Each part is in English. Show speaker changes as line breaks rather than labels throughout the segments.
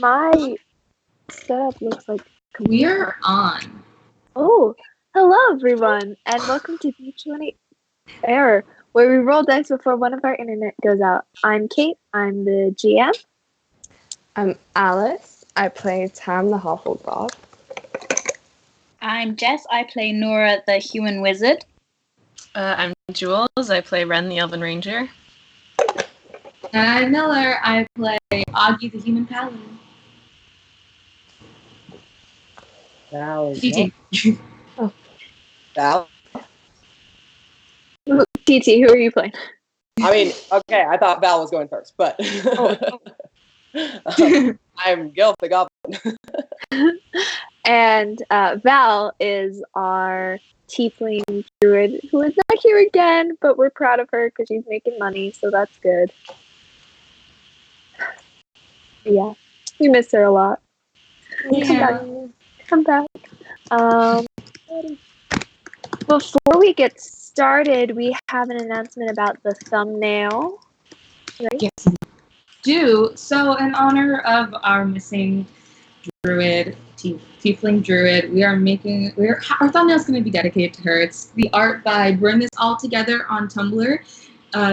My setup looks like
We're on.
Oh, hello everyone, and welcome to D20 Error, where we roll dice before one of our internet goes out. I'm Kate, I'm the GM.
I'm Alice. I play Tam the Half-Orc Bard.
I'm Jess. I play Nora the Human Wizard.
I'm Jules. I play Ren the Elven Ranger.
And I'm Miller. I play Augie the Human Paladin.
Val is
TT.
Val?
TT, who are you playing?
I mean, okay, I thought Val was going first, but I'm Gilf the Goblin.
And Val is our tiefling druid, who is not here again, but we're proud of her because she's making money, so that's good. Yeah, we miss her a lot.
Yeah.
Come back. Before we get started, we have an announcement about the thumbnail. Right?
Yes, we do. So, in honor of our missing druid, tiefling druid, our thumbnail is going to be dedicated to her. It's the art by Burn This All Together on Tumblr.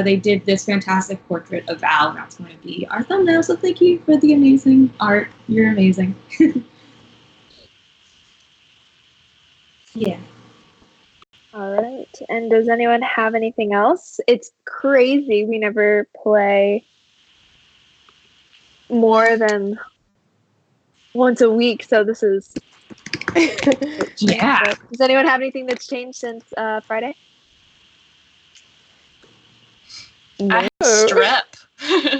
They did this fantastic portrait of Val, and that's going to be our thumbnail. So, thank you for the amazing art. You're amazing. Yeah.
All right. And does anyone have anything else? It's crazy. We never play more than once a week, so this is.
Yeah.
Does anyone have anything that's changed since Friday?
I have strep.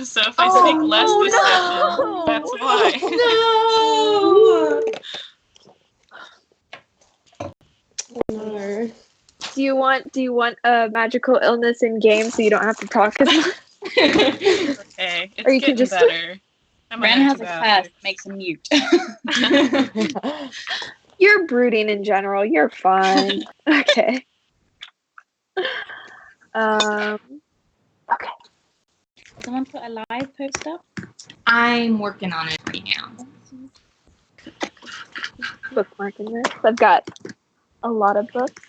So if I speak less this session, that's why.
No.
Do you want a magical illness in game so you don't have to talk as much?
Okay, it's
Or you can
getting
just-
better. I'm
Ren
on
has a curse that makes him mute.
antibiotics.
You're brooding in general. You're fine. Okay. Okay.
Someone put a live post up?
I'm working on it right now.
Bookmarking this. I've got a lot of books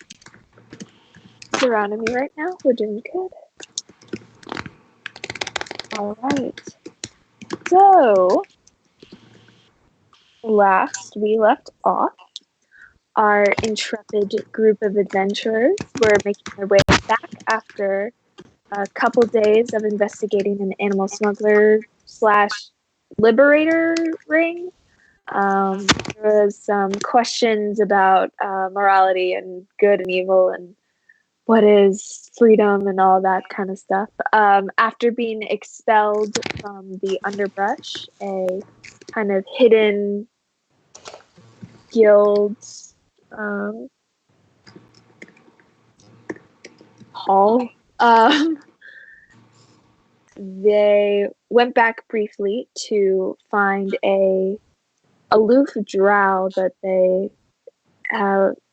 surrounding me right now. We're doing good. All right. So, last we left off, our intrepid group of adventurers were making their way back after a couple days of investigating an animal smuggler / liberator ring. There was some questions about morality and good and evil and what is freedom and all that kind of stuff. After being expelled from the underbrush, a kind of hidden guild hall, they went back briefly to find a aloof drow that they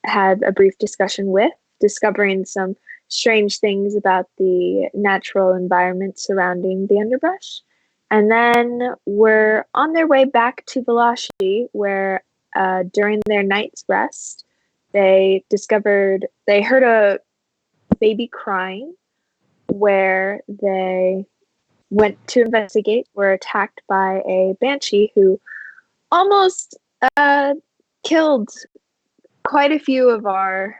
had a brief discussion with, discovering some strange things about the natural environment surrounding the underbrush. And then we're on their way back to Valashi, where during their night's rest, they heard a baby crying, where they went to investigate, were attacked by a banshee who almost killed quite a few of our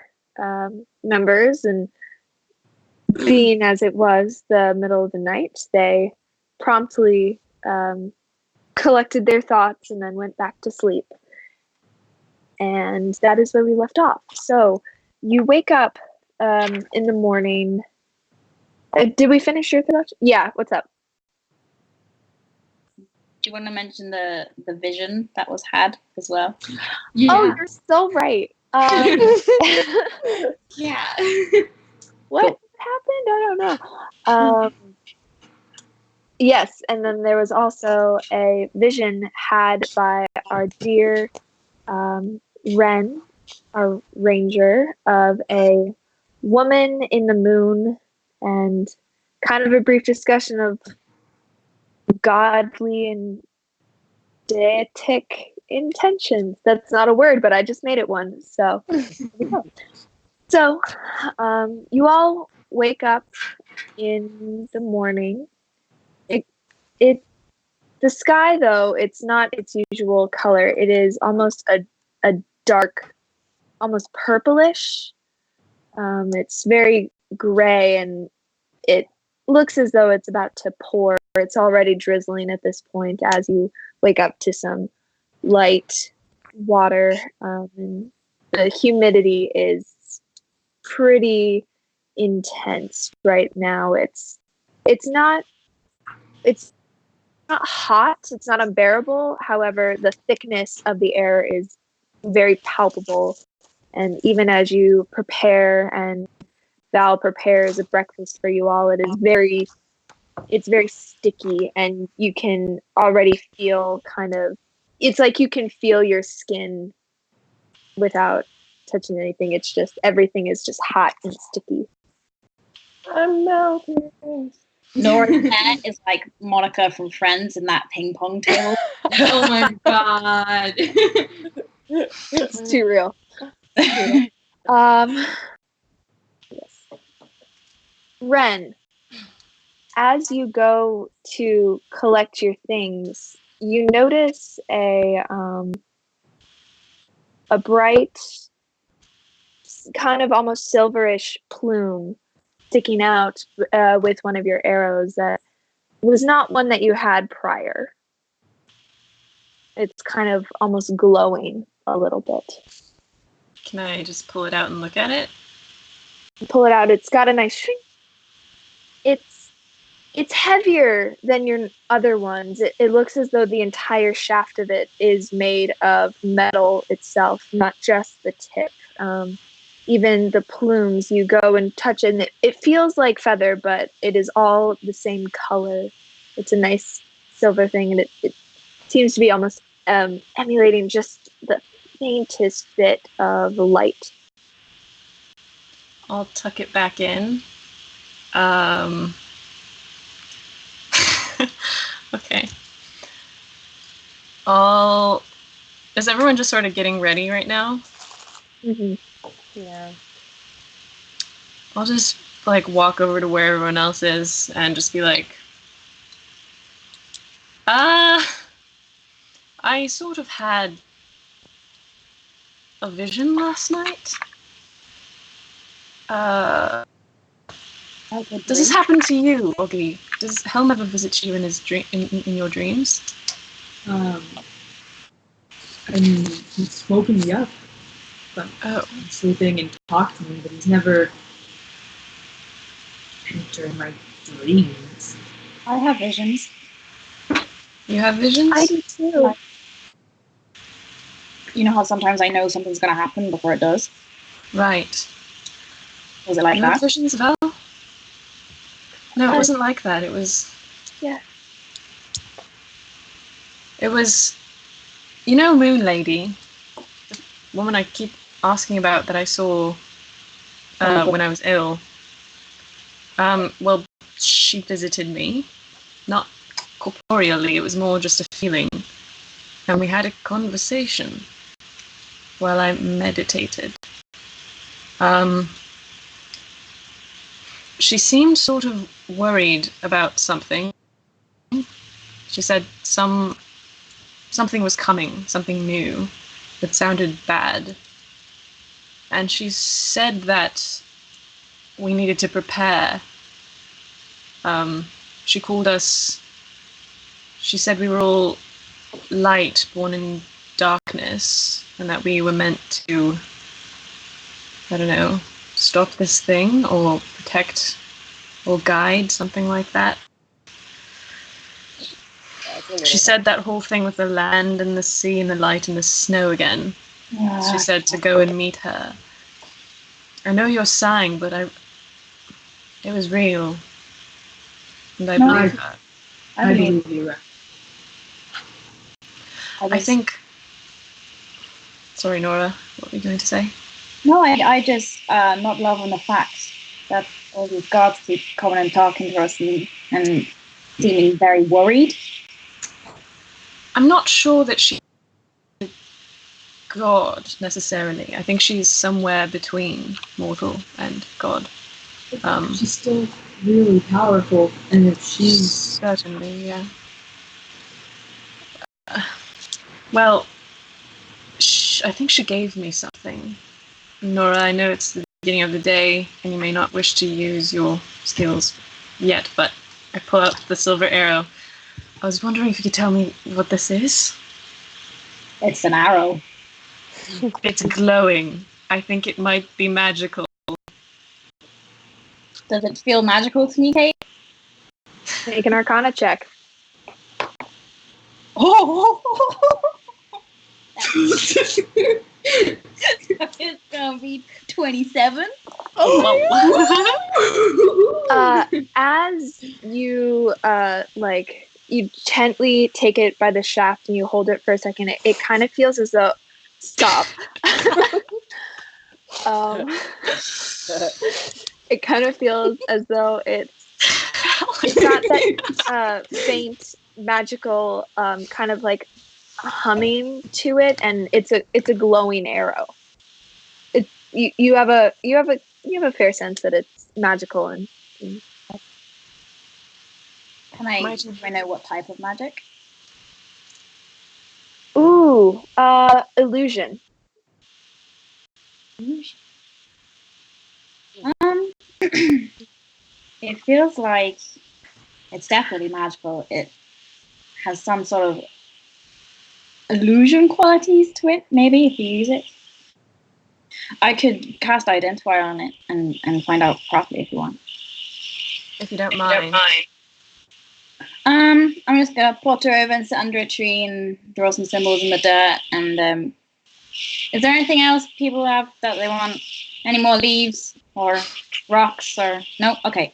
members, and being as it was the middle of the night, they promptly collected their thoughts and then went back to sleep. And that is where we left off. So you wake up in the morning. Did we finish your introduction? Yeah, what's up?
Do you want to mention the vision that was had as well?
Yeah.
Oh, you're so right.
Yeah.
What happened? I don't know. Yes, and then there was also a vision had by our dear Ren, our ranger, of a woman in the moon, and kind of a brief discussion of godly and Detic intentions. That's not a word, but I just made it one. So, there we go. So, you all wake up in the morning. The sky, though, it's not its usual color. It is almost a dark, almost purplish. It's very gray, and it looks as though it's about to pour. It's already drizzling at this point as you wake up to some light water, and the humidity is pretty intense right now. It's not hot, it's not unbearable. However, the thickness of the air is very palpable. And even as you prepare and Val prepares a breakfast for you all, it's very sticky, and you can already feel it's like you can feel your skin without touching anything. It's just everything is just hot and sticky.
I'm melting.
Nora's hair is like Monica from Friends in that ping pong table.
Oh my god.
It's too real. Yes. Ren, as you go to collect your things, you notice a bright, kind of almost silverish plume sticking out with one of your arrows that was not one that you had prior. It's kind of almost glowing a little bit.
Can I just pull it out and look at it?
You pull it out. It's got a nice shrink. It's heavier than your other ones. It looks as though the entire shaft of it is made of metal itself, not just the tip. Even the plumes, you go and touch it, and it feels like feather, but it is all the same color. It's a nice silver thing, and it seems to be almost emulating just the faintest bit of light.
I'll tuck it back in. Okay. Is everyone just sort of getting ready right now?
Mm-hmm.
Yeah.
I'll just walk over to where everyone else is and just be like, I sort of had a vision last night. Does this happen to you, Oggy? Does Helm ever visit you in his in your dreams?
I mean, he's woken me up from sleeping and talked to me, but he's never entered my dreams.
I have visions.
You have visions?
I do too.
You know how sometimes I know something's going to happen before it does?
Right.
Was it like
You
that?
have visions, Val? No, it wasn't like that. It was...
Yeah.
It was... You know Moon Lady? The woman I keep asking about that I saw when I was ill. Well, she visited me. Not corporeally, it was more just a feeling. And we had a conversation while I meditated. She seemed sort of worried about something. She said something was coming, something new that sounded bad. And she said that we needed to prepare. She called us... She said we were all light born in darkness, and that we were meant to, I don't know, stop this thing or protect or guide, something like that. She said that whole thing with the land and the sea and the light and the snow again. She said to go and meet her. I know you're sighing, but it was real. And I believe her.
I believe you.
I think... Sorry, Nora, what were you going to say?
No, I just not loving the fact that all these gods keep coming and talking to us and seeming very worried.
I'm not sure that she's a god necessarily. I think she's somewhere between mortal and god.
She's still really powerful, and if she's
Certainly, yeah. Well, I think she gave me something. Nora, I know it's the beginning of the day, and you may not wish to use your skills yet, but I pull out the silver arrow. I was wondering if you could tell me what this is.
It's an arrow.
It's glowing. I think it might be magical.
Does it feel magical to me, Kate?
Make an Arcana check.
Oh! It's gonna be 27.
As you you gently take it by the shaft and you hold it for a second, it kind of feels as though stop. It kind of feels as though it's got that faint magical kind of like humming to it, and it's a glowing arrow. You have a fair sense that it's magical and
Can I know what type of magic?
illusion.
It feels like it's definitely magical. It has some sort of illusion qualities to it, maybe, if you use it. I could cast Identify on it and find out properly if you want.
If you don't mind.
I'm just gonna potter over and sit under a tree and draw some symbols in the dirt. And is there anything else people have that they want? Any more leaves or rocks or no? Okay.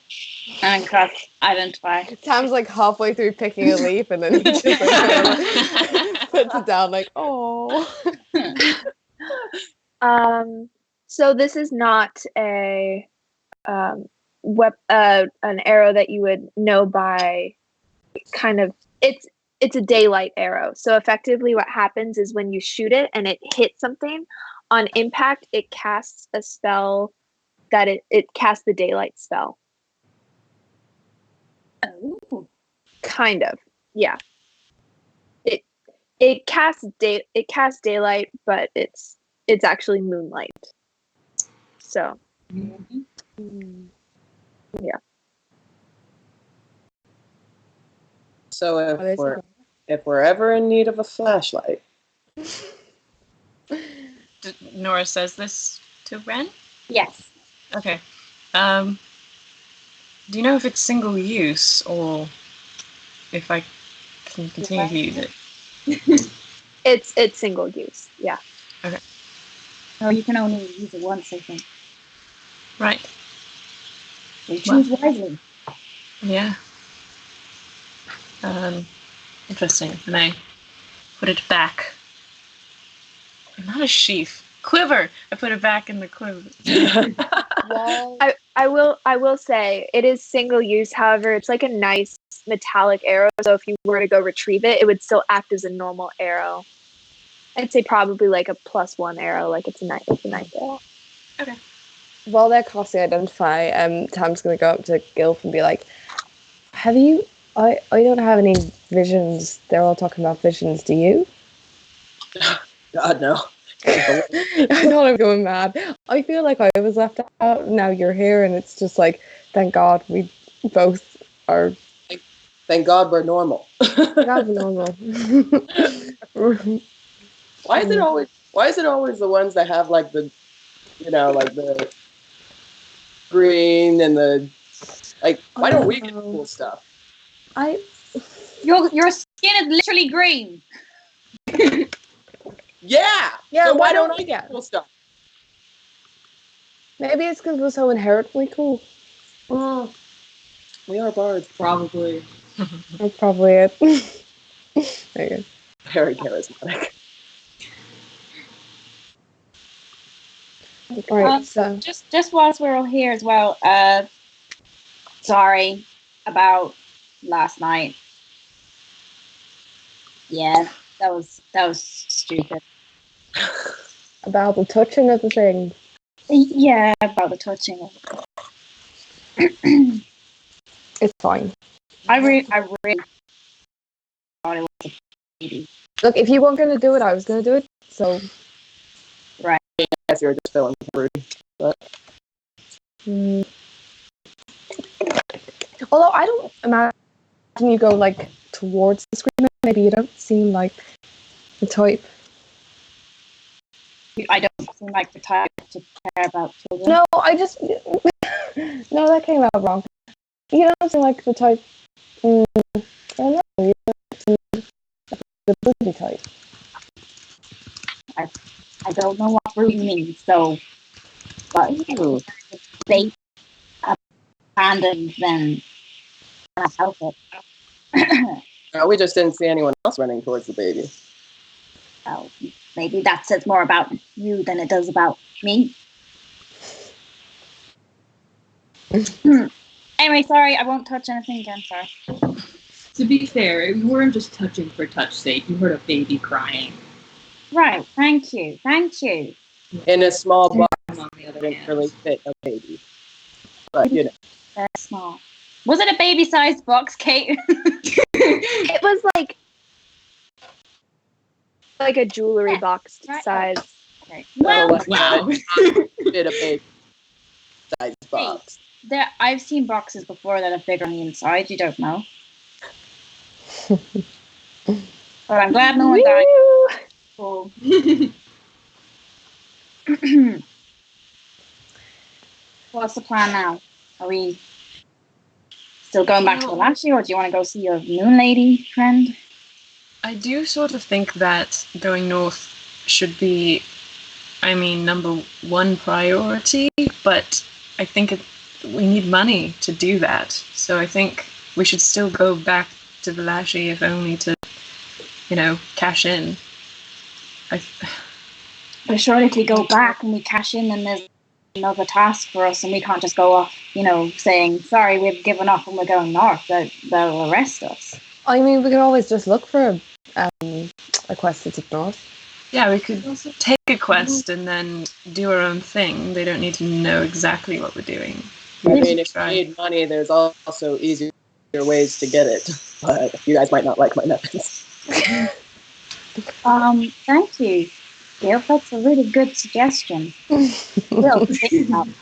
And cast Identify.
Tam's like halfway through picking a leaf, and then he just like, puts it down like, oh.
So this is not a an arrow that you would know by kind of it's a daylight arrow. So effectively what happens is when you shoot it and it hits something, on impact it casts a spell that it casts the daylight spell.
Oh.
Kind of. Yeah. It casts daylight, but it's actually moonlight. So yeah.
So if we're ever in need of a flashlight,
Nora says this to Ren?
Yes.
Okay. Do you know if it's single use or if I can continue to use it?
It's single use. Yeah.
Okay.
Oh, you can only use it once, I think.
Right.
So choose wisely.
Yeah. Interesting. And I put it back. Not a sheath. Quiver! I put it back in the quiver.
I will say it is single use. However, it's like a nice metallic arrow. So if you were to go retrieve it, it would still act as a normal arrow. I'd say probably like a +1 arrow. Like it's a nice arrow.
Okay.
While they're casting Identify, Tam's gonna go up to Gilf and be like, "Have you? I don't have any visions. They're all talking about visions. Do you?"
God no.
I thought I'm going mad. I feel like I was left out. Now you're here, and it's just like, thank God we both are.
Thank God we're normal.
God, we're normal.
Why is it always the ones that have like the, like the green and the like? Why don't we get cool stuff?
Your skin is literally green.
Yeah. So why don't we get cool stuff?
Maybe it's because we're so inherently cool.
We are bards.
probably.
That's probably it. There you go.
Very charismatic.
Right, so
Just whilst we're all here as well, sorry about last night. Yeah, that was stupid.
About the touching of the thing.
Yeah, about the touching.
It's fine.
I really thought it was a baby.
Look, if you weren't going to do it, I was going to do it. So,
I guess you were just feeling rude. But
although I don't imagine you go like towards the screen. Maybe you don't seem like the type.
I don't seem like the type to care about children.
No, I just no, that came out wrong. You don't seem like the type. I don't know. You don't seem like the booty type.
I don't know what fruit means, so but they abandoned, then I help it.
we just didn't see anyone else running towards the baby.
Well, maybe that says more about you than it does about me. Anyway, sorry, I won't touch anything again, sorry.
To be fair, we weren't just touching for touch's sake. You heard a baby crying.
Right, thank you.
In a small box,
On the other
didn't
hand,
really fit a baby. But, you know.
Very small. Was it a baby-sized box, Kate?
It was like a jewelry box
Right.
size.
Okay.
Well,
Well,
wow.
Fit a baby size box.
I've seen boxes before that are bigger on the inside. You don't know. But I'm glad no one died. Cool. What's the plan now? Are we still going back to the Lashley, or do you want to go see your moon lady friend?
I do sort of think that going north should be, number one priority, but I think we need money to do that. So I think we should still go back to Valashi, if only to, cash in.
But surely if we go back and we cash in, then there's another task for us, and we can't just go off, saying, sorry, we've given up and we're going north. They'll arrest us.
I mean, we could always just look for a quest that's up north.
Yeah, we could take a quest and then do our own thing. They don't need to know exactly what we're doing.
I mean, if you need money, there's also easier ways to get it. But you guys might not like my methods.
Thank you, Gail. That's a really good suggestion. We'll think about it.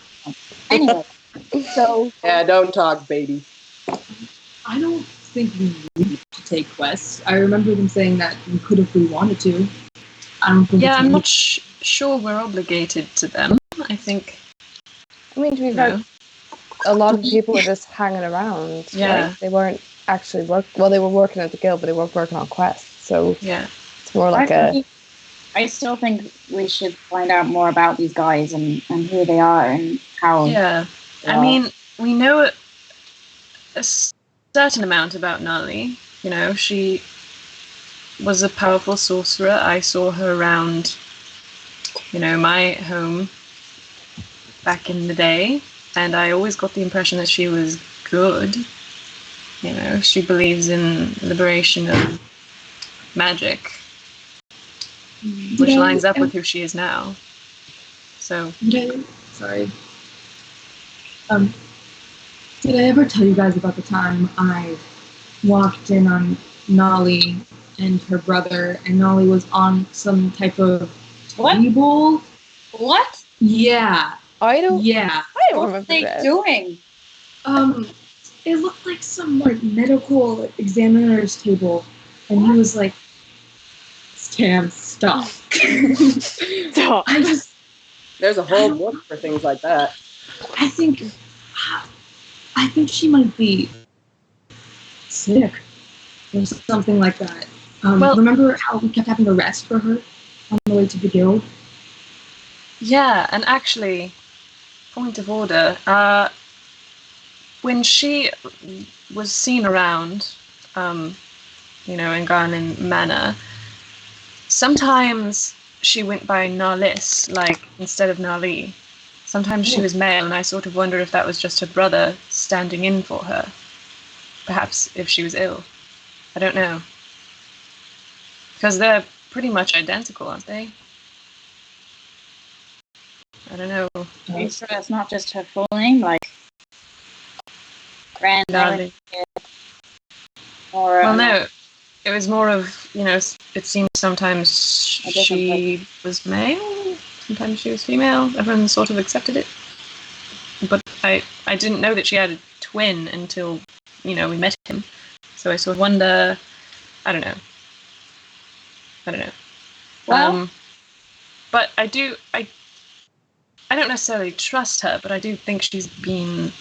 Anyway, so...
Yeah, don't talk, baby.
I don't think we need to take quests. I remember them saying that we could if we wanted to. I don't think.
Yeah, I'm not sure we're obligated to them. I think.
I mean, to be fair, a lot of people were just hanging around.
Yeah.
Right? They weren't actually they were working at the guild, but they weren't working on quests. So
yeah,
it's more like
I still think we should find out more about these guys and who they are and how.
Yeah. I mean, we know a certain amount about Nali. She was a powerful sorcerer. I saw her around, my home back in the day, and I always got the impression that she was good. She believes in liberation of magic, which lines up with who she is now. So.
Sorry. Did I ever tell you guys about the time I walked in on Nolly and her brother, and Nolly was on some type of table?
What?
Yeah.
I don't
What
remember
are they
that.
doing?
It looked like some medical examiner's table, and he was like, "Cam, stop."
Stop.
There's a whole book for things like that.
I think she might be sick or something like that. Remember how we kept having to rest for her on the way to the guild?
Yeah, and actually, point of order, when she was seen around, in Garland Manor, sometimes she went by Narlis, instead of Nali. Sometimes she was male, and I sort of wonder if that was just her brother standing in for her. Perhaps if she was ill. I don't know. Because they're pretty much identical, aren't they? I don't know.
Are you sure that's not just her full name, like Ren?
Darling.
Or
Well, no. It was more of, it seems sometimes she was male, sometimes she was female. Everyone sort of accepted it. But I didn't know that she had a twin until, we met him. So I sort of wonder, I don't know.
Well,
but I don't necessarily trust her, but I do think she's been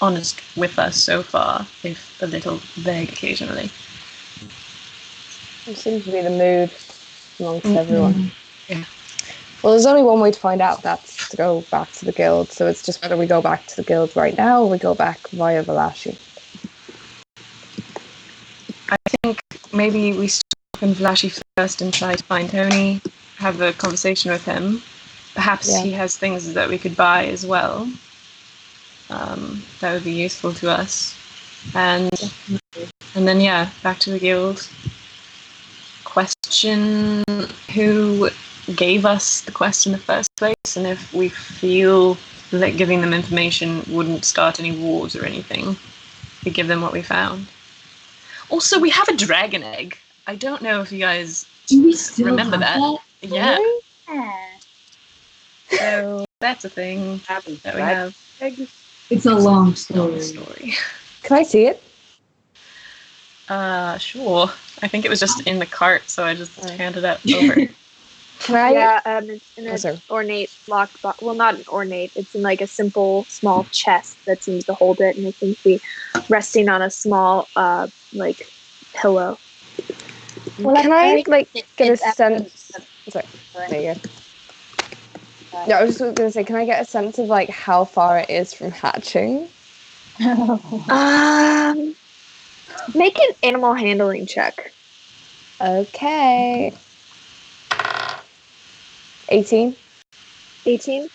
honest with us so far, if a little vague occasionally.
It seems to be the mood amongst everyone.
Yeah.
Well, there's only one way to find out. That's to go back to the guild. So it's just whether we go back to the guild right now or we go back via Valashi.
I think maybe we stop in Valashi first and try to find Tony, have a conversation with him. Perhaps he has things that we could buy as well. That would be useful to us. And then, back to the guild. Question who gave us the quest in the first place, and if we feel that giving them information wouldn't start any wars or anything, we give them what we found. Also, we have a dragon egg. I don't know if you guys remember that. Yeah. So that's a thing that we have.
It's a long story.
Can I see it?
Sure. I think it was just in the cart, so I just handed it over.
Can I?
Yeah, it's in an ornate lockbox. Well, not an ornate. It's in like a simple, small chest that seems to hold it, and it seems to be resting on a small, pillow.
Well, can I get a sense? Sorry, there you go. No, I was just going to say, can I get a sense of how far it is from hatching?
Make an animal handling check.
Okay. 18.
18.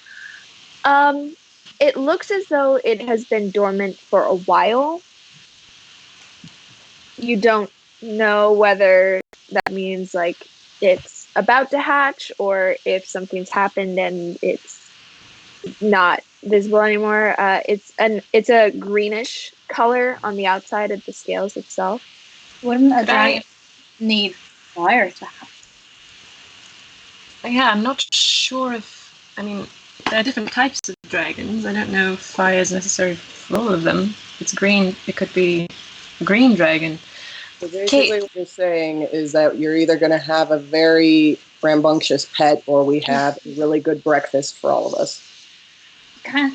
It looks as though it has been dormant for a while. You don't know whether that means it's about to hatch or if something's happened and it's not visible anymore. It's a greenish color on the outside of the scales itself.
Wouldn't a dragon need fire to hatch?
Yeah, I'm not sure if... I mean, there are different types of dragons. I don't know if fire is necessary for all of them. If it's green, it could be a green dragon.
So basically what you're saying is that you're either going to have a very rambunctious pet or we have a really good breakfast for all of us.
Hey.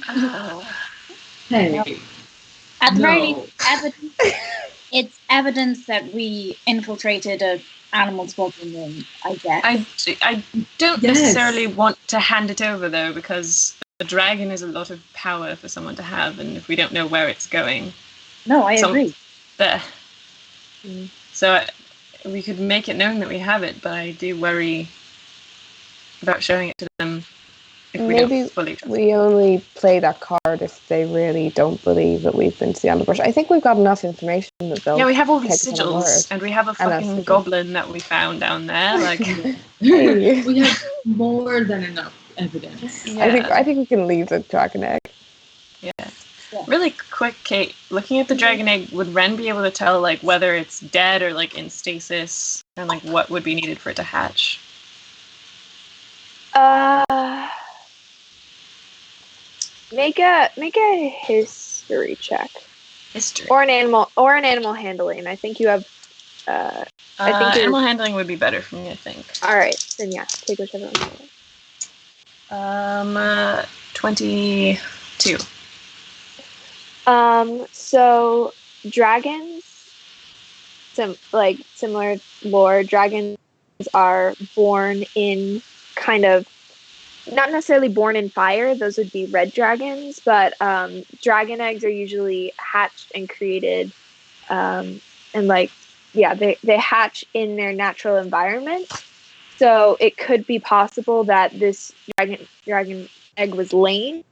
At the very least, it's evidence that we infiltrated an animal smuggling ring, I guess.
I don't necessarily want to hand it over, though, because a dragon is a lot of power for someone to have, and if we don't know where it's going...
No, I agree.
So we could make it known that we have it, but I do worry about showing it to them if we don't fully trust
we only play that card if they really don't believe that we've been to the underbrush. I think we've got enough information that they'll...
Yeah, we have all these sigils, and we have a fucking goblin that we found down there.
We have more than enough evidence.
Yeah. I think we can leave the dragon egg.
Yeah. Really quick, Kate, looking at the dragon egg, would Ren be able to tell whether it's dead or in stasis, and what would be needed for it to hatch?
Make a history check.
History.
Or an animal handling. I think you have
animal handling would be better for me, I think.
All right, then take whichever one.
22.
So dragons, similar lore, dragons are born in kind of, not necessarily born in fire, those would be red dragons, but dragon eggs are usually hatched and created, they hatch in their natural environment. So it could be possible that this dragon egg was laying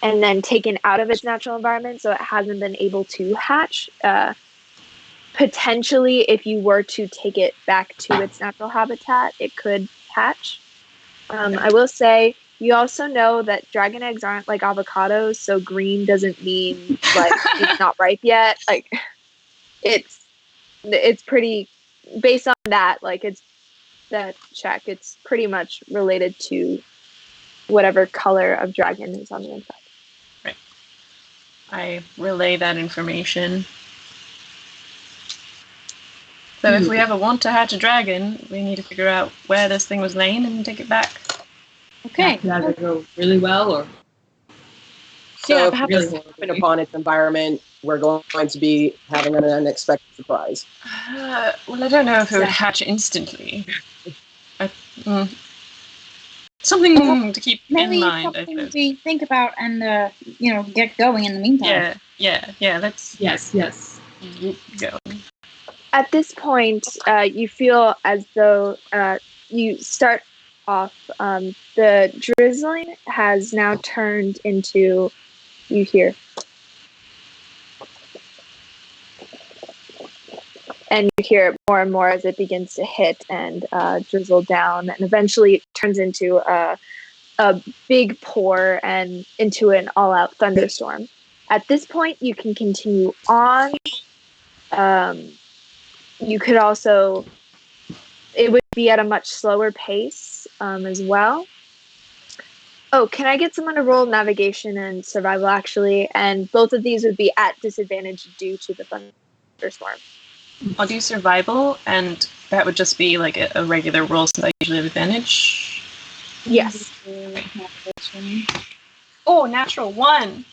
and then taken out of its natural environment, so it hasn't been able to hatch. potentially, if you were to take it back to its natural habitat, it could hatch. I will say, you also know that dragon eggs aren't like avocados, so green doesn't mean like it's not ripe yet. Like it's pretty based on that. Like it's that check. It's pretty much related to whatever color of dragon is on the inside.
Right. I relay that information. So if we ever want to hatch a dragon, we need to figure out where this thing was laying and take it back.
Okay.
Could either go really well or
So
Yeah,
if
perhaps-
we happen upon its environment, we're going to be having an unexpected surprise.
Well, I don't know if it would hatch instantly. Something to keep
Maybe
in mind, I
something
suppose.
we think about and get going in the meantime.
Yeah. Let's
yes.
go.
At this point, you feel as though you start off. The drizzling has now turned into, you hear, and you hear it more and more as it begins to hit and drizzle down, and eventually it turns into a big pour and into an all-out thunderstorm. At this point, you can continue on. You could also, it would be at a much slower pace as well. Oh, can I get someone to roll navigation and survival, actually? And both of these would be at disadvantage due to the thunderstorm.
I'll do survival, and that would just be like a regular roll since I usually have advantage.
Yes.
Oh, natural 1!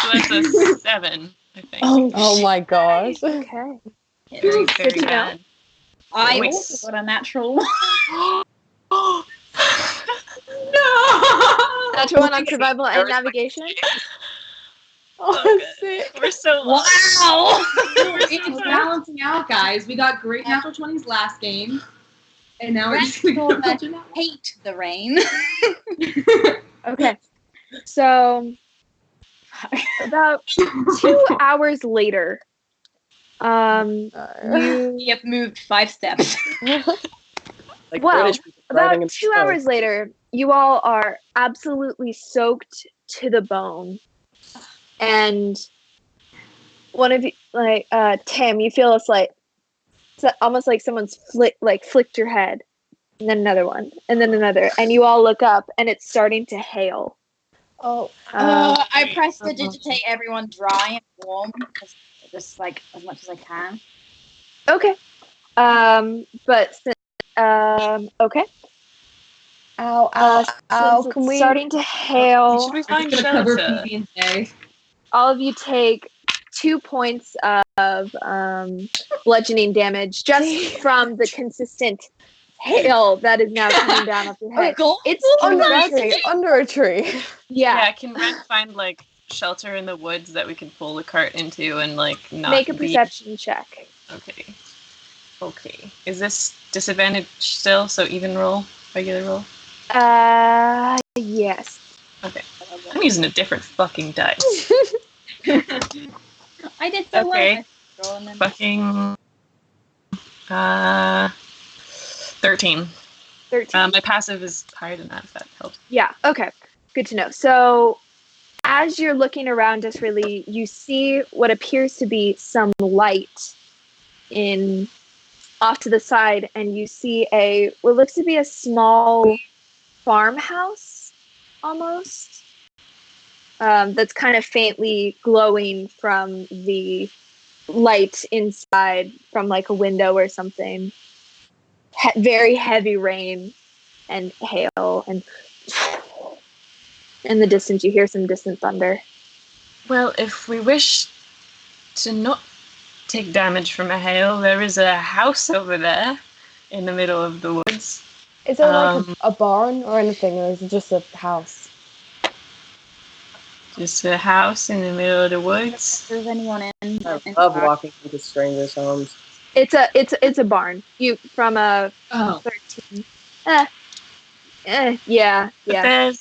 So that's a 7, I think.
Oh my gosh.
Okay.
Very,
Good
very
to know.
bad.
I
Wait.
also got a natural one.
No!
Natural one on survival and navigation.
Oh, good. We're so low.
Wow!
It's balancing out, guys. We got great natural 20s last game, and now we're just going to get a bunch of natural.
Hate the rain.
Okay. So about 2 hours later, you
Yep, moved 5 steps.
Like
Well,
British people riding in
about 2
snow.
hours later, you all are absolutely soaked to the bone. And one of you, like Tam, you feel it's almost like someone's flicked your head, and then another one, and then another, and you all look up, and it's starting to hail.
Oh,
I press the digitate everyone dry and warm, just like as much as I can.
Okay. Okay.
ow.
Since
Can
it's
we?
starting to hail,
Should we
I'm
find
just going to cover
shelter?
PB and J.
all of you take 2 points of bludgeoning damage just from the consistent hail that is now coming down off your head. It's
Under a tree.
Yeah, can Ren find like shelter in the woods that we can pull the cart into and like not
Make a
be...
perception check.
Okay. Is this disadvantage still? So even roll? Regular roll?
Yes.
Okay. I'm using a different fucking dice.
I did so
Okay.
well. And then
Fucking 13.
13.
My passive is higher than that, if that helps.
Yeah, okay. Good to know. So as you're looking around us, really, you see what appears to be some light off to the side, and you see what looks to be a small farmhouse, almost, that's kind of faintly glowing from the light inside from like a window or something. Very heavy rain and hail, and in the distance you hear some distant thunder.
Well, if we wish to not take damage from a hail, there is a house over there in the middle of the woods.
Is there like a barn or anything, or is it just a house?
Just a house in the middle of the woods.
if there's anyone in.
I love walking into strangers' homes.
It's a barn. You from a 13. Yeah.
But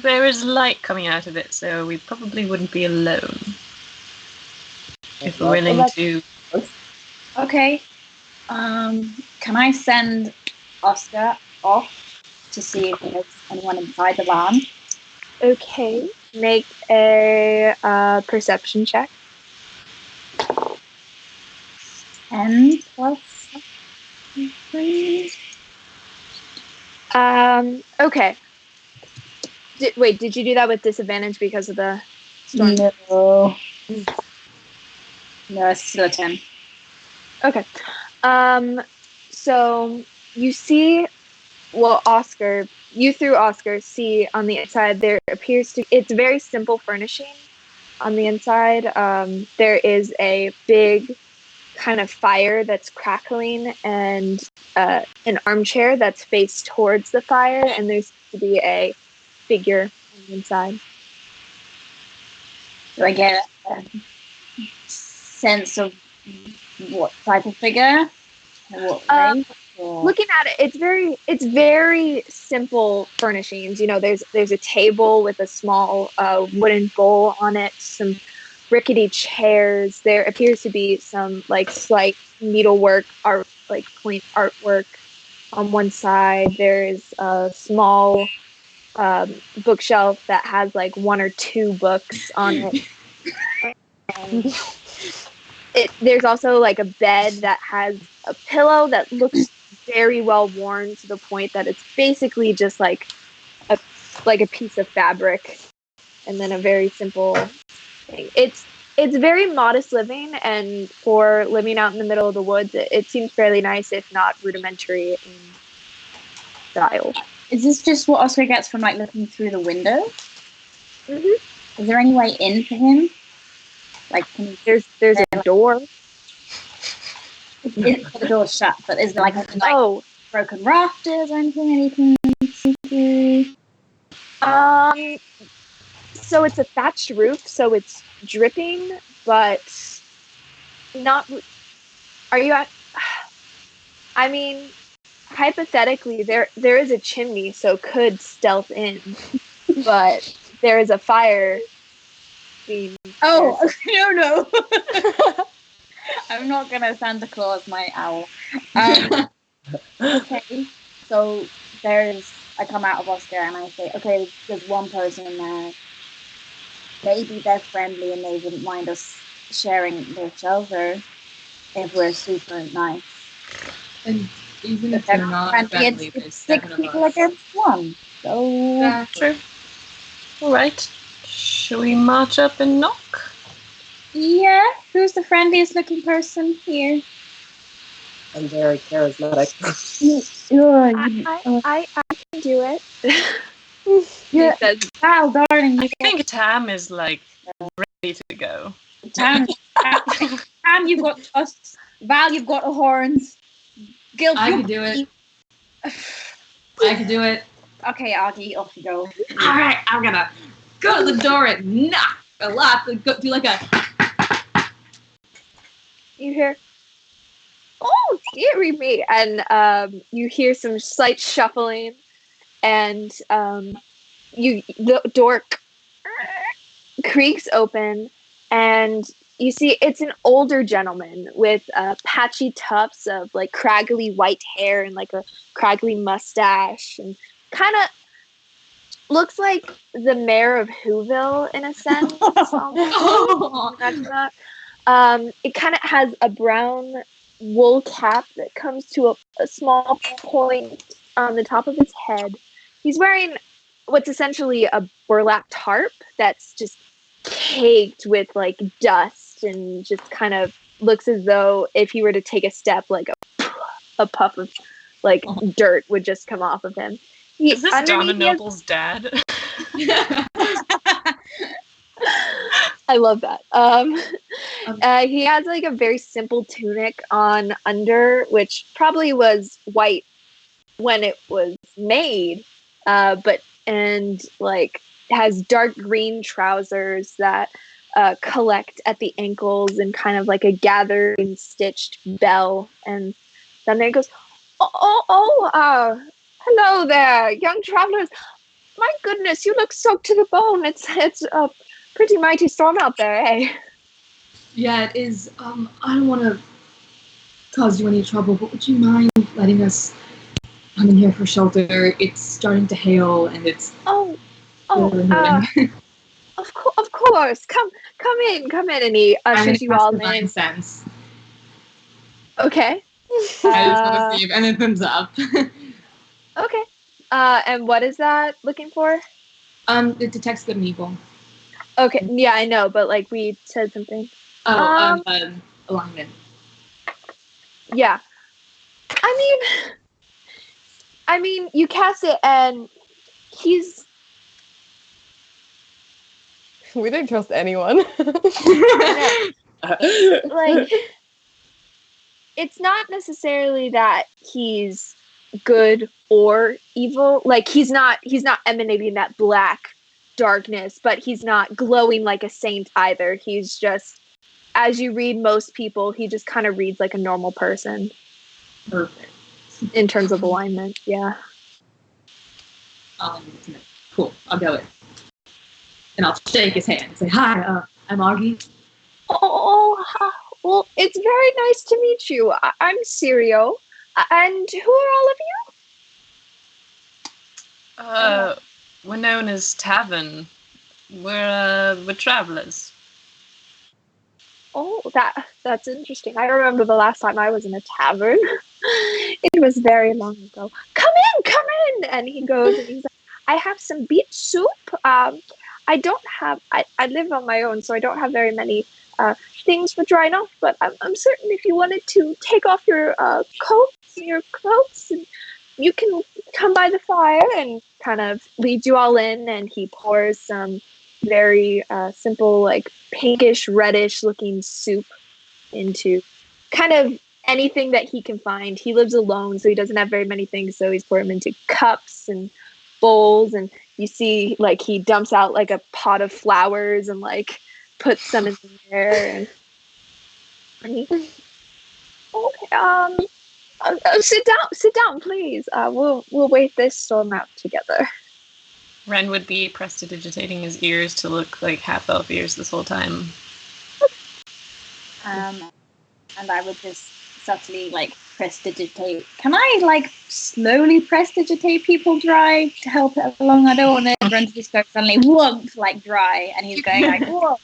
there is light coming out of it, so we probably wouldn't be alone. If we're willing to
Okay. Can I send Oscar off to see if there's anyone inside the van?
Okay, make a perception check.
10 plus 3.
Okay. Wait, did you do that with disadvantage because of the storm?
No. No, it's still a 10.
Okay. So you see, Oscar, you through Oscar see on the inside there appears to, it's very simple furnishing on the inside. There is a big kind of fire that's crackling and an armchair that's faced towards the fire, and there's to be a figure on the inside.
Do I get a sense of what type of figure? What race?
Looking at it, it's very simple furnishings. You know, there's a table with a small wooden bowl on it, some rickety chairs. There appears to be some like slight needlework art, like point artwork on one side. There's a small bookshelf that has like 1 or 2 books on it. There's also like a bed that has a pillow that looks very well worn to the point that it's basically just like a piece of fabric, and then a very simple thing. It's very modest living, and for living out in the middle of the woods, it seems fairly nice, if not rudimentary in style.
Is this just what Oscar gets from like looking through the window?
Mm-hmm.
Is there any way in for him? Like,
there's a door.
The door's shut, but is there like broken rafters or anything see?
So it's a thatched roof, so it's dripping, but not. Are you at? I mean, hypothetically, there is a chimney, so could stealth in, but there is a fire.
Oh no! I'm not gonna Santa Claus my owl. Okay, so I come out of Oscar and I say, okay, there's one person in there. Maybe they're friendly and they wouldn't mind us sharing their shelter if we're super nice.
And even if they're not friendly, there's
6 people against 1. So
that's
true. All right. Shall we march up and knock?
Yeah. Who's the friendliest looking person here?
I'm very charismatic.
I can do it.
Yeah. Wow, darling.
I think Tam is like ready to go.
Tam, you've got tusks. Val, you've got horns. Gil,
I can do it. I can do it.
Okay, Augie, off you go.
All right, I'm gonna go to the door and knock a lot. Do like a.
You hear, oh dearie me, and you hear some slight shuffling, and the door creaks open, and you see it's an older gentleman with patchy tufts of like craggly white hair and like a craggly mustache, and kind of looks like the mayor of Whoville in a sense. Imagine that. It kind of has a brown wool cap that comes to a small point on the top of his head. He's wearing what's essentially a burlap tarp that's just caked with like dust, and just kind of looks as though if he were to take a step, like a puff of like dirt would just come off of him.
Is this Donna Noble's dad?
I love that. He has like a very simple tunic on under, which probably was white when it was made, and like has dark green trousers that collect at the ankles and kind of like a gathered and stitched bell. And then there goes, hello there, young travelers. My goodness, you look soaked to the bone. It's a pretty mighty storm out there, eh?
Yeah, it is. I don't want to caused you any trouble, but would you mind letting us come in here for shelter? It's starting to hail, and it's really annoying.
Of course. Come in, and he
I'm gonna
ushers you
cast
all
Divine
in.
Sense.
Okay.
I just want to see if anything's up.
Okay. And what is that looking for?
It detects good and evil.
Okay. Yeah, I know, but like we said something.
Alignment.
Yeah. I mean, you cast it, and he's
We don't trust anyone.
like, it's not necessarily that he's good or evil. Like, he's not emanating that black darkness, but he's not glowing like a saint either. He's just, as you read most people, he just kind of reads like a normal person.
Perfect.
In terms of alignment, yeah.
Cool. I'll go in. And I'll shake his hand and say, "Hi, I'm Augie."
Well, it's very nice to meet you. I'm Sirio. And who are all of you?
We're known as TAVRN. We're travelers.
Oh, that's interesting. I remember the last time I was in a tavern. It was very long ago. Come in! And he goes and he's like, I have some beet soup. I live on my own, so I don't have very many things for drying off, but I'm certain if you wanted to take off your coats and your cloaks, and you can come by the fire, and kind of leads you all in, and he pours some very simple, like pinkish, reddish looking soup into kind of anything that he can find. He lives alone, so he doesn't have very many things, so he's poured them into cups and bowls, and you see like he dumps out like a pot of flowers and like puts some in there, and he, okay, sit down, please. We'll wait this storm out together.
Ren would be prestidigitating his ears to look like half-elf ears this whole time.
And I would just subtly like prestidigitate. Can I like slowly prestidigitate people dry to help it along? I don't want to run to this guy suddenly whoomp like dry, and he's going like whoa.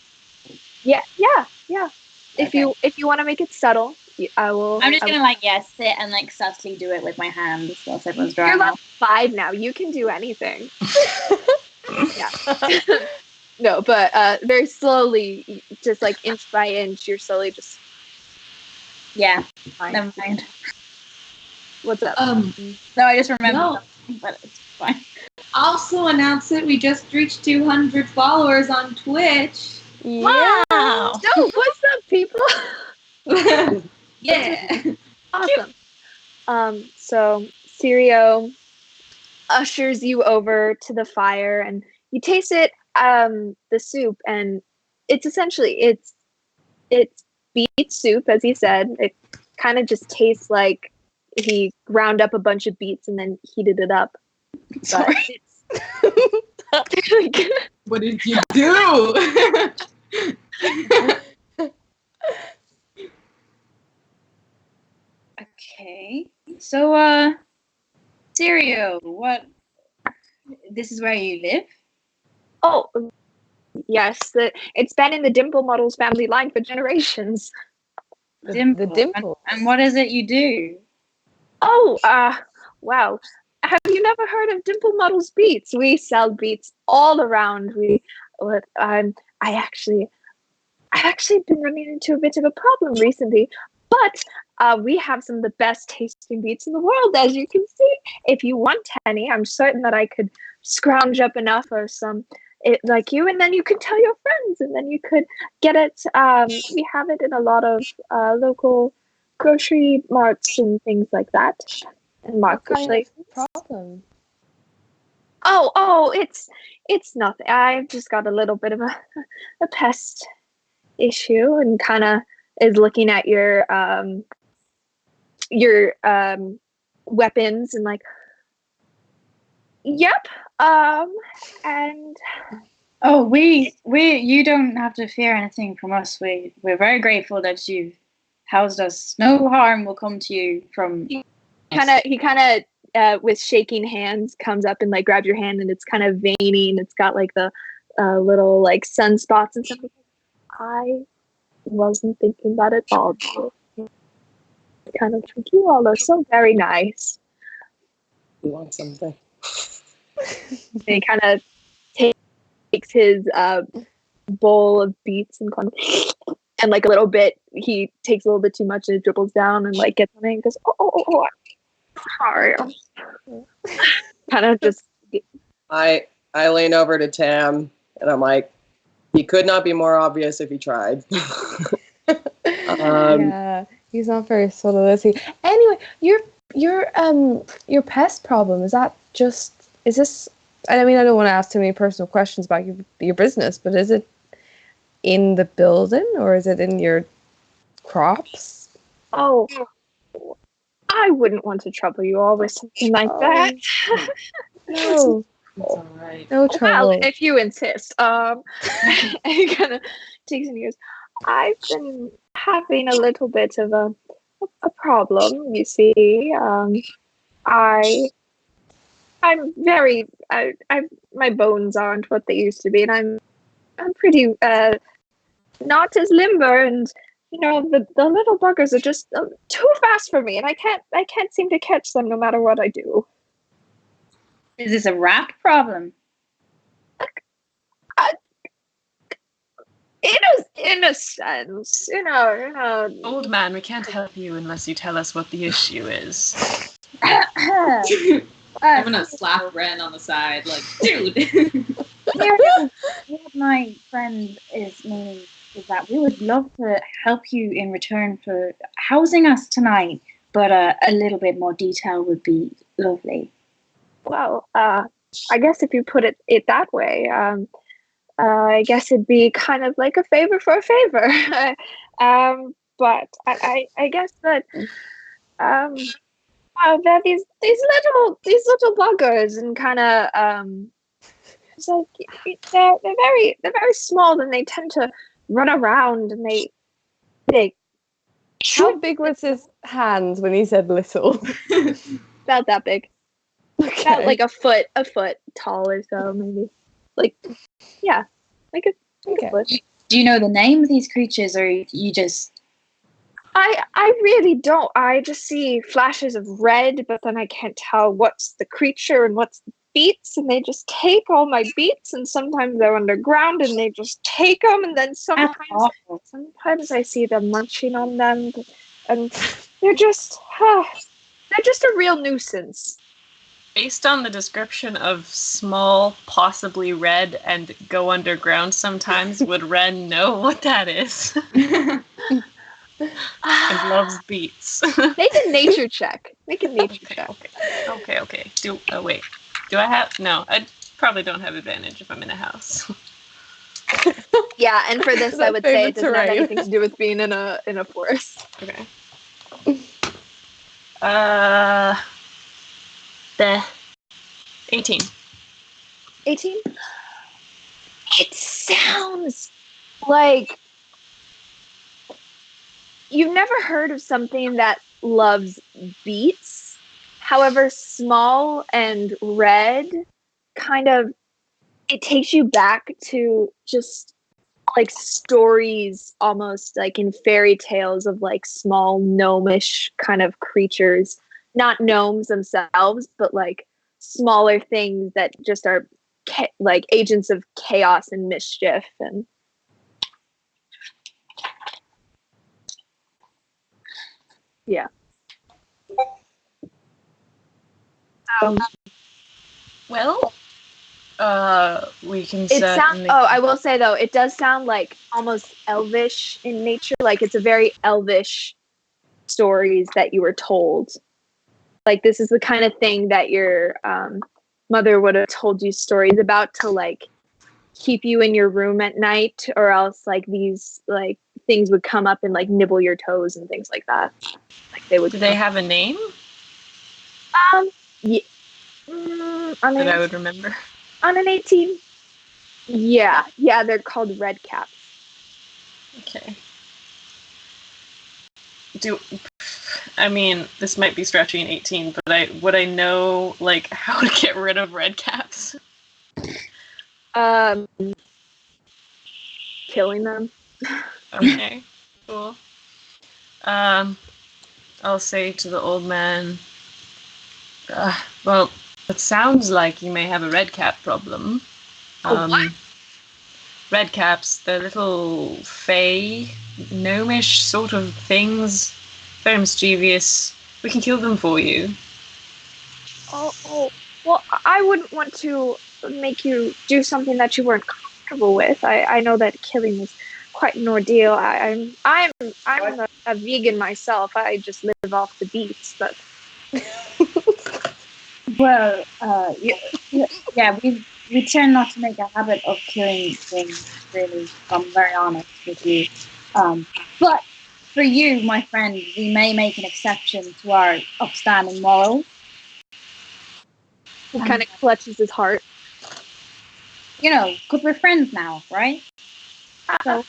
Yeah. If
Okay.
you want to make it subtle, I will.
I'm just gonna like sit and like subtly do it with my hands whilst everyone's drying.
You're level 5 now. You can do anything. Yeah. No, but very slowly, just like inch by inch, you're slowly just.
Yeah.
Fine.
Never mind.
What's up?
No, I just remembered something, but it's fine.
Also announce it. We just reached 200 followers on Twitch.
Wow.
So, what's up, people?
Yeah.
Awesome. So Sirio ushers you over to the fire, and you taste it, the soup, and it's essentially it's beet soup, as he said. It kind of just tastes like he ground up a bunch of beets and then heated it up. But
What did you do?
Okay. So Sirio, what this is where you live?
Oh, yes, it's been in the Dimple Models family line for generations.
The dimple.
And what is it you do?
Oh, wow. Have you never heard of Dimple Models Beets? We sell beets all around. I've actually been running into a bit of a problem recently, but we have some of the best tasting beets in the world, as you can see. If you want any, I'm certain that I could scrounge up enough or some like you, and then you could tell your friends, and then you could get it. We have it in a lot of local grocery marts and things like that. And marketplace.
Problem?
Oh, it's nothing. I've just got a little bit of a pest issue, and kind of is looking at your weapons and like, yep. And
we you don't have to fear anything from us. We're very grateful that you've housed us. No harm will come to you from.
He kind of with shaking hands comes up and like grabs your hand, and it's kind of veiny and it's got like the little like sunspots and stuff. I wasn't thinking that at all. Kind of think you all are so very nice.
You want something?
And he kind of takes his bowl of beets and kind of, and like a little bit, he takes a little bit too much and it dribbles down and like gets on it and goes, oh, sorry. Kind of just.
I lean over to Tam and I'm like, he could not be more obvious if he tried.
Yeah, he's not very subtle, is he? Anyway, your pest problem, is this? I mean, I don't want to ask too many personal questions about your business, but is it in the building or is it in your crops?
Oh, I wouldn't want to trouble you all with something like that.
No.
That's all right.
No trouble.
Well, if you insist. And he kind of takes and goes, I've been having a little bit of a problem, you see. I'm very, my bones aren't what they used to be, and I'm pretty not as limber, and you know the little buggers are just too fast for me, and I can't seem to catch them no matter what I do.
Is this a rat problem?
In a sense, you know.
Old man, we can't help you unless you tell us what the issue is.
I'm gonna slap Ren on the side, like, dude.
What my friend is meaning is that we would love to help you in return for housing us tonight, but a little bit more detail would be lovely.
Well, I guess if you put it that way, I guess it'd be kind of like a favor for a favor. But I guess that they're these little buggers, and kind of it's like they're very small, and they tend to run around, and they
How big was his hands when he said little?
about that big,
Okay.
about like a foot tall or so, maybe. Like, yeah, like a foot.
Do you know the name of these creatures, or you just?
I really don't. I just see flashes of red, but then I can't tell what's the creature and what's the beets, and they just take all my beets, and sometimes they're underground, and they just take them, and then sometimes I see them munching on them, and they're just a real nuisance.
Based on the description of small, possibly red, and go underground sometimes, would Ren know what that is? And loves beets.
Make a nature check. Make a nature check.
Okay. Wait. Do I have? No, I probably don't have advantage if I'm in a house.
Yeah, and for this, I would say it doesn't have anything to do with being in a forest.
Okay. The 18.
18? It sounds like you've never heard of something that loves beets. However, small and red, kind of, it takes you back to just like stories, almost like in fairy tales of like small gnomish kind of creatures. Not gnomes themselves, but like smaller things that just are like agents of chaos and mischief. And yeah.
Well, we can
It sounds.
certainly.
Oh, I will say though, it does sound like almost elvish in nature. Like it's a very elvish stories that you were told. Like this is the kind of thing that your mother would have told you stories about to like keep you in your room at night, or else like these like things would come up and like nibble your toes and things like that. Like they would.
Do they have a name
Yeah.
that I would remember?
On an 18. Yeah, they're called red caps.
Okay. I mean, this might be stretching 18, but would I know like how to get rid of red caps?
Killing them.
Okay, cool. I'll say to the old man, well, it sounds like you may have a red cap problem.
What?
Red caps, they're little fey, gnomish sort of things, very mischievous. We can kill them for you.
Oh, well, I wouldn't want to make you do something that you weren't comfortable with. I know that killing is quite an ordeal. I'm a vegan myself. I just live off the beets, but
Well, yeah, we tend not to make a habit of killing things, really, if I'm very honest with you. But for you, my friend, we may make an exception to our upstanding morals.
he kind of clutches his heart.
You know, because we're friends now, right? So,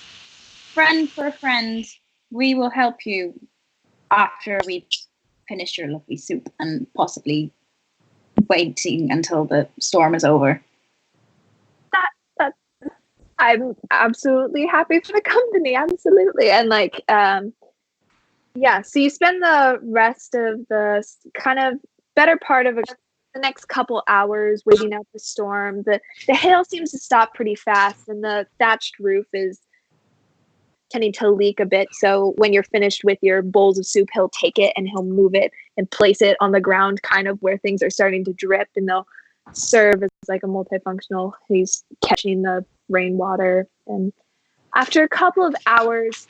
friend for a friend, we will help you after we finish your lovely soup and possibly waiting until the storm is over.
I'm absolutely happy for the company, absolutely. And like, yeah, so you spend the rest of the kind of better part of the next couple hours waiting out the storm. The hail seems to stop pretty fast, and the thatched roof is tending to leak a bit. So when you're finished with your bowls of soup, he'll take it and he'll move it and place it on the ground, kind of where things are starting to drip, and they'll serve as like a multifunctional. He's catching the rainwater, and after a couple of hours,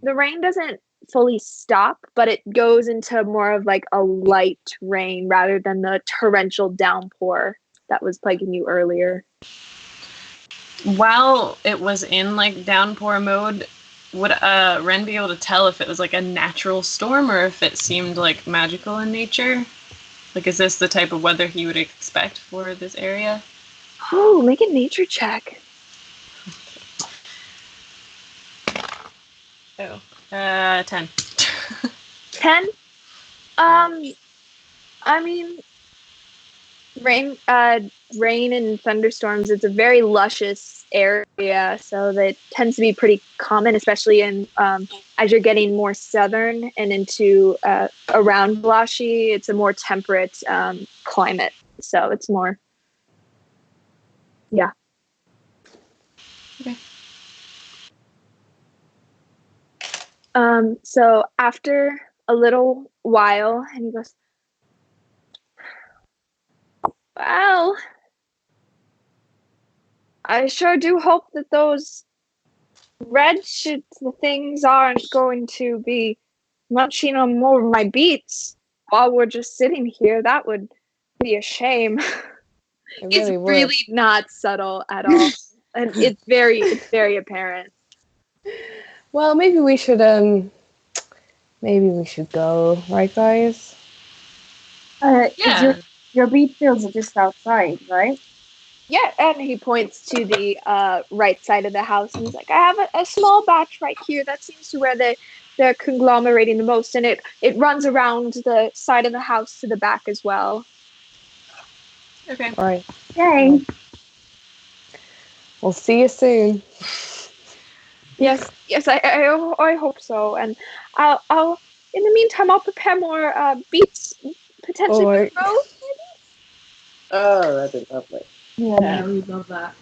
the rain doesn't fully stop, but it goes into more of like a light rain rather than the torrential downpour that was plaguing you earlier.
While it was in like downpour mode, would Ren be able to tell if it was like a natural storm or if it seemed like magical in nature? Like, is this the type of weather he would expect for this area?
Oh, make a nature check.
Oh, 10.
10? I mean, rain and thunderstorms, it's a very luscious area, so that tends to be pretty common, especially in as you're getting more southern and into around Blashi. It's a more temperate climate, so it's more, yeah.
Okay.
So after a little while, and he goes, well, I sure do hope that those the things aren't going to be munching on more of my beets while we're just sitting here. That would be a shame. It's
really would.
really not subtle at all. And it's very apparent.
Well, maybe we should go, right, guys?
Yeah.
Your beet fields are just outside, right?
Yeah, and he points to the right side of the house, and he's like, I have a small batch right here. That seems to where they're conglomerating the most, and it runs around the side of the house to the back as well.
Okay.
All right.
Yay.
We'll see you soon.
Yes, I hope so. And I'll in the meantime I'll prepare more beets, potentially with
Alright.
rose.
Oh, that'd be lovely.
Yeah, we love that.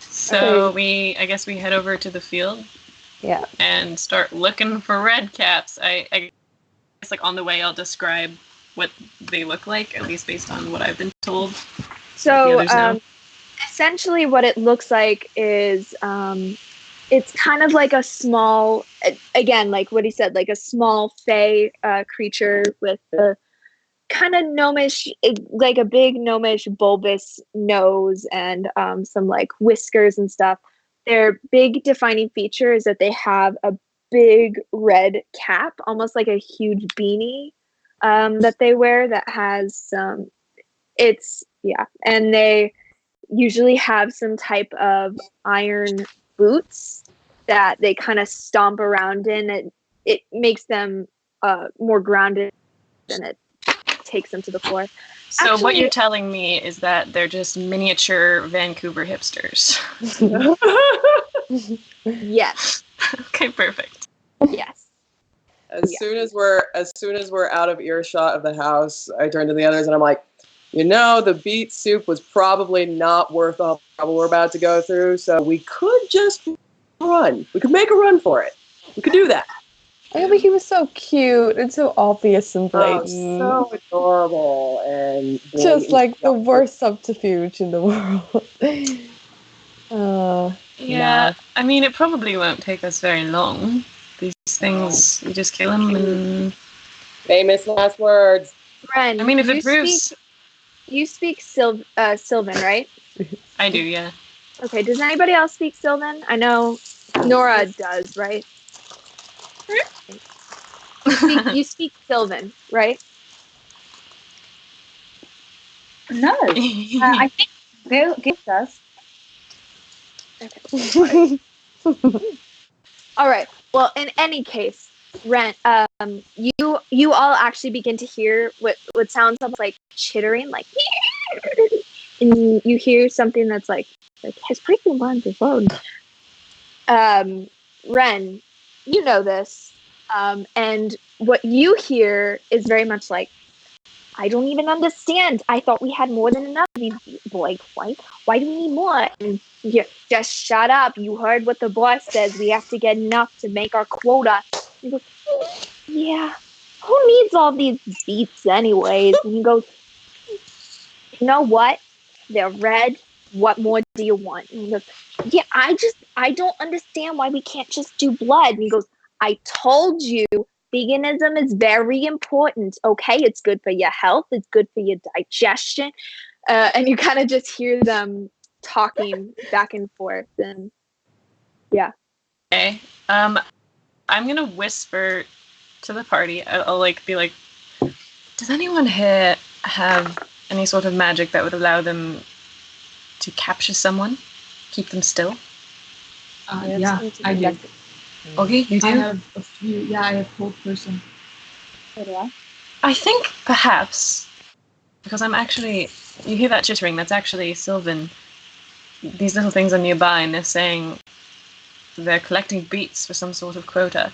So I guess we head over to the field.
Yeah.
And start looking for red caps. I guess like on the way I'll describe what they look like, at least based on what I've been told.
So
The others know.
essentially what it looks like is it's kind of like a small, again, like what he said, like a small fey creature with a kind of gnomish, like a big gnomish bulbous nose and some like whiskers and stuff. Their big defining feature is that they have a big red cap, almost like a huge beanie that they wear that has some, and they usually have some type of iron boots that they kind of stomp around in. It makes them more grounded, and it takes them to the floor.
So what
Actually-
you're telling me is that they're just miniature Vancouver hipsters.
Yes.
Okay, perfect.
Yes.
As soon as we're out of earshot of the house, I turn to the others and I'm like, the beet soup was probably not worth all the trouble we're about to go through, so we could just run. We could make a run for it. We could do that.
Yeah, but he was so cute and so obvious and blatant.
So adorable and
Just like the worst subterfuge in the world.
Yeah,
No.
I mean, it probably won't take us very long. These things, you just kill them and...
Famous last words.
Ren,
I mean, if
you
it proves...
you speak Sylvan, right?
I do, yeah.
Okay, does anybody else speak Sylvan? I know Nora does, right? You speak Sylvan, right?
No, I think Gil does.
Okay. All right. Well, in any case, Ren, you all actually begin to hear what sounds almost like chittering, like, and you hear something that's like has freaking run the phone. Ren, you know this, and what you hear is very much like, I don't even understand. I thought we had more than enough of these people. Like, why do we need more? And you just shut up. You heard what the boss says. We have to get enough to make our quota. He goes, yeah. Who needs all these beets anyways? And he goes, you know what? They're red. What more do you want? And he goes, yeah, I don't understand why we can't just do blood. And he goes, I told you. Veganism is very important, okay? It's good for your health. It's good for your digestion. And you kind of just hear them talking back and forth. And yeah.
Okay. I'm gonna whisper to the party. I'll be like, does anyone here have any sort of magic that would allow them to capture someone? Keep them still?
Yeah, I do.
Okay, you do?
I have a few. Yeah, I have hold person.
So do I.
I think perhaps, because I'm actually, you hear that chittering, that's actually Sylvan. These little things are nearby and they're saying they're collecting beets for some sort of quota.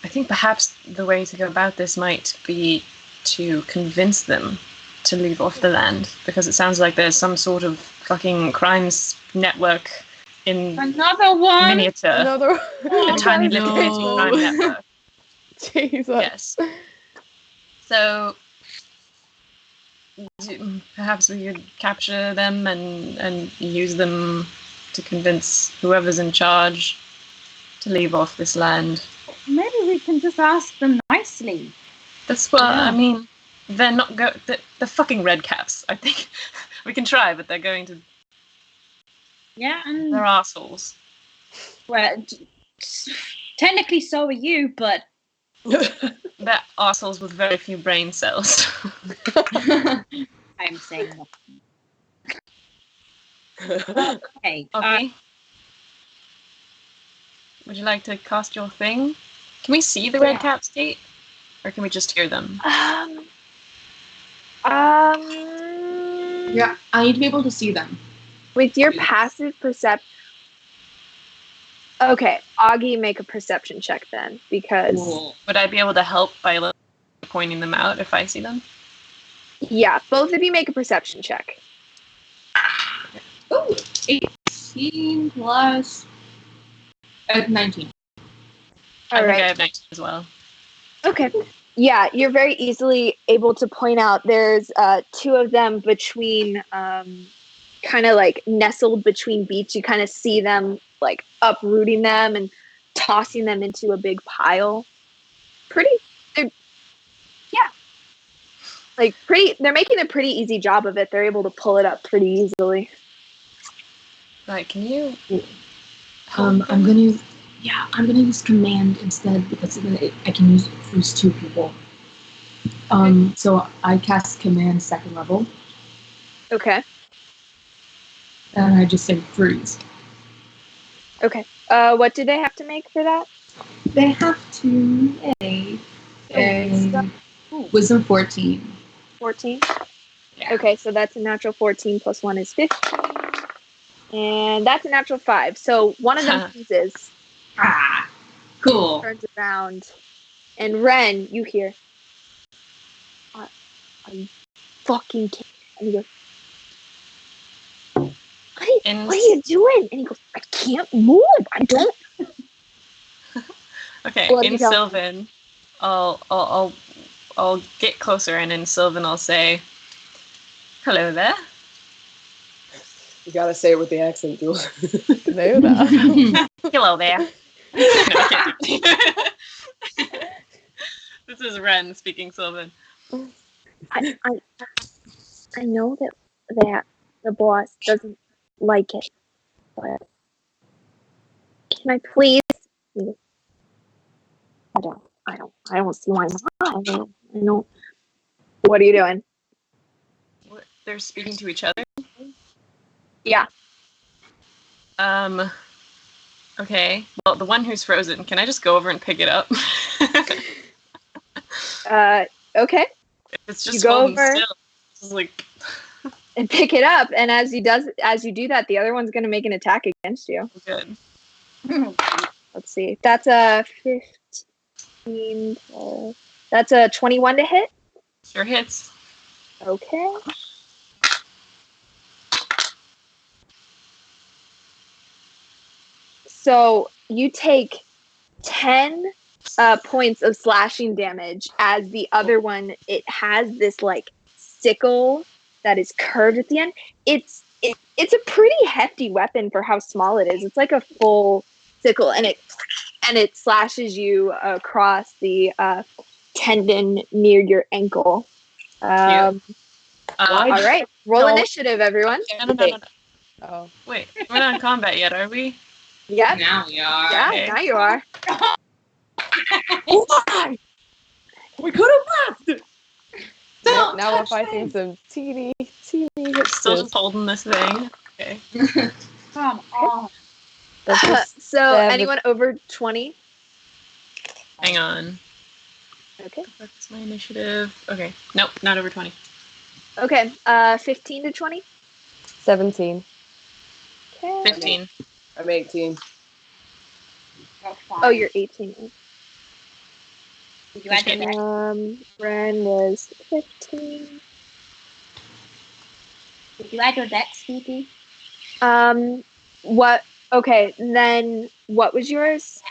I think perhaps the way to go about this might be to convince them to leave off the land, because it sounds like there's some sort of fucking crimes network in
Another one.
miniature.
Another
A tiny little
no.
bitty crime network.
Jesus.
Yes. So perhaps we could capture them and use them to convince whoever's in charge to leave off this land.
Maybe we can just ask them nicely.
That's what
Yeah.
I mean. They're not the fucking red caps. I think we can try, but they're going to.
Yeah, and
They're assholes.
well, technically so are you, but
They're assholes with very few brain cells.
I'm saying nothing. Okay.
Okay. Would you like to cast your thing? Can we see the red caps, Kate? Or can we just hear them?
Yeah, I need to be able to see them.
With your
Yes.
passive perception. Okay, Augie, make a perception check then, because
Cool.
Would I be able to help by pointing them out if I see them?
yeah, both of you make a perception check.
Ooh, 18 plus 19.
I think
Right.
I have 19 as well.
Okay. Yeah, you're very easily able to point out there's two of them between kind of like nestled between beets. You kind of see them like uprooting them and tossing them into a big pile. They're making a pretty easy job of it. They're able to pull it up pretty easily.
Right, can you
I'm gonna use command instead because I can use freeze 2 people. So I cast command 2nd level
Okay.
and I just say freeze.
Okay. What do they have to make for that?
They have to make a wisdom 14.
14?
Yeah.
Okay, so that's a natural 14 plus 1 is 15. And that's a natural 5. So one of them freezes,
Ah, cool.
turns around, and Ren, you hear, are you fucking kidding? And he goes, what are you doing? And he goes, I can't move. I don't.
Okay,
What do
in
you tell him?
Sylvan, I'll get closer, and in Sylvan I'll say, "Hello there."
You gotta say it with the accent, Jules.
Know that.
Hello there. No, I can't do it. This is Ren speaking Sylvan.
I know that the boss doesn't like it, but can I please? I don't see why not. I don't. What are you doing?
What? They're speaking to each other?
Yeah.
Okay. Well, the one who's frozen, can I just go over and pick it up?
Okay.
It's
You
just
go
holding
over
still. It's like,
and pick it up, and as you do that, the other one's gonna make an attack against you.
good.
Let's see. That's a 15. That's a 21 to hit.
Sure hits.
Okay. So you take 10 points of slashing damage as the other one, it has this like sickle that is curved at the end. It's a pretty hefty weapon for how small it is. It's like a full sickle, and it slashes you across the tendon near your ankle. All right, roll initiative, everyone.
No.
Oh.
Wait, we're not in combat yet, are we?
Yep.
Now we are.
Yeah,
Okay.
now you are.
Why? We could have left.
Don't
Now we're
touch
fighting
me.
some teeny
Still
hipsters.
just holding this thing. Okay.
Come on.
That's just
So
stab
anyone over 20?
Hang on.
Okay.
That's my initiative. Okay. Nope, not over 20.
Okay. 15 to 20?
17.
Okay.
15.
I'm 18.
Oh, you're 18.
Did you add your dex?
Ren was 15.
Did you add your dex, Phoebe?
What? Okay, then what was yours?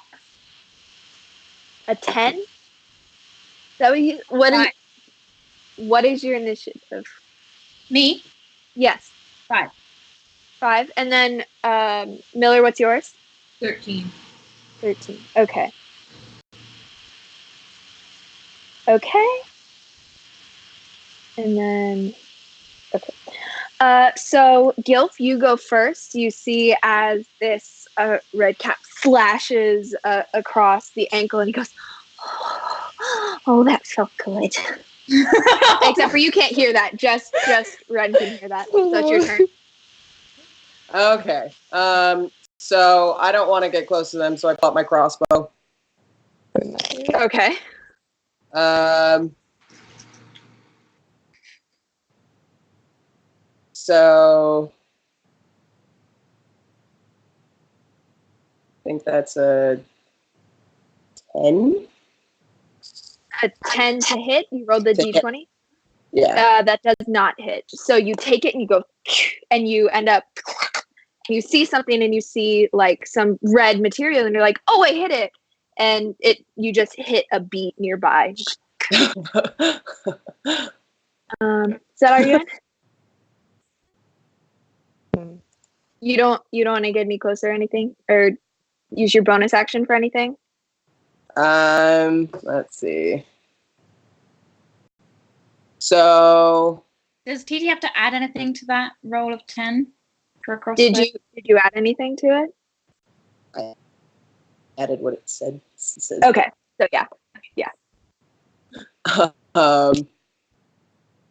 A 10? That what you? What is your initiative?
Me?
Yes,
5.
5. And then Miller, what's yours?
13.
13. Okay. Okay. And then so Gilf, you go first. You see as this red cap flashes across the ankle, and he goes, "Oh, that felt good." Except for you can't hear that. Just Ren can hear that. So it's your turn.
Okay. So I don't want to get close to them, so I pull out my crossbow.
Okay.
So I think that's a 10.
A 10 to hit. You rolled the
To hit.
D20.
Yeah.
That does not hit. So you take it and you go, and you end up, you see something and you see like some red material, and you're like, "Oh, I hit it!" And you just hit a beet nearby. Is that all you're doing? You don't want to get any closer or anything, or use your bonus action for anything?
Let's see. So
Does TT have to add anything to that roll of 10 for a crossbow?
Did you add anything to it?
I added what it said.
Okay, so yeah.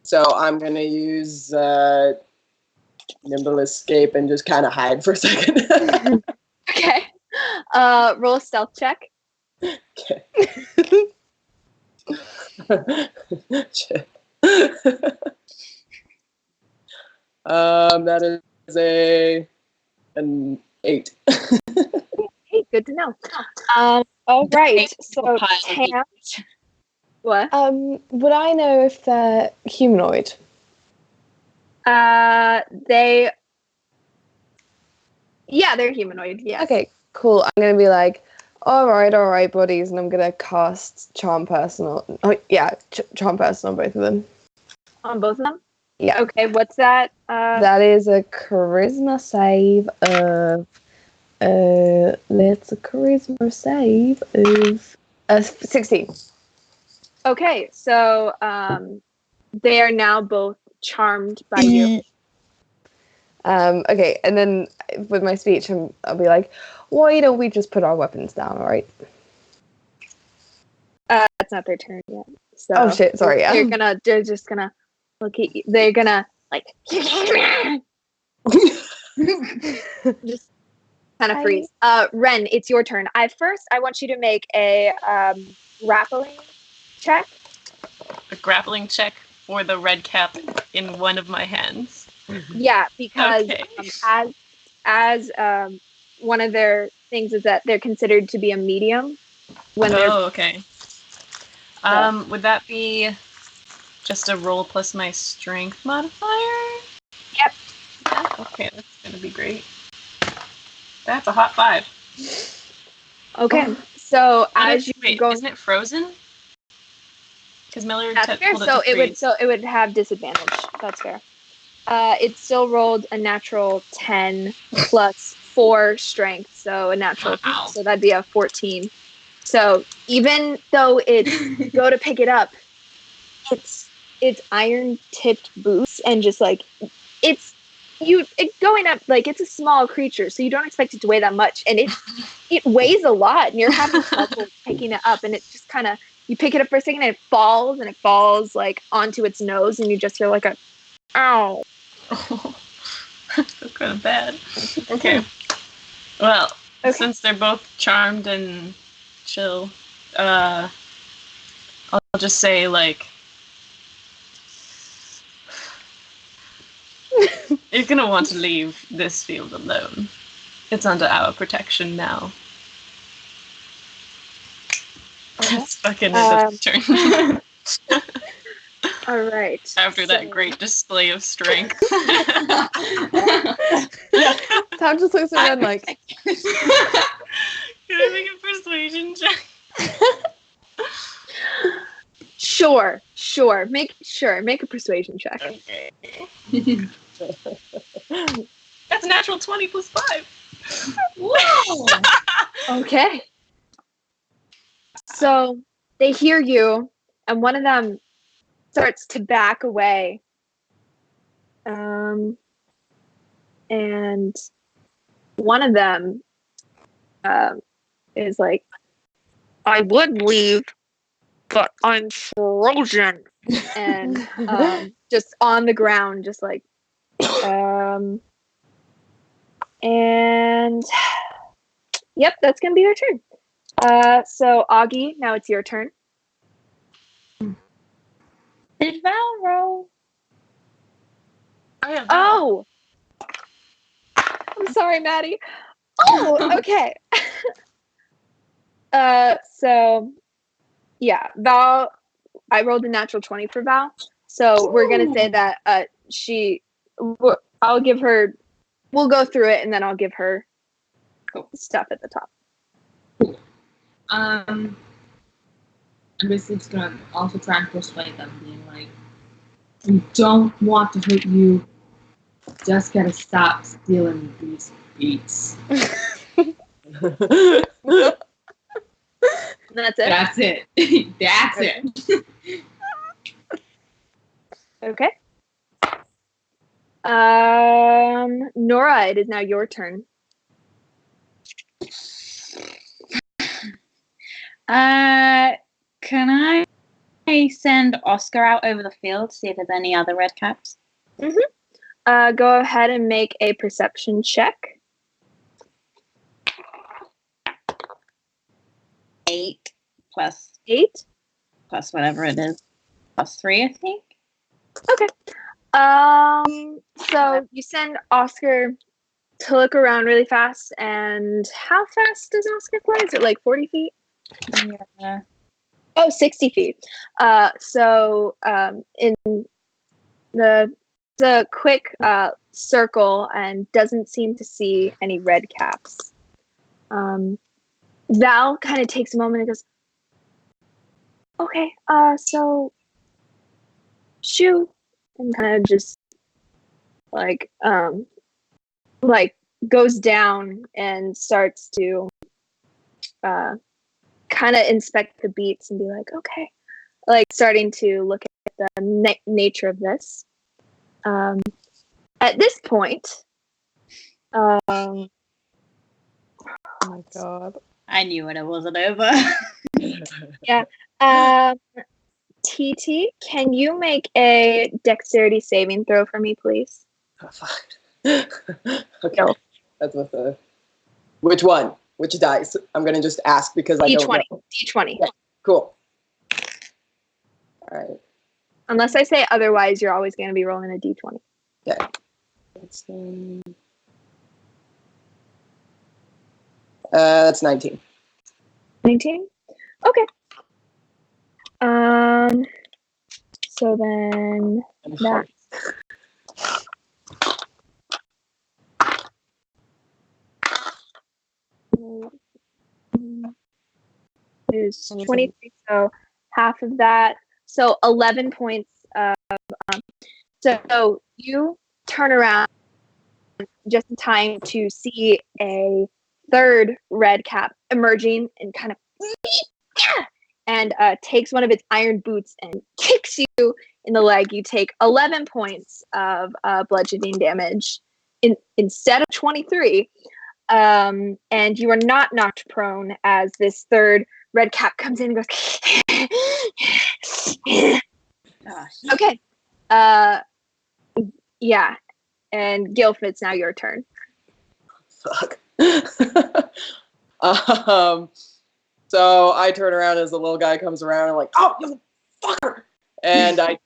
So I'm gonna use nimble escape and just kind of hide for a second.
Okay. Roll a stealth check.
Okay. Shit. That is an 8.
Hey, good to know. All right. So Tam, what?
Would I know if they're humanoid?
They're humanoid. Yes.
Okay, cool. I'm gonna be like, all right, buddies, and I'm gonna cast Charm Person on. Oh yeah, Charm Person on both of them.
On both of them.
Yeah.
Okay. What's that?
That is a charisma save of. Let's a charisma save of 16.
Okay. So they are now both charmed by you.
Okay, and then with my speech, I'll be like, why don't we just put our weapons down, all right?
That's not their turn yet. So
Oh shit, sorry.
they're just gonna look at you. They're gonna like just kind of freeze. Ren, it's your turn. First I want you to make a grappling check.
A grappling check for the red cap in one of my hands.
Yeah, because
Okay.
as one of their things is that they're considered to be a medium when they're
Okay. Would that be just a roll plus my strength modifier?
Yep.
Yeah, okay, that's gonna be great. That's a hot 5.
okay. So
But
as you
wait,
go,
isn't it frozen? Because Miller
that's fair.
pulled
So
to freeze.
it would have disadvantage. That's fair. It still rolled a natural 10 plus 4 strength, so a natural.
Wow.
So that'd be a 14. So even though it go to pick it up, it's iron tipped boots and just like it's going up like it's a small creature, so you don't expect it to weigh that much, and it weighs a lot, and you're having trouble picking it up, and it's just kind of you pick it up for a second and it falls like onto its nose, and you just hear like a ow.
Oh, that's kind of bad. Okay. Well, since they're both charmed and chill, I'll just say, like, you're gonna want to leave this field alone. It's under our protection now. It's fucking it turn.
All right.
After that great display of strength.
Tom just looks at Ren like,
Can I make a persuasion check?
Sure. Make a persuasion check.
Okay. That's a natural 20 plus 5.
Whoa!
Okay. So they hear you, and one of them starts to back away. And one of them is like, I would leave, but I'm frozen. And just on the ground, just like, and yep, that's gonna be their turn. So Augie, now it's your turn.
Did Val roll?
Oh, I'm sorry, Maddie. Oh, okay. So yeah, Val, I rolled a natural 20 for Val. So we're gonna say that I'll give her. We'll go through it, and then I'll give her stuff at the top.
I'm basically just gonna also try and persuade them, being like, we don't want to hurt you. Just gotta stop stealing these beets.
That's it.
That's it. That's it.
Okay. Nora, it is now your turn.
Can I send Oscar out over the field to see if there's any other red caps?
Go ahead and make a perception check.
8 plus
8.
whatever it is. Plus 3, I think.
Okay. So you send Oscar to look around really fast, and how fast does Oscar fly? Is it like 40 feet?
Yeah.
Oh, 60 feet. In the quick circle and doesn't seem to see any red caps. Val kind of takes a moment and goes, okay, so shoot, and kind of just like goes down and starts to kind of inspect the beats and be like, okay, like starting to look at the nature of this. At this point,
Oh my god.
I knew when it wasn't over.
TT, can you make a dexterity saving throw for me, please?
Oh, fuck. Okay. That's with the. Which one? Which dice? I'm gonna just ask because I don't know.
D20.
Okay, cool. All right.
Unless I say otherwise, you're always going to be rolling a D20.
Okay. That's 19.
19? Okay. So then that is 23, so half of that. So 11 points of so you turn around just in time to see a third red cap emerging and kind of and takes one of its iron boots and kicks you in the leg. You take 11 points of bludgeoning damage instead of 23. And you are not knocked prone as this third red cap comes in and goes, okay. Yeah. And Gilf, it's now your turn.
Fuck. So I turn around as the little guy comes around and like, oh, you fucker! And I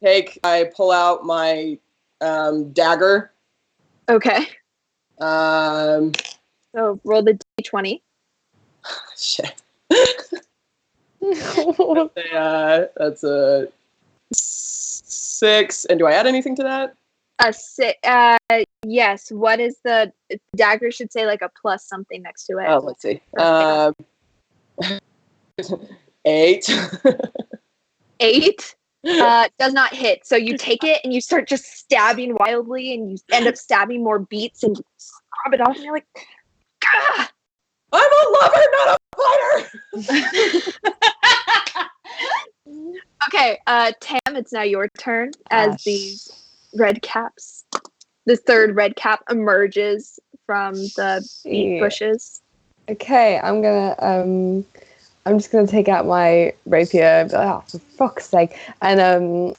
pull out my dagger.
Okay.
So
roll the D20.
Shit. That's a 6. And do I add anything to that?
Yes. What is the dagger? Should say like a plus something next to it.
Oh, let's see. 8.
8 does not hit. So you take it and you start just stabbing wildly, and you end up stabbing more beets, and you scrub it off, and you're like, Gah!
I'm a lover, not a fighter.
Okay, Tam, it's now your turn as these red caps. The third red cap emerges from the beet bushes.
Okay, I'm just gonna take out my rapier and be like, oh, for fuck's sake, and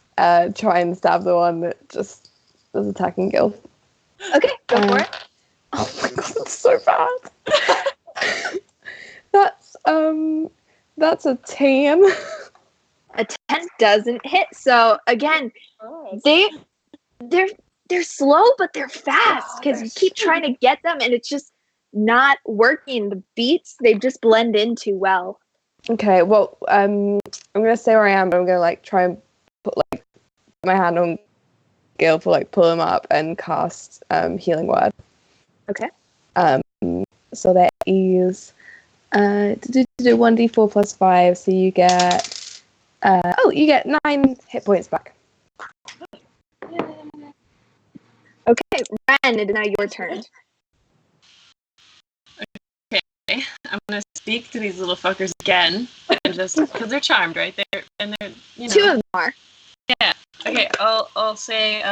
try and stab the one that just was attacking Gil.
Okay, go for it.
Oh my god, that's so bad. That's a 10.
A 10 doesn't hit. So again, they're slow, but they're fast because you keep trying to get them, and it's just not working. The beets, they just blend in too well.
Okay, well, I'm gonna stay where I am, but I'm gonna like try and put like my hand on Gil for like pull him up and cast healing word.
Okay.
So that is 1d4 plus 5, so you get you get 9 hit points back.
Okay, Ren, it is now your turn.
Okay, I'm gonna speak to these little fuckers again, and just because they're charmed, right? They're you know.
2 of them are.
Yeah. Okay. I'll say.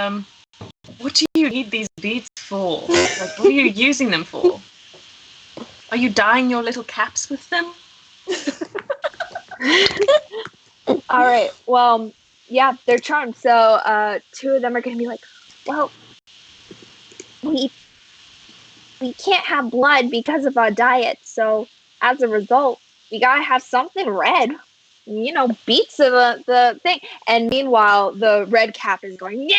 What do you need these beads for? Like, what are you using them for? Are you dyeing your little caps with them?
All right. Well, yeah, they're charmed. So 2 of them are going to be like, well, we can't have blood because of our diet. So as a result, we gotta have something red. You know, beats of the thing. And meanwhile, the red cap is going, yeah,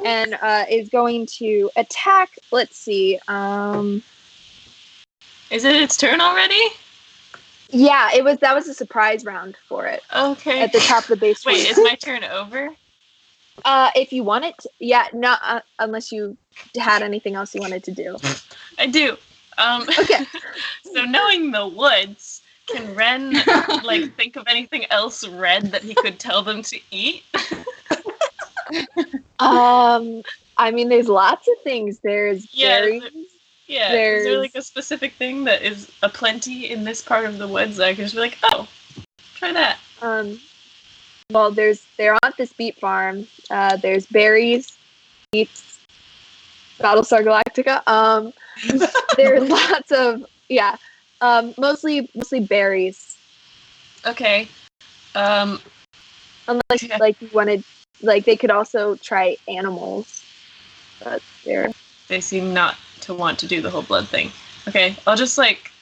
and is going to attack. Let's see.
Is it its turn already?
Yeah, that was a surprise round for it.
Okay.
At the top of the base.
Wait, is my turn over?
If you want it, yeah, no, unless you had anything else you wanted to do.
I do.
Okay.
So knowing the woods, can Ren think of anything else red that he could tell them to eat?
I mean, there's lots of things. There's berries.
Yeah, is there a specific thing that is a plenty in this part of the woods that I could just be like, oh, try that?
Well, they're on this beet farm. There's berries, beets, Battlestar Galactica. There's lots of mostly berries.
Okay.
Unless you wanted, they could also try animals. But
they seem not to want to do the whole blood thing. Okay, I'll just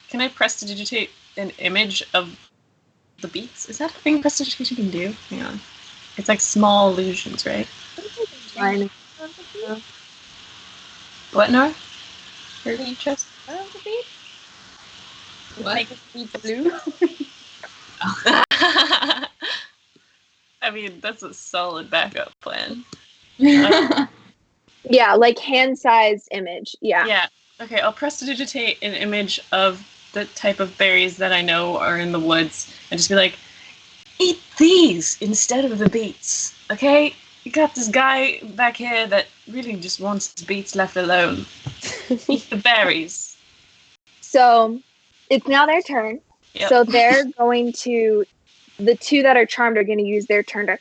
can I prestidigitate an image of the beets? Is that a thing prestidigitation can do? Hang on. It's small illusions, right?
Fine.
What, Nora?
Your interest of the beet?
What?
Make it beet blue.
I mean, that's a solid backup plan.
Yeah, hand-sized image. Yeah.
Yeah. Okay, I'll prestidigitate an image of the type of berries that I know are in the woods and just be like, eat these instead of the beets, okay? You got this guy back here that really just wants his beets left alone. Eat the berries.
So, it's now their turn.
Yep.
So they're going to, the two that are charmed are going to use their turn to,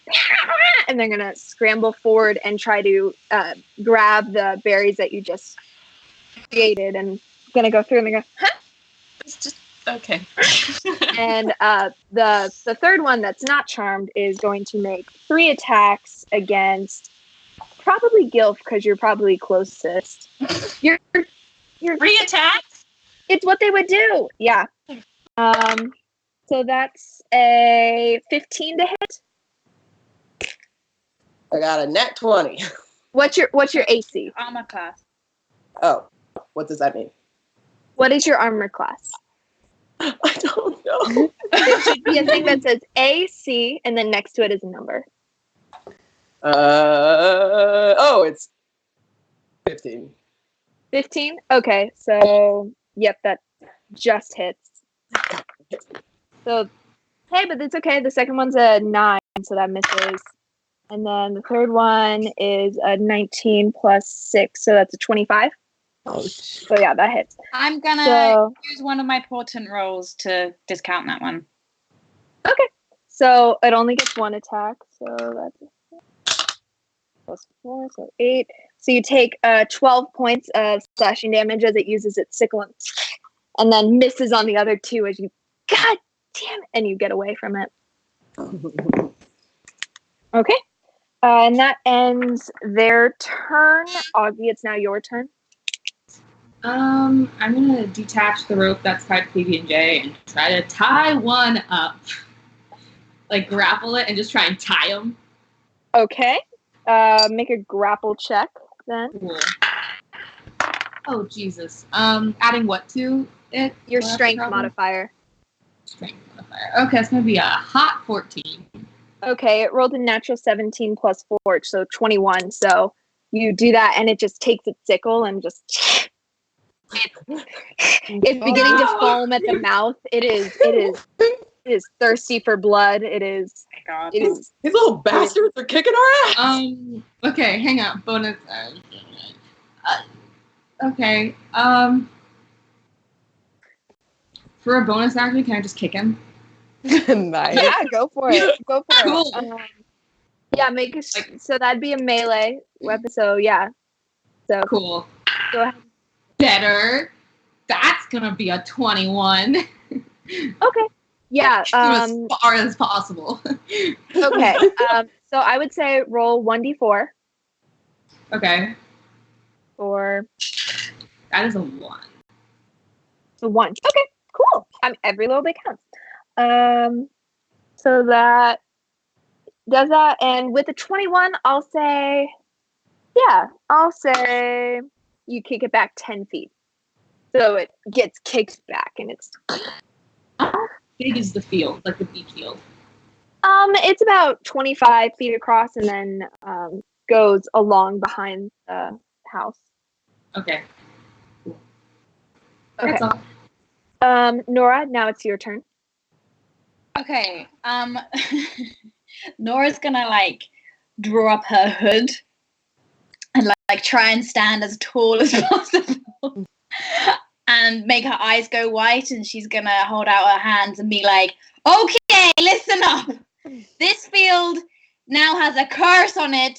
and they're going to scramble forward and try to grab the berries that you just created, and going to go through and they go, huh?
It's just, okay.
And the third one that's not charmed is going to make 3 attacks against probably Gilf, because you're probably closest. You're
3 attacks?
It's what they would do. Yeah. So that's a 15 to hit.
I got a net 20.
What's your AC?
Armor class.
Oh, what does that mean?
What is your armor class?
I don't know.
There should be a thing that says AC, and then next to it is a number.
It's 15.
15? Okay, so yep, that just hits. So, hey, but it's okay. The second one's a 9, so that misses. And then the third one is a 19 plus 6, so that's a 25. So yeah, that hits.
I'm gonna use one of my potent rolls to discount that one.
Okay. So it only gets 1 attack, so that's plus 4, so 8. So you take 12 points of slashing damage as it uses its sickle and then misses on the other 2 as you, God damn it, and you get away from it. Okay. And that ends their turn. Augie, it's now your turn.
I'm gonna detach the rope that's tied to PB&J and try to tie one up. Grapple it and just try and tie them.
Okay. Make a grapple check then.
Cool. Oh, Jesus. Adding what to it?
Your strength modifier.
Strength modifier. Okay, it's gonna be a hot 14.
Okay, it rolled a natural 17 plus 4, so 21. So you do that, and it just takes its sickle and just... It's beginning to foam at the mouth. It is thirsty for blood. It is...
Oh my God.
It is...
These little bastards are kicking our ass!
Okay, hang on. Bonus... okay, for a bonus action, can I just kick him?
Nice.
Yeah, go for it. Go for
Cool.
it. Yeah, make a... So that'd be a melee weapon, so yeah. So
Cool.
Go ahead.
Better. That's gonna be a 21.
Okay. Yeah.
As far as possible.
Okay. So I would say roll 1d4
Okay.
for
That is a 1.
the 1. Okay. Cool. Every little bit counts. So that does that. And with a 21, I'll say you kick it back 10 feet. So it gets kicked back and it's
How big is the field, like the beet field?
it's about 25 feet across and then goes along behind the house.
Okay.
Okay.
That's all.
Nora, now it's your turn.
Okay. Nora's gonna like draw up her hood and like try and stand as tall as possible and make her eyes go white, and she's gonna hold out her hands and be like, okay, listen up. This field now has a curse on it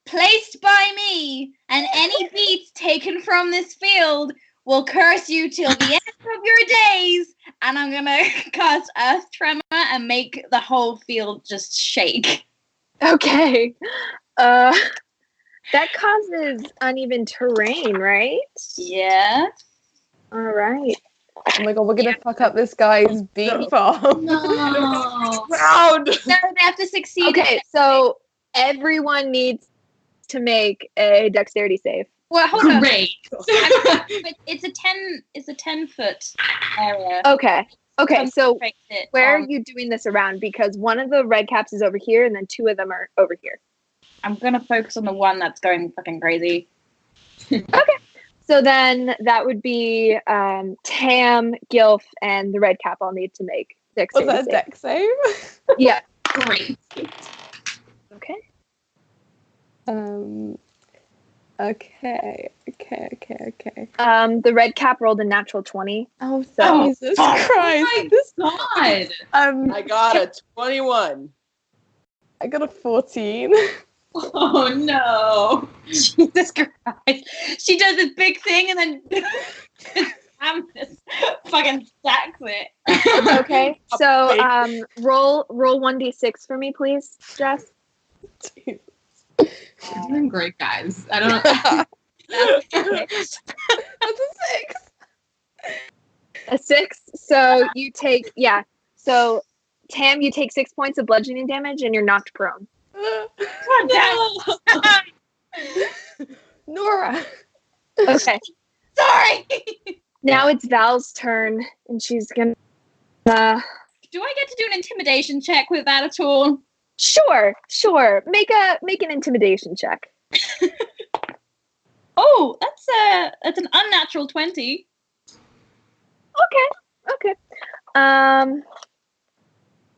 placed by me, and any beets taken from this field will curse you till the end of your days. And I'm gonna cast Earth Tremor and make the whole field just shake.
Okay. That causes uneven terrain, right?
Yeah.
All right.
Oh my god, we're gonna fuck up this guy's beet farm.
No.
Round.
No, they have to succeed.
Okay, so everyone needs to make a dexterity save.
Well, hold on.
Great.
But it's a 10-foot area.
Okay. Okay, so
Fix it.
where are you doing this around? Because one of the red caps is over here and then two of them are over here.
I'm gonna focus on the one that's going fucking crazy.
Okay. So then that would be Tam, Gilf, and the red cap all need to make
Was
dexterity
that a deck save?
Yeah.
Great.
Okay.
Okay.
The red cap rolled a natural 20.
Oh,
So-
Jesus
Oh
Christ.
my God.
I got a 21.
I got a 14.
Oh no.
Jesus Christ. She does this big thing and then Sam just fucking stacks it.
Okay. So roll 1d6 for me, please, Jess.
You're doing great, guys. I don't know.
That's a 6.
A 6. So you take So Tam, you take 6 points of bludgeoning damage and you're knocked prone.
Nora.
Okay.
Sorry.
Now it's Val's turn, and she's gonna.
Do I get to do an intimidation check with that at all?
Sure. Make an intimidation check.
Oh, that's an unnatural 20.
Okay.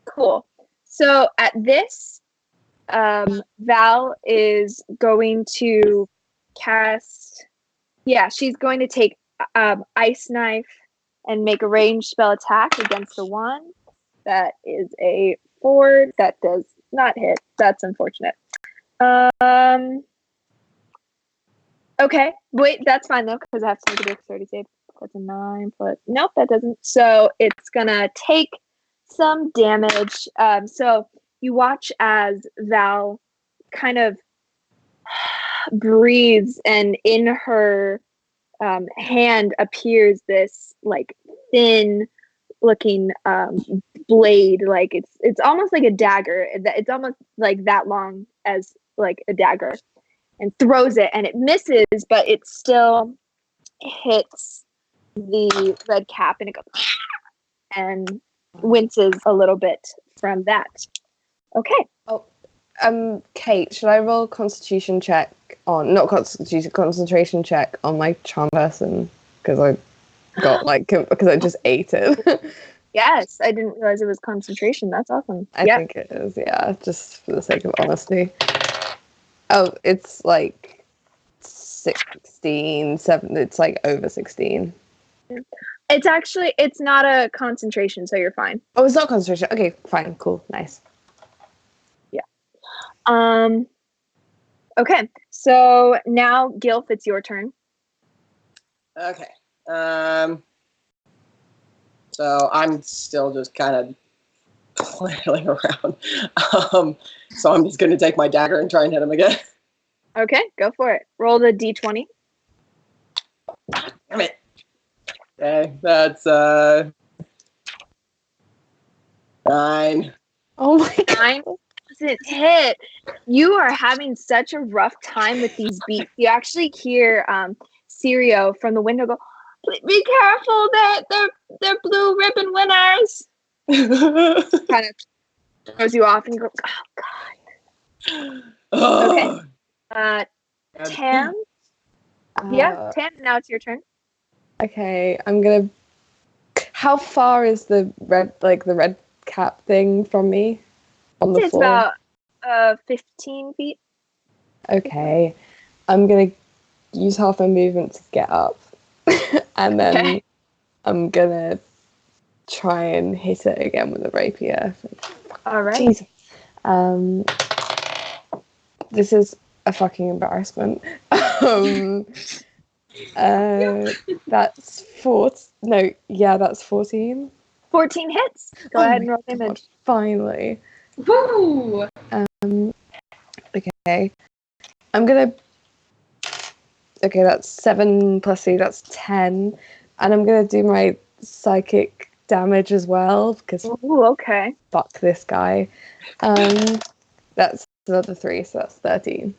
Cool. So at this, Val is going to cast. Yeah, she's going to take Ice Knife and make a ranged spell attack against the one. That is a 4. That does not hit. That's unfortunate. Okay. Wait, that's fine though, because I have to make a dexterity save. That's a 9 foot. Nope, that doesn't. So it's gonna take some damage. So you watch as Val kind of breathes, and in her hand appears this like thin looking blade. Like it's almost like a dagger. It's almost like that long as like a dagger, and throws it, and it misses, but it still hits the red cap, and it goes and winces a little bit from that. Okay.
Kate, should I roll concentration check on concentration check on my charm person? Because I got because I just ate it.
Yes, I didn't realize it was concentration. That's awesome.
I think it is, yeah, just for the sake of honesty. Oh, it's like 16, 7, it's like over 16.
It's not a concentration, so you're fine.
Oh, it's not concentration. Okay, fine, cool, nice.
Okay, so now Gilf, it's your turn.
Okay. So I'm still just kind of flailing around. So I'm just going to take my dagger and try and hit him again.
Okay, go for it. Roll the d20.
Damn it. Okay, that's 9.
Oh my god.
9 doesn't hit. You are having such a rough time with these beats. You actually hear Sirio from the window go, "Be careful, they're blue ribbon winners." Kind of throws you off and you go, "Oh god." Okay. Tam. Yeah, Tam. Now it's your turn.
Okay, I'm gonna. How far is the red cap thing from me on the
It's
floor?
about 15 feet.
Okay, I'm gonna use half my movement to get up, and then
Okay.
I'm gonna try and hit it again with a rapier.
All right.
Jesus. This is a fucking embarrassment. That's that's 14.
14 hits. Go
Oh
ahead
my
and roll
God,
damage.
finally.
Woo!
Okay. I'm gonna. Okay, that's 7 plus 3, that's 10. And I'm gonna do my psychic damage as well, because
Ooh, okay.
fuck this guy. That's another 3, so that's 13.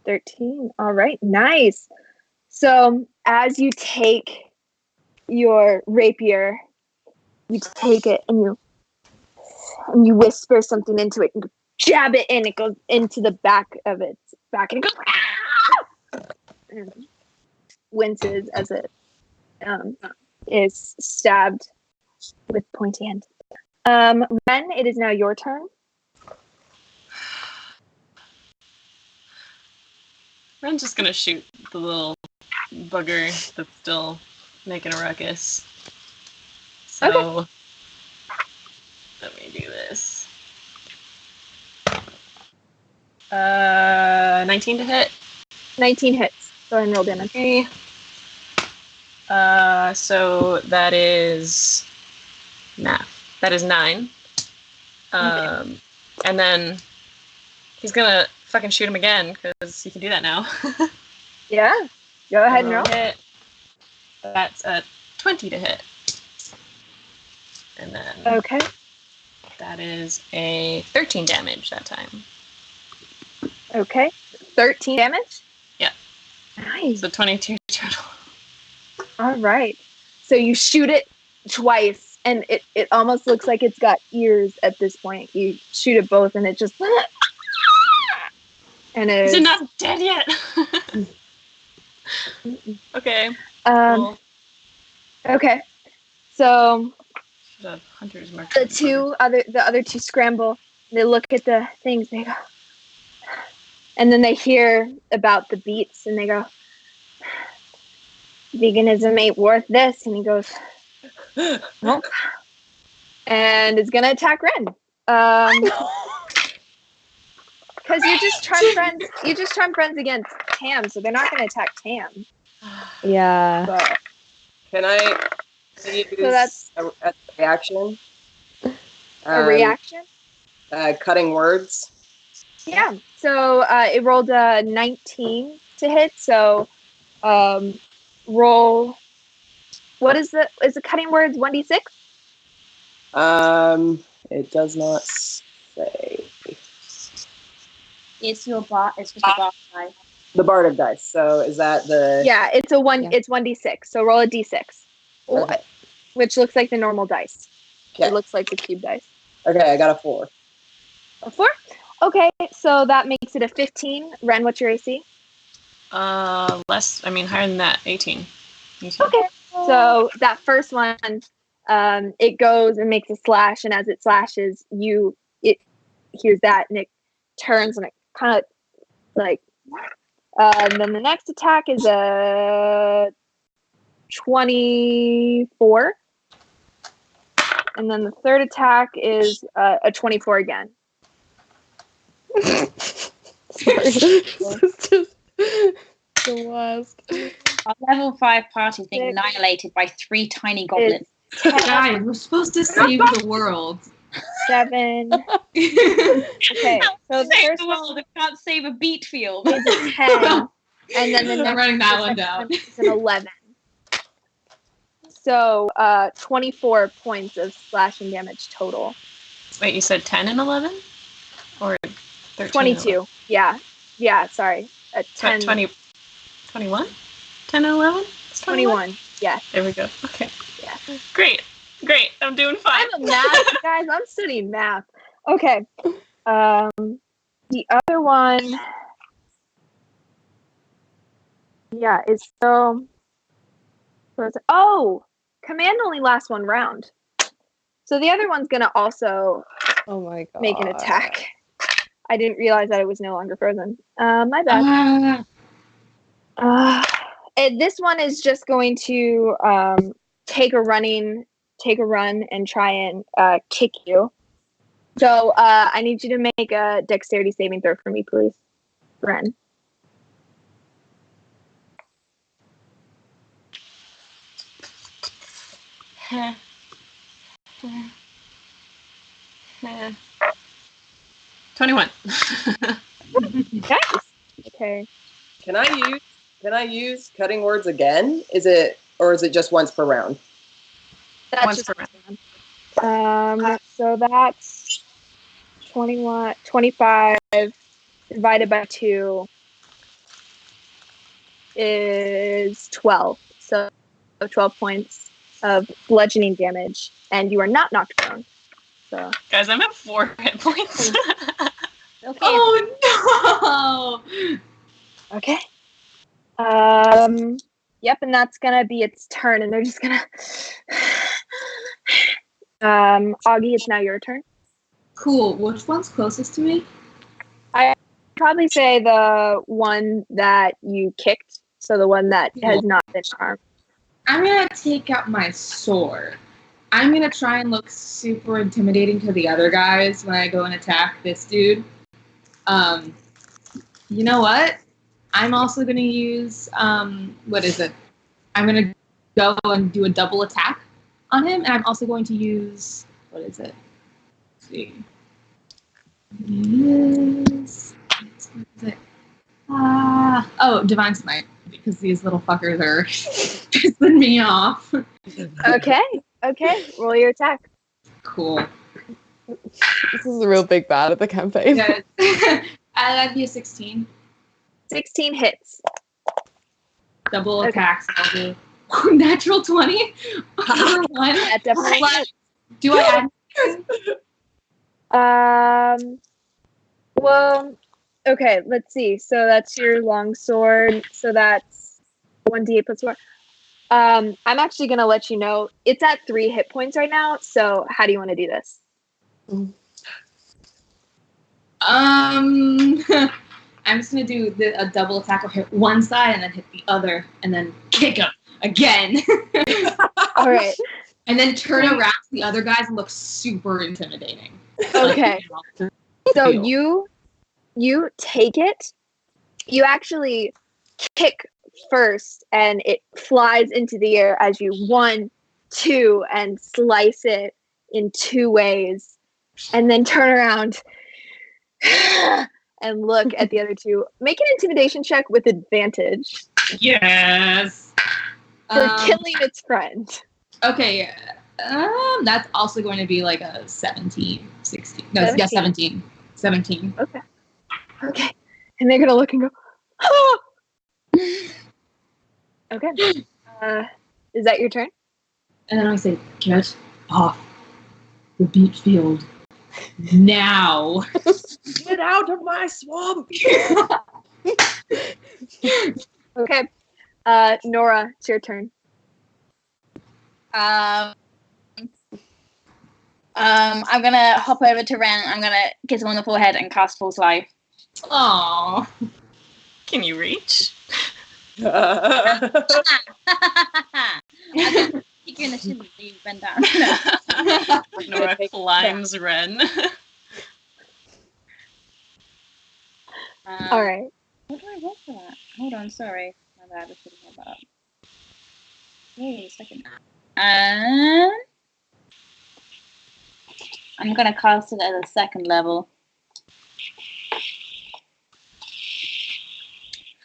13. All right. Nice. So as you take your rapier, you take it and you whisper something into it and jab it in. It goes into the back of its back and it goes and winces as it is stabbed with pointy end. Ren, it is now your turn.
I'm just gonna shoot the little bugger that's still making a ruckus. So let me do this. 19 to hit.
19 hits. Go ahead and roll damage.
Okay. So that is that is 9. And then he's gonna fucking shoot him again because he can do that now.
Yeah. Go ahead and roll.
Hit. That's a 20 to hit. And then
Okay.
that is a 13 damage that time.
Okay. 13 damage?
Yeah.
Nice.
So 22 total.
All right. So you shoot it twice, and it almost looks like it's got ears at this point. You shoot it both, and it just... And
Is it not dead yet? Okay. Cool.
Okay. So
The hunter's mark.
the other two scramble. They look at the things. They go, and then they hear about the beets, and they go, "Veganism ain't worth this." And he goes, "Nope." And is gonna attack Ren. Because you just charm friends against Tam, so they're not gonna attack Tam.
Yeah.
But
Can I use
that's
a reaction?
a reaction.
Cutting words.
Yeah. So it rolled a 19 to hit. So roll. What is the cutting words 1d6?
It does not say.
It's your bar. It's just a bar die.
The Bardic dice. So is that the?
Yeah, it's a one.
Yeah.
It's 1d6. So roll a d6,
Okay.
which looks like the normal dice.
Okay.
It looks like the cube dice.
Okay, I got a 4.
A 4. Okay, so that makes it a 15. Ren, what's your AC?
Less. I mean, higher than that. 18.
Okay, so that first one, it goes and makes a slash, and as it slashes, it hears that, and it turns, and it kind of like. And then the next attack is a 24, and then the third attack is a 24 again.
Sorry. This is just the worst.
Our level 5 party is being annihilated by 3 tiny goblins.
Guys, we're supposed to save the world.
7. Okay, so the
Save
first
the
one
world. It can't save a beet field.
is a 10, and then the next
I'm writing that
the
one
second
down.
is an 11. So 24 points of slashing damage total.
Wait, you said 10 and 11? Or 13
22. Yeah. Yeah, sorry. 10.
20, 21? 10 and 11? It's
21. Yeah.
There we go. Okay.
Yeah.
Great. I'm doing fine.
I'm a math, guys. I'm studying math. Okay. The other one, yeah, is still. Oh, command only lasts 1 round. So the other one's gonna also
Oh my god.
make an attack. I didn't realize that it was no longer frozen. My bad. This one is just going to take a run and try and kick you. So I need you to make a dexterity saving throw for me, please, Ren.
Heh. 21.
Nice. Okay.
Can I use cutting words again? Is it just once per round?
That's
Once
just
per round.
so that's 21, 25 divided by 2 is 12. So 12 points of bludgeoning damage, and you are not knocked prone. So
Guys, I'm at 4 hit points.
okay.
Oh no!
Okay. Yep, and that's gonna be its turn, and they're just gonna. Augie, it's now your turn.
Cool. Which one's closest to me?
Probably say the one that you kicked, so the one that has not been harmed.
I'm gonna take out my sword. I'm gonna try and look super intimidating to the other guys when I go and attack this dude. You know what? I'm also gonna use what is it? I'm gonna go and do a double attack on him, and I'm also going to use what is it? Let's see. Yes. What is it? Divine Smite, because these little fuckers are pissing me off.
Okay. Roll your attack.
Cool.
This is a real big bad at the campaign.
Yeah. That'd be a 16.
16 hits.
Double
Okay.
attacks. I'll do natural 20. Number 1.
That definitely hits.
Do I add?
Well, okay, let's see. So that's your long sword. So that's 1d8 plus 4. I'm actually going to let you know it's at 3 hit points right now. So how do you want to do this?
I'm just gonna do a double attack. I'll hit one side and then hit the other, and then kick him again.
All right.
And then turn around to the other guys and look super intimidating.
Okay. So you take it. You actually kick first, and it flies into the air as you 1, 2, and slice it in 2 ways, and then turn around and look at the other 2. Make an intimidation check with advantage
Yes.
for killing its friend.
Okay. That's also going to be like a 17, 16. No, 17. Yeah, 17. 17.
Okay. And they're gonna look and go, oh! Okay. Is that your turn?
And then I say, get off the beet field now.
Get out of my swamp!
Okay. Nora, it's your turn.
I'm gonna hop over to Ren. I'm gonna kiss him on the forehead and cast False Life.
Aww.
Can you reach?
I'm gonna kick you in the shin so you bend down.
Nora climbs Ren.
All right.
What do I roll for that? Hold on, sorry. My bad, I should have held that up. Wait a second. I'm gonna cast it at a 2nd level.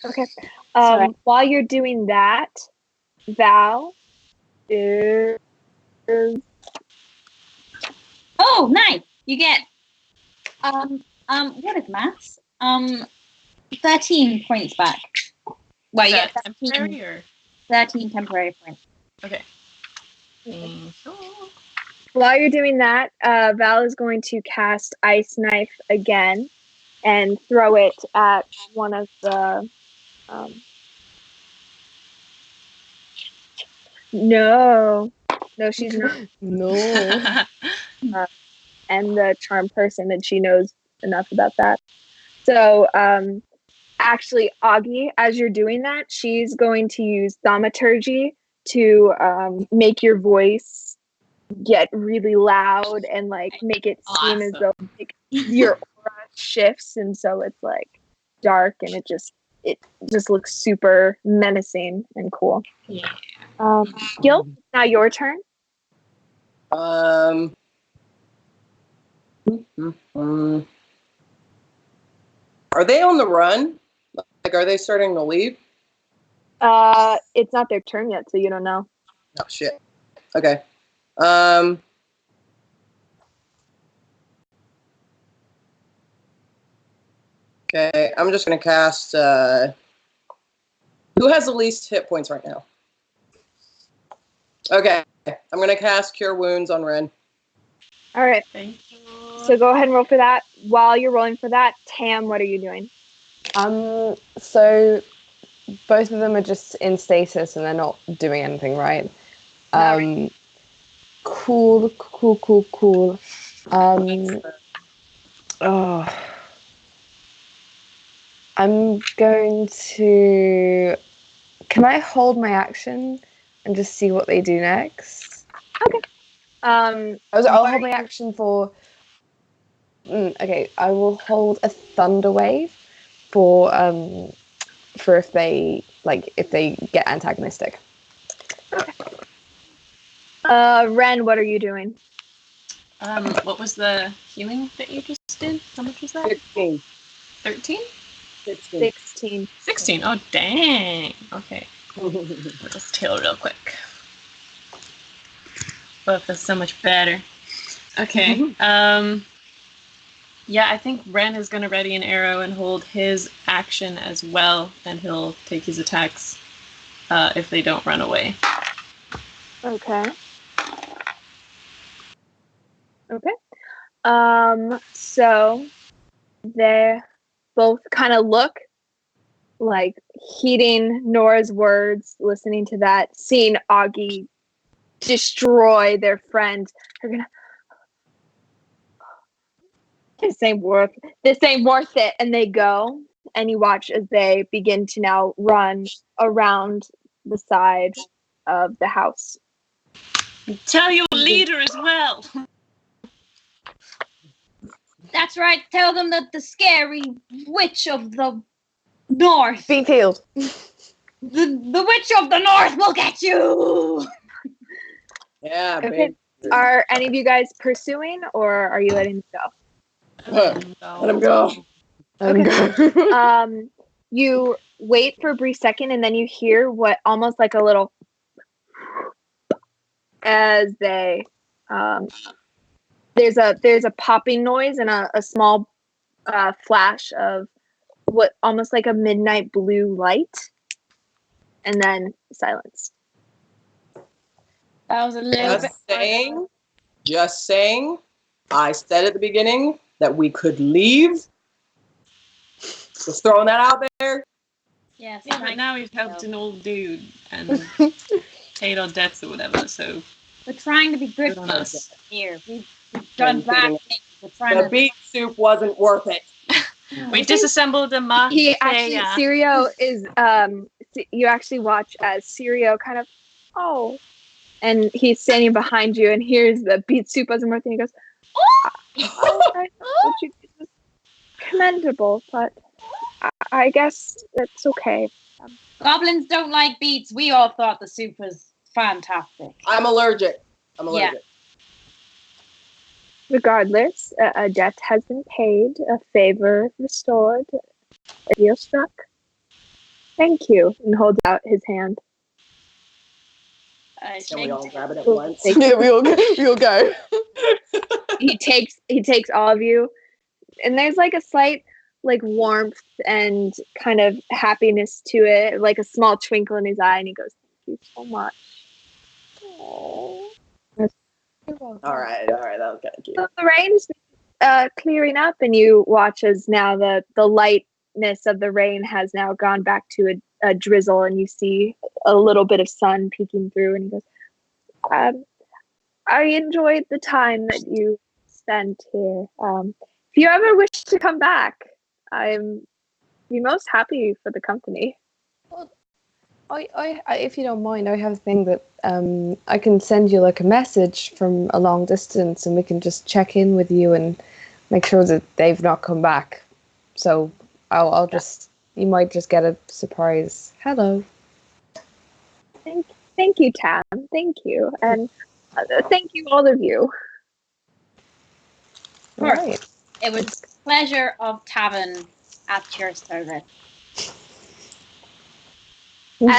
Okay.
Sorry.
While you're doing that, Val is
Oh, nice! You get what is maths? 13 points back. Well, you
Is
get
that temporary or
13 temporary points.
okay?
While you're doing that, Val is going to cast Ice Knife again and throw it at one of the. No, she's not.
No.
And the charm person, and she knows enough about that. So, actually, Augie, as you're doing that, she's going to use thaumaturgy to make your voice get really loud and like make it seem as though like, your aura shifts, and so it's like dark and it just looks super menacing and cool.
Yeah.
Gil, now your turn.
Are they on the run? Like, are they starting to leave?
It's not their turn yet, so you don't know.
Oh shit. Okay. Okay, I'm just gonna cast. Who has the least hit points right now? Okay, I'm gonna cast Cure Wounds on Ren.
All right.
Thank you.
So go ahead and roll for that. While you're rolling for that, Tam, what are you doing?
So both of them are just in stasis and they're not doing anything, right? Cool. I'm going to. Can I hold my action and just see what they do next?
Okay.
I'll hold my action for. Okay, I will hold a thunder wave for if they get antagonistic.
Okay. Ren, what are you doing?
What was the healing that you just did? How much was that?
16.
13?
16.
16. Oh, dang. Okay. I'll just heal real quick. Oh, it feels so much better. Okay. Yeah, I think Ren is going to ready an arrow and hold his action as well, and he'll take his attacks if they don't run away.
Okay. So they both kind of look like heeding Nora's words, listening to that, seeing Augie destroy their friend. They're gonna. This ain't worth it. And they go, and you watch as they begin to now run around the side of the house.
Tell your leader as well.
That's right. Tell them that the scary witch of the north,
Beet field.
the witch of the north will get you.
Yeah,
Okay.
babe.
Are any of you guys pursuing, or are you letting them go?
Let him go.
Okay. You wait for a brief second, and then you hear what almost like a little as they there's a popping noise and a small flash of what almost like a midnight blue light, and then silence.
That was a little bit.
Just saying. I said at the beginning that we could leave. Just throwing that out there.
Yes.
Yeah, but now we've helped an old dude and paid our debts or whatever, so
We're trying to be good
on us.
here. We've done bad things. We're trying
The
to.
beet soup wasn't worth it.
We disassembled a mafia.
He actually, Sirio is you actually watch as Sirio kind of and he's standing behind you and hears the beet soup wasn't worth it, and he goes, what you did was commendable, but I guess that's okay.
Goblins don't like beets. We all thought the soup was fantastic.
I'm allergic.
Yeah.
Regardless, a debt has been paid, a favor restored, a deal struck. Thank you, and holds out his hand.
Can we all grab it at
Cool.
once?
Yeah, we all go.
He takes all of you, and there's like a slight like warmth and kind of happiness to it, like a small twinkle in his eye, and he goes, "Thank you so much."
All right, that was kind of cute.
So the rain's clearing up, and you watch as now the lightness of the rain has now gone back to a drizzle, and you see a little bit of sun peeking through, and he goes, I enjoyed the time that you spent here. If you ever wish to come back, I'm be most happy for the company.
I, if you don't mind, I have a thing that I can send you like a message from a long distance, and we can just check in with you and make sure that they've not come back. So I'll just, you might just get a surprise. Hello.
Thank you, Tam. Thank you, and thank you, all of you.
Of course.
Right.
It was a pleasure of TAVRN at your service.
And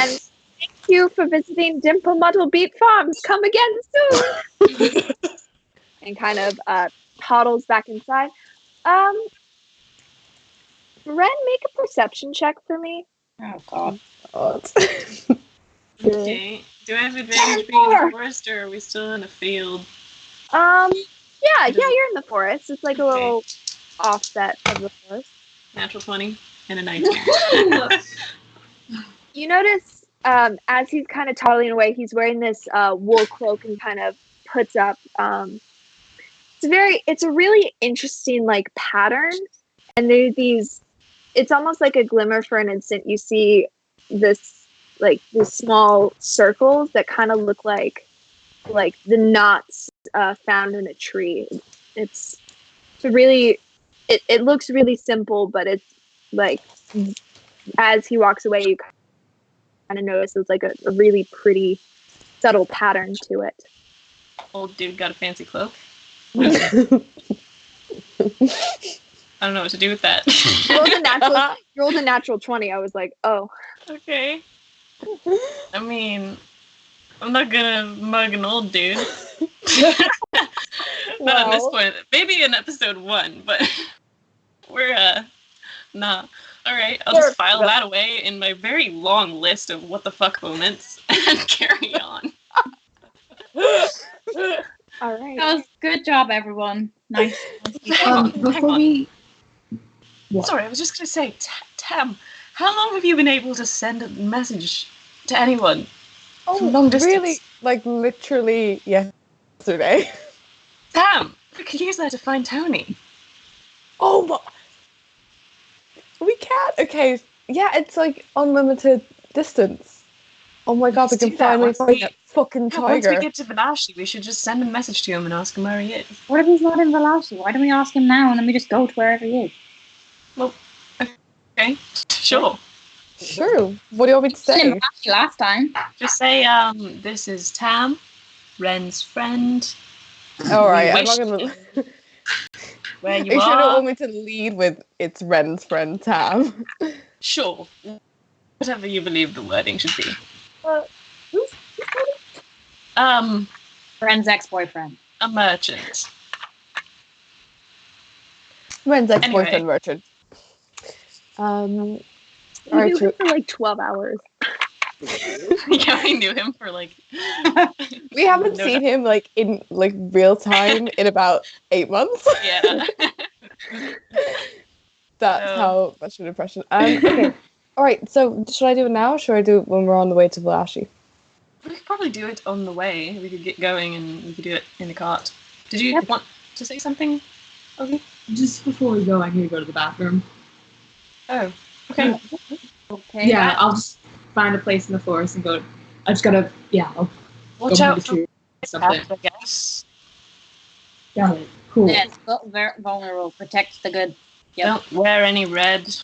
thank you for visiting Dimple Muddle Beet Farms. Come again soon. And kind of toddles back inside. Ren, make a perception check for me.
Oh God.
Okay. Do I have advantage being in the forest, or are we still in a field?
Yeah, you're in the forest. It's like a
Okay.
little offset of the forest.
Natural 20 and a 19.
You notice as he's kind of toddling away, he's wearing this wool cloak and kind of puts up it's a really interesting like pattern, and there are these, it's almost like a glimmer for an instant. You see this like these small circles that kind of look like the knots found in a tree. It's really it looks really simple, but it's like as he walks away, you kind of notice it's like a really pretty subtle pattern to it.
Old dude got a fancy cloak. I don't know what to do with that.
You rolled a natural 20. I was like, oh.
Okay. I mean, I'm not gonna mug an old dude. Not at this point. Maybe in episode 1, but we're nah. Alright, I'll just file that away in my very long list of what the fuck moments and carry on.
All right.
That was good job, everyone. Nice.
Before we... What?
Sorry, I was just gonna say, Tam, how long have you been able to send a message to anyone? From long distance?
Really? Like literally yesterday.
Tam, we could use that to find Tony.
Oh, but we can't. Okay, yeah, it's like unlimited distance. Oh my god, we can finally find that fucking tiger.
Once we get to Valashi, we should just send a message to him and ask him where he is.
What if he's not in Valashi? Why don't we ask him now and then we just go to wherever he is?
Well, okay, sure.
Sure. What do you want me to say?
In Valashi last time.
Just say, this is Tam, Ren's friend.
Alright, I'm not gonna...
Where you
You should have
are.
want me to lead with it's Ren's friend Tam.
Sure. Whatever you believe the wording should be.
Friend's ex-boyfriend.
A merchant.
Ren's ex-boyfriend
Anyway.
merchant.
We
Alright,
knew
true.
him for like 12 hours.
Yeah, I knew him for like...
We haven't seen him like in like real time in about 8 months.
Yeah.
That's how much of an impression. Okay. Alright, so should I do it now or should I do it when we're on the way to Valashi?
We could probably do it on the way. We could get going and we could do it in the cart. Did you want to say something? Okay.
Just before we go, I need to go to the bathroom.
Oh, okay.
Okay.
Yeah, I'll just find a place in the forest and go. I just gotta, I'll
Watch
go
out
the
for
tree or something.
I guess.
Got it. Cool.
Yes, very vulnerable. Protect the good. Yep.
Don't wear any red.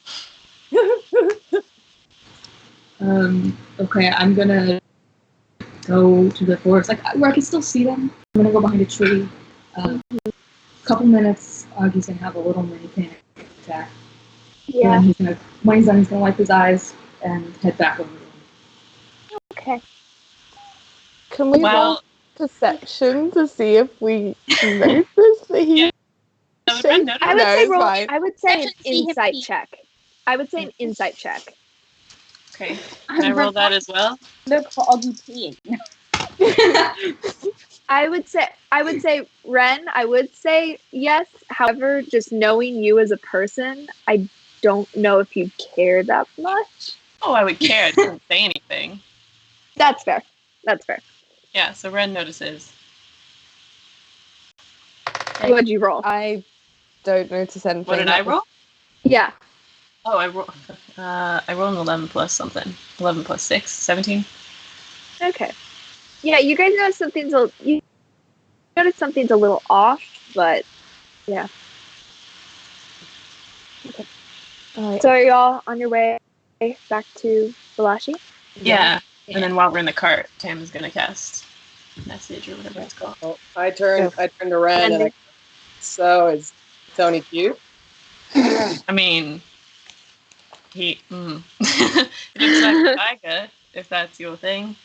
Okay, I'm gonna go to the forest, like where I can still see them. I'm gonna go behind a tree. Couple minutes, Augie's gonna have a little mini panic attack.
Yeah.
And then when he's done, he's gonna wipe his eyes and head back over the room.
Okay.
Can we roll
Well,
perception to see if we notice that he?
Yeah. No, Ren noticed.
I would
No,
say
it's
roll.
fine.
I would say an
Perception to see him
insight
peek.
check. I would say an insight check.
Okay. Can I roll that as well?
Look for Oggy peeing.
I would say Ren, I would say yes. However, just knowing you as a person, I don't know if you care that much.
Oh, I would care. I didn't say anything.
That's fair. That's fair.
Yeah, so Ren notices.
What'd you roll?
I don't notice anything.
What did I roll?
Yeah.
Oh, I rolled an 11 plus something. 11 plus 6, 17.
Okay. Yeah, you guys notice something's a little off, but yeah. Okay.
All right.
So are y'all on your way back to Balashi?
Yeah. And then while we're in the cart, Tam is gonna cast message or whatever it's called.
Well, I turned to Ren and I. So is Tony cute?
I mean, he looks like a tiger, if that's your thing.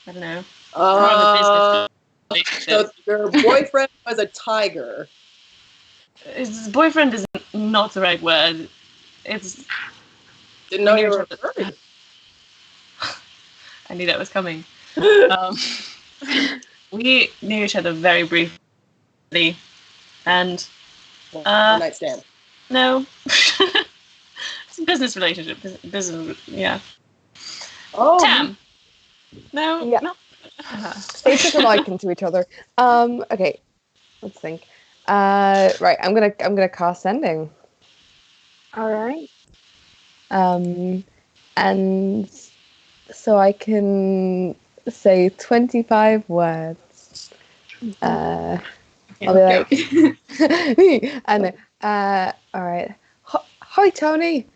I don't know. More of a business
So
relationship.
your boyfriend was a tiger.
His boyfriend is not the right word. It's
Didn't know you were a bird.
I knew that was coming. We knew each other very briefly, and
One night stand.
no, it's a business relationship. Business, yeah.
Oh,
Tam, no,
Yeah.
no.
They took a liking to each other. Okay, let's think. Right, I'm gonna cast sending.
All right.
And so I can say 25 words. I'll be like, and all right. Hi Tony,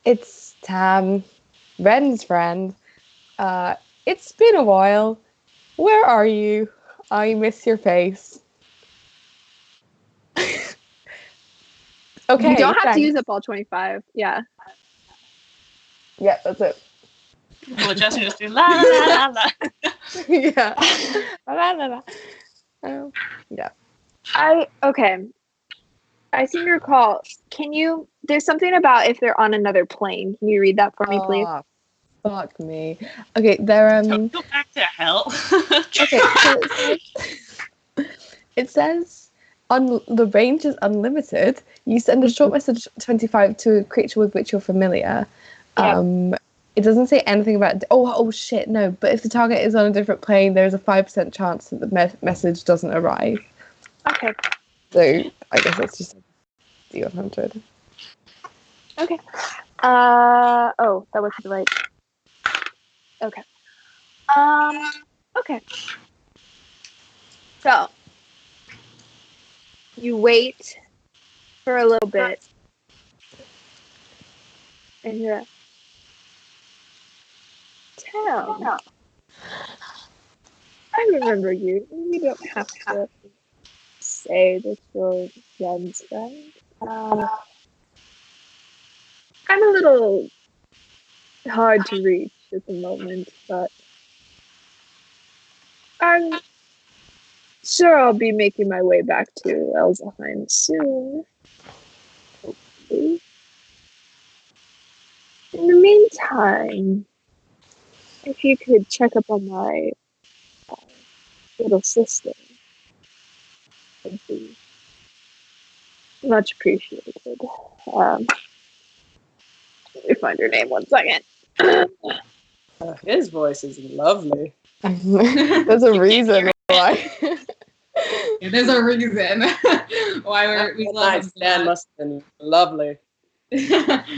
it's Tam, Ren's friend. It's been a while. Where are you? I miss your face. Okay.
You don't have
thanks.
to use up all 25. Yeah.
Yeah, that's it.
Well, Justin just do la la la la la.
Yeah. La, la, la. Yeah.
I seem to recall. There's something about if they're on another plane. Can you read that for me, please?
Oh, fuck me. Okay, they're
Go back to hell.
Okay, so it says on the range is unlimited. You send a short message 25 to a creature with which you're familiar.
Yep.
It doesn't say anything about oh shit, no, but if the target is on a different plane, there's a 5% chance that the message doesn't arrive.
Okay.
So I guess it's just D100.
Okay. Oh, that wasn't the right. Okay. Okay. So you wait for a little bit, and you're Tam. I remember you. You don't have to say that you're Ren's friend. I'm a little hard to reach at the moment, but I'm sure I'll be making my way back to Elsaheim soon. Hopefully. In the meantime, if you could check up on my little sister, would be much appreciated. Let me find her name 1 second.
his voice is lovely.
There's a reason why.
Yeah, there's a reason why we
That
love
night
him
stand
so
must have been lovely.
much.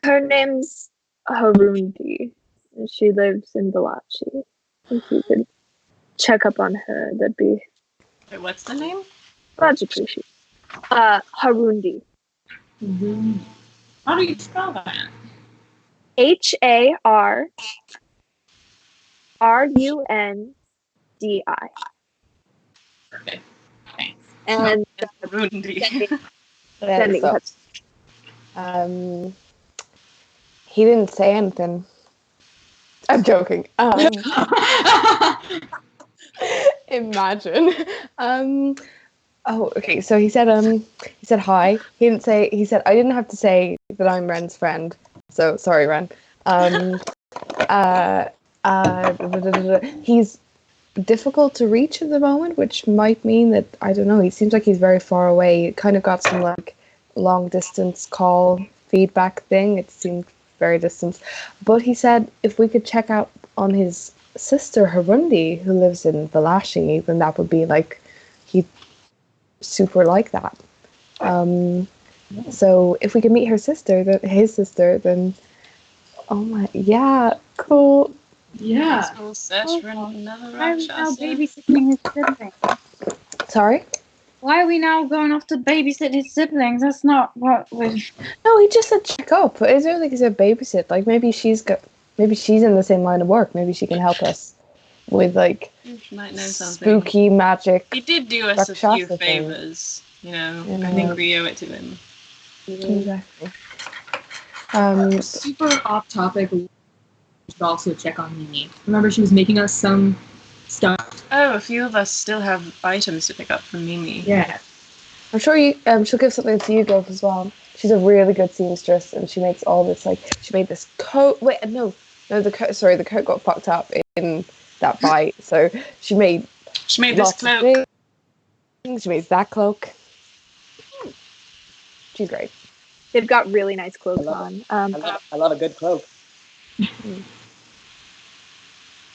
Her name's Harundi, and she lives in Balachi. If you could check up on her, that'd be
Wait, what's the name?
much appreciated. Harundi.
How do you spell that?
HARRUNDI.
Perfect. Thanks.
And
Rundi.
sending
So,
touch.
he didn't say anything. I'm joking. Imagine. Oh, okay. So he said hi. He didn't say. He said I didn't have to say that I'm Ren's friend. So sorry, Ren. He's difficult to reach at the moment, which might mean that I don't know. He seems like he's very far away. He kind of got some like long distance call feedback thing. It seemed very distant, but he said if we could check out on his sister Harundi, who lives in Valashi, then that would be like he'd super like that. So if we could meet his sister, then oh my, yeah, cool.
Yeah.
We'll search for another
Why are we now
Rakshasa.
babysitting his siblings?
Sorry.
Why are we now going off to babysit his siblings? That's not what we.
No, he just said check up. It's really like he said babysit. Like maybe she's in the same line of work. Maybe she can help us with like
She might know something.
spooky magic.
He did do us a few
Rakshasa thing.
favors, you know.
Yeah.
I think we owe it to him.
Exactly.
Super off topic. We should also check on Mimi. Remember, she was making us some stuff.
Oh, a few of us still have items to pick up from Mimi.
Yeah.
I'm sure she'll give something to you, Gulf, as well. She's a really good seamstress, and she makes all this like she made this coat. Wait, no, the coat. Sorry, the coat got fucked up in that bite. So she made
this
lots of
cloak.
things. She made that cloak. She's great.
They've got really nice clothes on.
I love a good cloak.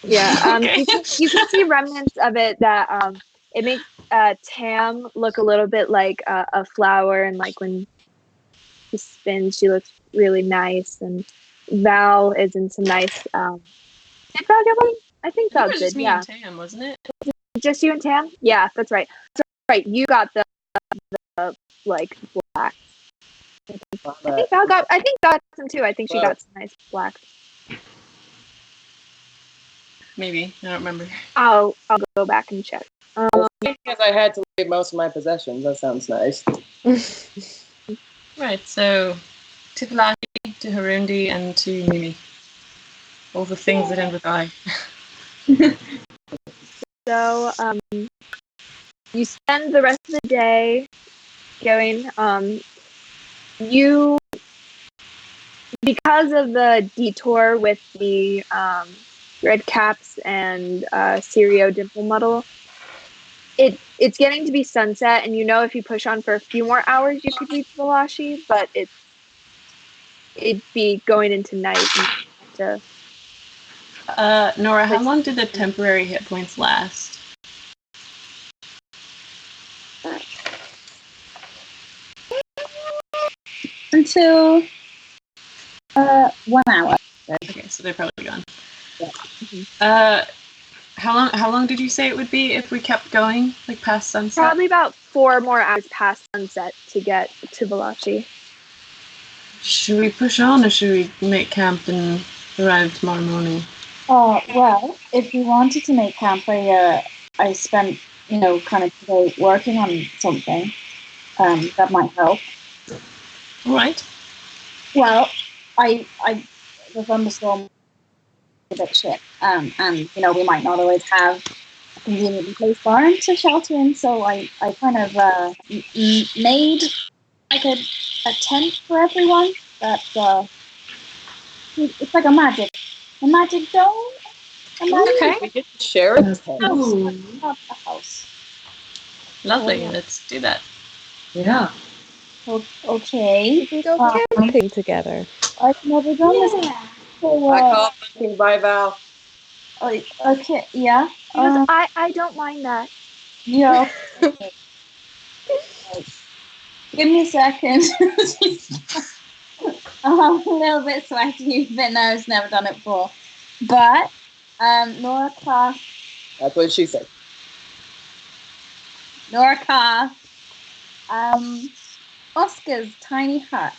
Yeah,
Okay.
you can see remnants of it that it makes Tam look a little bit like a flower, and like when she spins, she looks really nice. And Val is in some nice. Did Val get one? I think
That
Val
was
did.
just me
Yeah,
and Tam, wasn't it?
just you and Tam. Yeah, that's right. That's right. You got the like black. I think Val got some too. I think she got some nice black.
Maybe. I don't remember.
I'll go back and check.
Because I had to leave most of my possessions. That sounds nice.
Right, so to Vladi, to Harundi, and to Mimi. All the things that end with I.
So you spend the rest of the day going. You, because of the detour with the red caps and Sirio Dimple Muddle, it's getting to be sunset, and you know if you push on for a few more hours, you could reach Valashi, but it'd be going into night. And
Nora, how long did the temporary hit points last?
Until 1 hour.
Okay, so they're probably gone.
Yeah.
How long did you say it would be if we kept going, like past sunset?
probably about 4 more hours past sunset to get to Valashi.
Should we push on, or should we make camp and arrive tomorrow morning?
Well, if we wanted to make camp, I spent, kind of today working on something that might help.
All right.
Well, the thunderstorm is a bit shit, and we might not always have a conveniently placed barn to shelter in, so I kind of made like a tent for everyone that it's like a magic dome.
Okay.
We get to share a tent.
Not a house.
Lovely.
Yeah.
Let's do that.
Yeah.
Okay.
We can go camping together.
I've never done this. So,
I call it by Val.
okay. Yeah.
She goes, I don't mind that.
Yeah. Give me a second. I'm a little bit sweaty, a bit nervous, never done it before. But Nora Class.
That's what she said.
Nora Class. Oscar's tiny hut,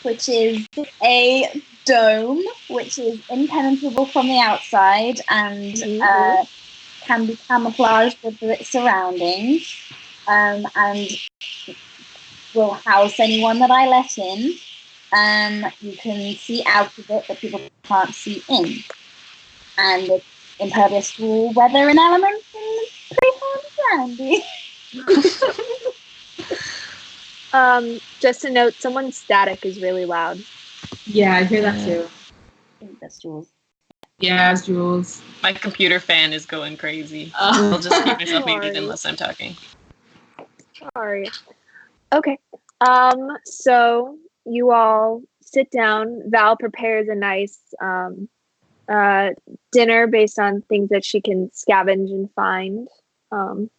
which is a dome, which is impenetrable from the outside and can be camouflaged with its surroundings, and will house anyone that I let in. you can see out of it, but people can't see in. And it's impervious to weather and elements, and it's pretty handy.
Just a note, someone's static is really loud.
Yeah, I hear that too.
I think that's Jules.
Yeah, it's Jules.
My computer fan is going crazy.
Oh.
I'll just keep myself muted
Sorry.
unless I'm talking.
Sorry. Okay. So you all sit down. Val prepares a nice dinner based on things that she can scavenge and find.
I'm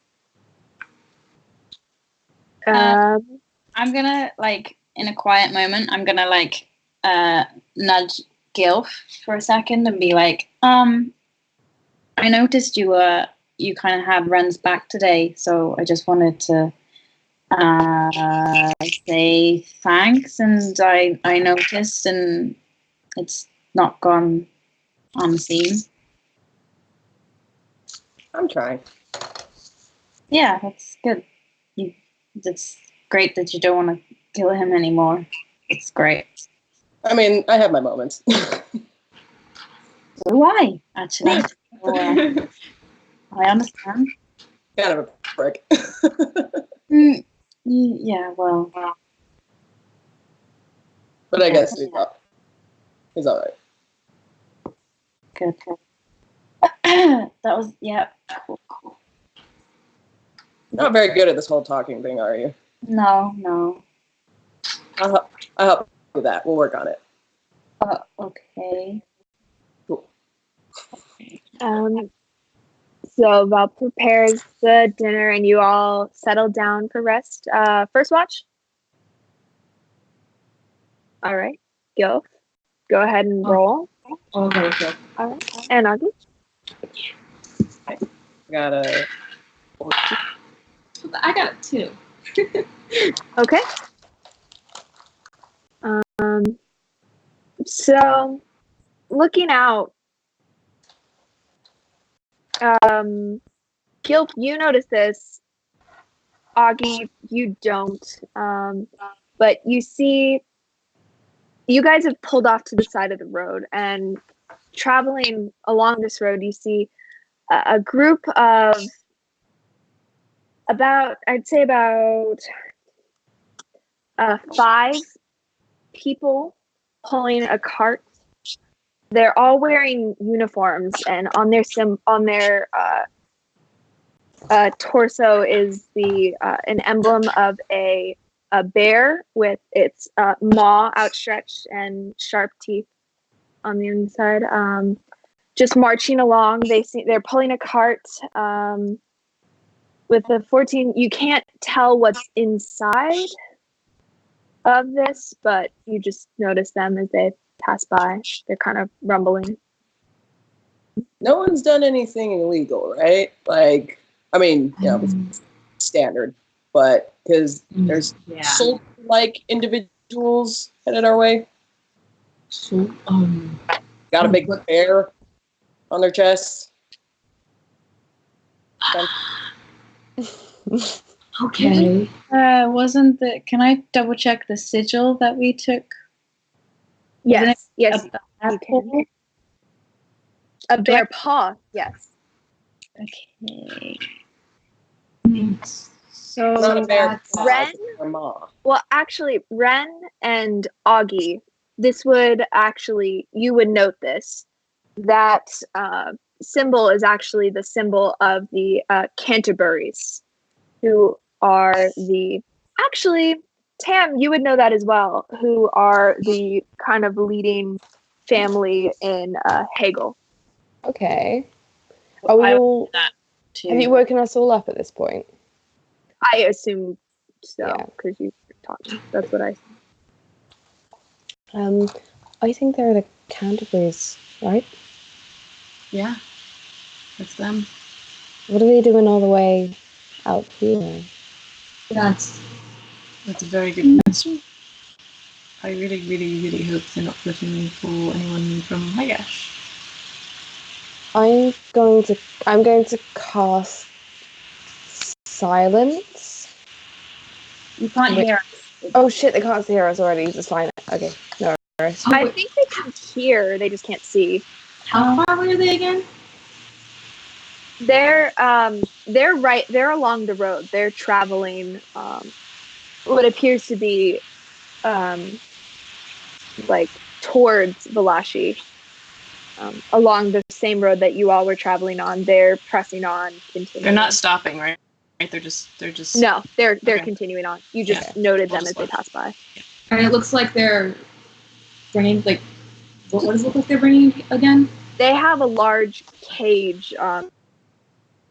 gonna, like, in a quiet moment, I'm gonna, like, nudge Gilf for a second and be like, I noticed you kind of had Ren's back today, so I just wanted to say thanks, and I noticed, and it's not gone unseen.
I'm trying.
Yeah, that's good. It's great that you don't want to kill him anymore. It's great.
I mean, I have my moments.
So do I, actually. So, I understand.
Kind of a prick.
Yeah, well.
But I guess he's all right.
Good. That was, yeah. Cool.
Not very good at this whole talking thing, are you?
No.
I'll help with that. We'll work on it.
Okay.
Cool.
So Val prepares the dinner and you all settle down for rest. First watch? All right. Go ahead and roll.
Okay.
All right. And Augie?
Got a...
I got it too.
Okay. So looking out, Gilp, you notice this. Augie, you don't. But you see, you guys have pulled off to the side of the road, and traveling along this road, you see a group of about 5 people pulling a cart. They're all wearing uniforms, and on their torso is an emblem of a bear with its maw outstretched and sharp teeth on the inside. Just marching along, they're pulling a cart with the 14. You can't tell what's inside of this, but you just notice them as they pass by. They're kind of rumbling.
No one's done anything illegal, right? Like, I mean, it's standard, but because there's soul-like individuals headed our way.
So,
got a big bear on their chests.
Okay.
Wasn't the? Can I double check the sigil that we took?
Yes, yes,
you can.
A bear paw. Yes.
Okay.
So
Not a bear paw,
Ren.
it's a maw.
Well, actually, Ren and Augie. This would actually, you would note this. That symbol is actually the symbol of the Canterburys, who are actually, Tam, you would know that as well, who are the kind of leading family in Hegel.
Okay. Are we all? Have you woken us all up at this point?
I assume so, because you were talking. That's what I.
I think they're the Canterburys, right?
Yeah, that's them.
What are they doing all the way out here?
That's a very good question. I really, really, really hope they're not looking for anyone from Higash.
I'm going to cast silence.
You can't hear us.
Oh shit, they can't hear us already. It's fine. Okay, no worries.
Oh,
I
wait.
think they can hear, they just can't see.
How far away are they again?
They're along the road. They're traveling what appears to be like towards Valashi. Along the same road that you all were traveling on. They're pressing on, continuing.
They're not stopping, right? They're just.
No, they're
Okay.
continuing on. You just
Yeah.
noted
We'll
them
just
as they
watch.
pass by.
And it looks like they're bringing, like, what does it look like they're bringing again?
They have a large cage on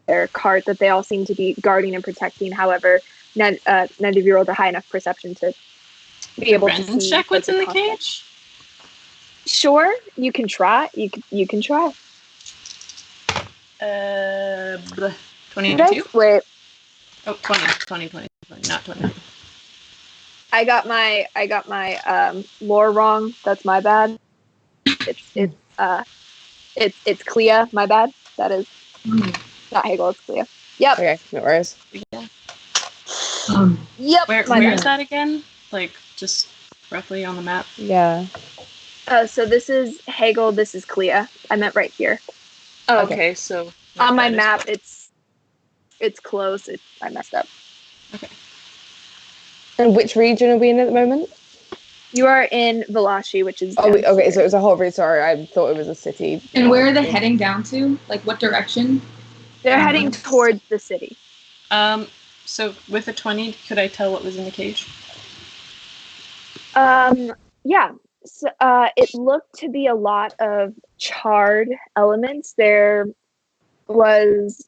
their cart that they all seem to be guarding and protecting. However, none of you rolled a high enough perception to be able to
Brennan
see.
check what's in the
concept.
cage?
Sure, you can try. You can try.
22?
Wait,
Oh, 20, not 20.
I got my lore wrong. That's my bad. It's Clea. My bad. That is not Hegel. It's Clea. Yep.
Okay, no worries.
Yeah.
Yep.
Where is that again? Like, just roughly on the map?
Yeah.
So this is Hegel. This is Clea. I meant right here.
Oh,
Okay.
okay, so...
On my
that is
map,
close.
it's close. I messed up.
Okay.
And which region are we in at the moment?
You are in Valashi, which is
Oh, okay,
downstairs.
so it was a whole region. Sorry, I thought it was a city.
And where are they heading down to? Like, what direction?
They're heading towards the city.
So with a 20, could I tell what was in the cage?
Yeah. So, it looked to be a lot of charred elements. There was,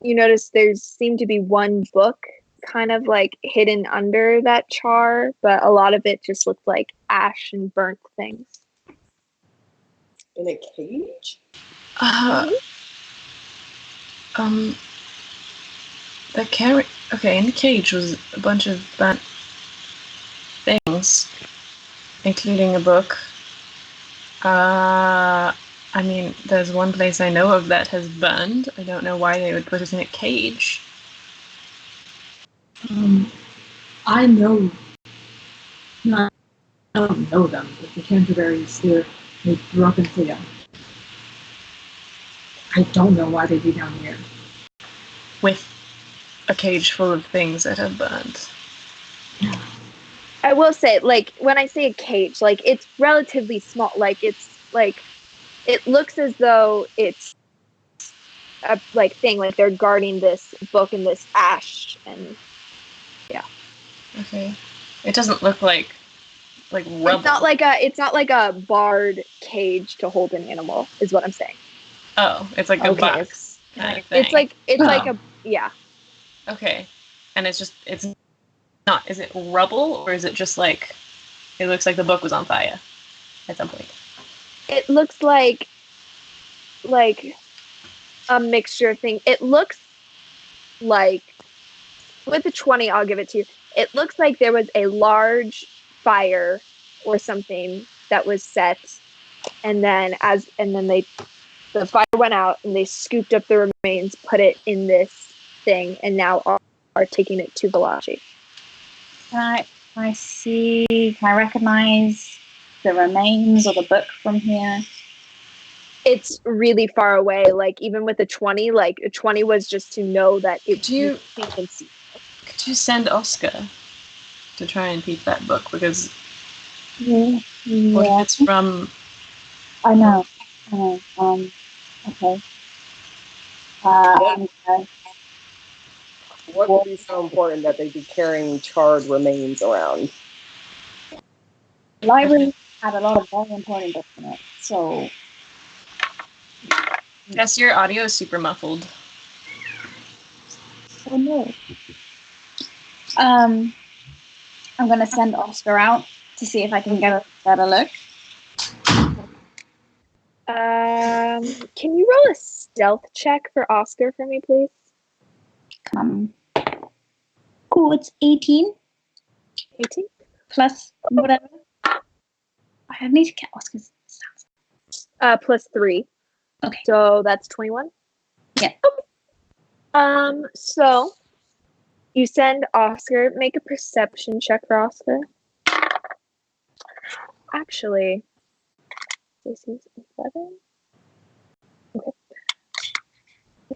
you notice there seemed to be one book kind of like hidden under that char, but a lot of it just looked like ash and burnt things.
In a cage?
Okay, in the cage was a bunch of burnt things, including a book. I mean, there's one place I know of that has burned. I don't know why they would put it in a cage.
I know. No, I don't know them, but the Canterburys, they grew up in Clea. I don't know why they'd be down here.
With a cage full of things that have burned.
I will say, like, when I say a cage, like, it's relatively small. Like, it's like, it looks as though it's a like thing, like they're guarding this book and this ash, and yeah.
Okay. It doesn't look like rubble.
It's not like a barred cage to hold an animal, is what I'm saying.
Oh, it's like a box kind of thing.
It's like a, yeah.
Okay. And it's not, is it rubble, or is it just like, it looks like the book was on fire at some point?
It looks like a mixture thing. It looks like, with the 20, I'll give it to you. It looks like there was a large fire or something that was set, and then the fire went out and they scooped up the remains, put it in this thing, and now are taking it to Valashi.
Can I recognize the remains of the book from here?
It's really far away. Like, even with a 20, like a 20 was just to know that you can see.
Could you send Oscar to try and peep that book? Because
Yeah.
what if it's from...
I know. Okay.
What would be so important that they'd be carrying charred remains around?
The library had a lot of very important books in it, so...
Yes, your audio is super muffled.
Oh no. I'm gonna send Oscar out to see if I can get a better look.
Can you roll a stealth check for Oscar for me, please?
Oh, it's 18.
18?
Plus whatever. I need to get Oscar's stats.
Plus 3.
Okay.
So that's 21?
Yeah.
Okay. So you send Oscar, make a perception check for Oscar. actually, this is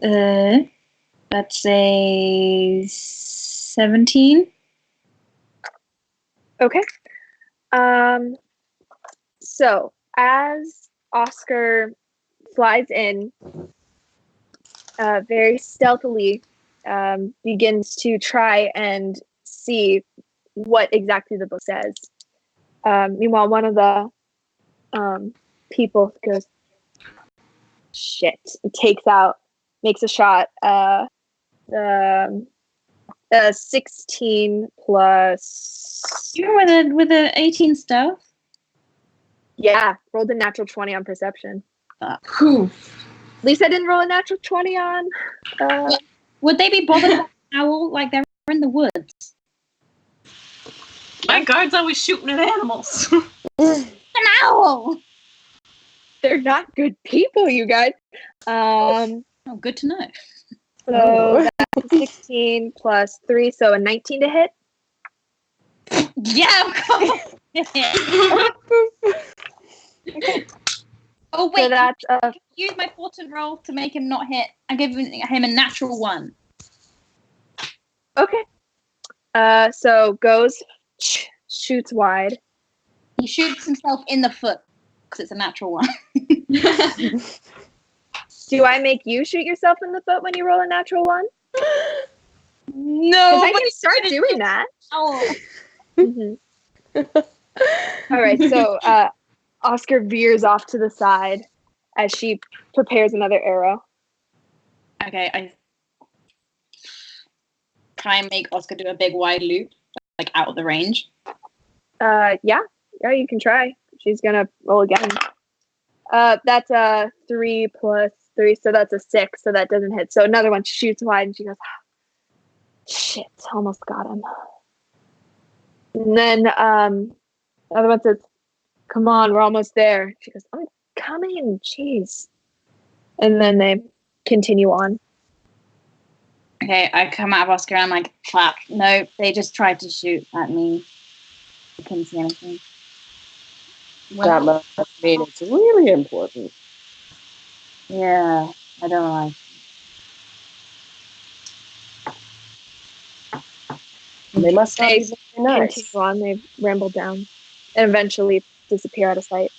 11.
That's a 17.
Okay. So as Oscar flies in, very stealthily, begins to try and see what exactly the book says. Meanwhile, one of the people goes, "Shit!" Makes a shot. The 16 plus.
Even with a 18 stealth.
Yeah, rolled a natural 20 on perception.
Whew.
At least I didn't roll a natural 20 on.
Would they be bothered by an owl? Like they're in the woods.
My guard's always shooting at animals.
An owl.
They're not good people, you guys.
Oh, good to know.
So that's a 16 plus 3, so a 19 to hit.
Yeah, of course. Oh wait,
So that's
use my fortune roll to make him not hit. I'm giving him a natural 1.
okay. So goes, shoots wide.
He shoots himself in the foot because it's a natural 1.
Do I make you shoot yourself in the foot when you roll a natural 1?
No,
Because I can start doing that.
Oh.
Mhm. All right, so Oscar veers off to the side as she prepares another arrow.
Okay, I try and make Oscar do a big wide loop, like out of the range.
Yeah, you can try. She's gonna roll again. That's a 3 plus 3, so that's a 6, so that doesn't hit. So another one shoots wide, and she goes, "Shit, almost got him." And then the other one says, "Come on, we're almost there." She goes, "I'm coming, jeez." And then they continue on.
Okay, I come out of Oscar and I'm like, "Fuck, no, they just tried to shoot at me. I couldn't see anything."
That must mean it's really important.
Yeah, I don't like.
They must not
They
be very nice.
continue on. They ramble down and eventually disappear out of sight.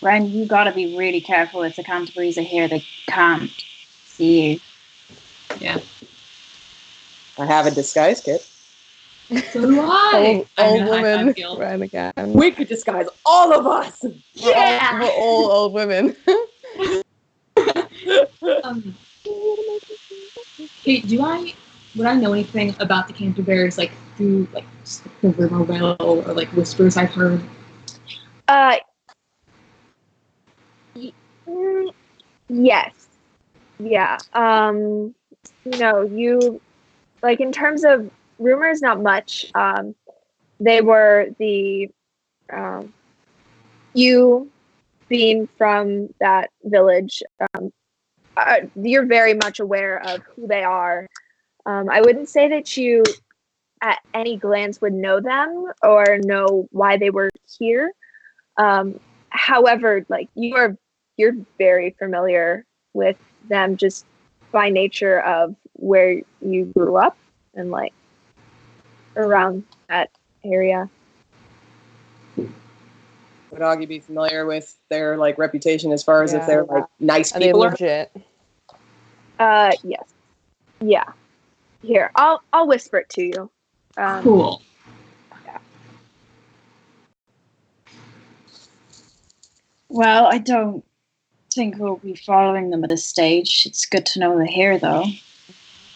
Ren, you gotta be really careful if the Canterbury's are here. They can't see you.
Yeah.
I have a disguise kit.
So do I.
Old
I'm gonna high
women
five Gil.
ran again.
We could disguise all of us.
We're all old women.
Hey, would I know anything about the Canterbury's, like through like just the rumor mill or like whispers I've heard?
Yes. Yeah. You like in terms of rumors, not much. They were the you being from that village. You're very much aware of who they are. I wouldn't say that you at any glance would know them or know why they were here. However, like you're very familiar with them just by nature of where you grew up and like around that area.
Would Augie be familiar with their like reputation as far as if
Yeah.
they're like nice
Are they
people?
legit?
Yes. Yeah. Here, I'll whisper it to you.
Cool.
Well, I don't think we'll be following them at this stage. It's good to know they're here, though.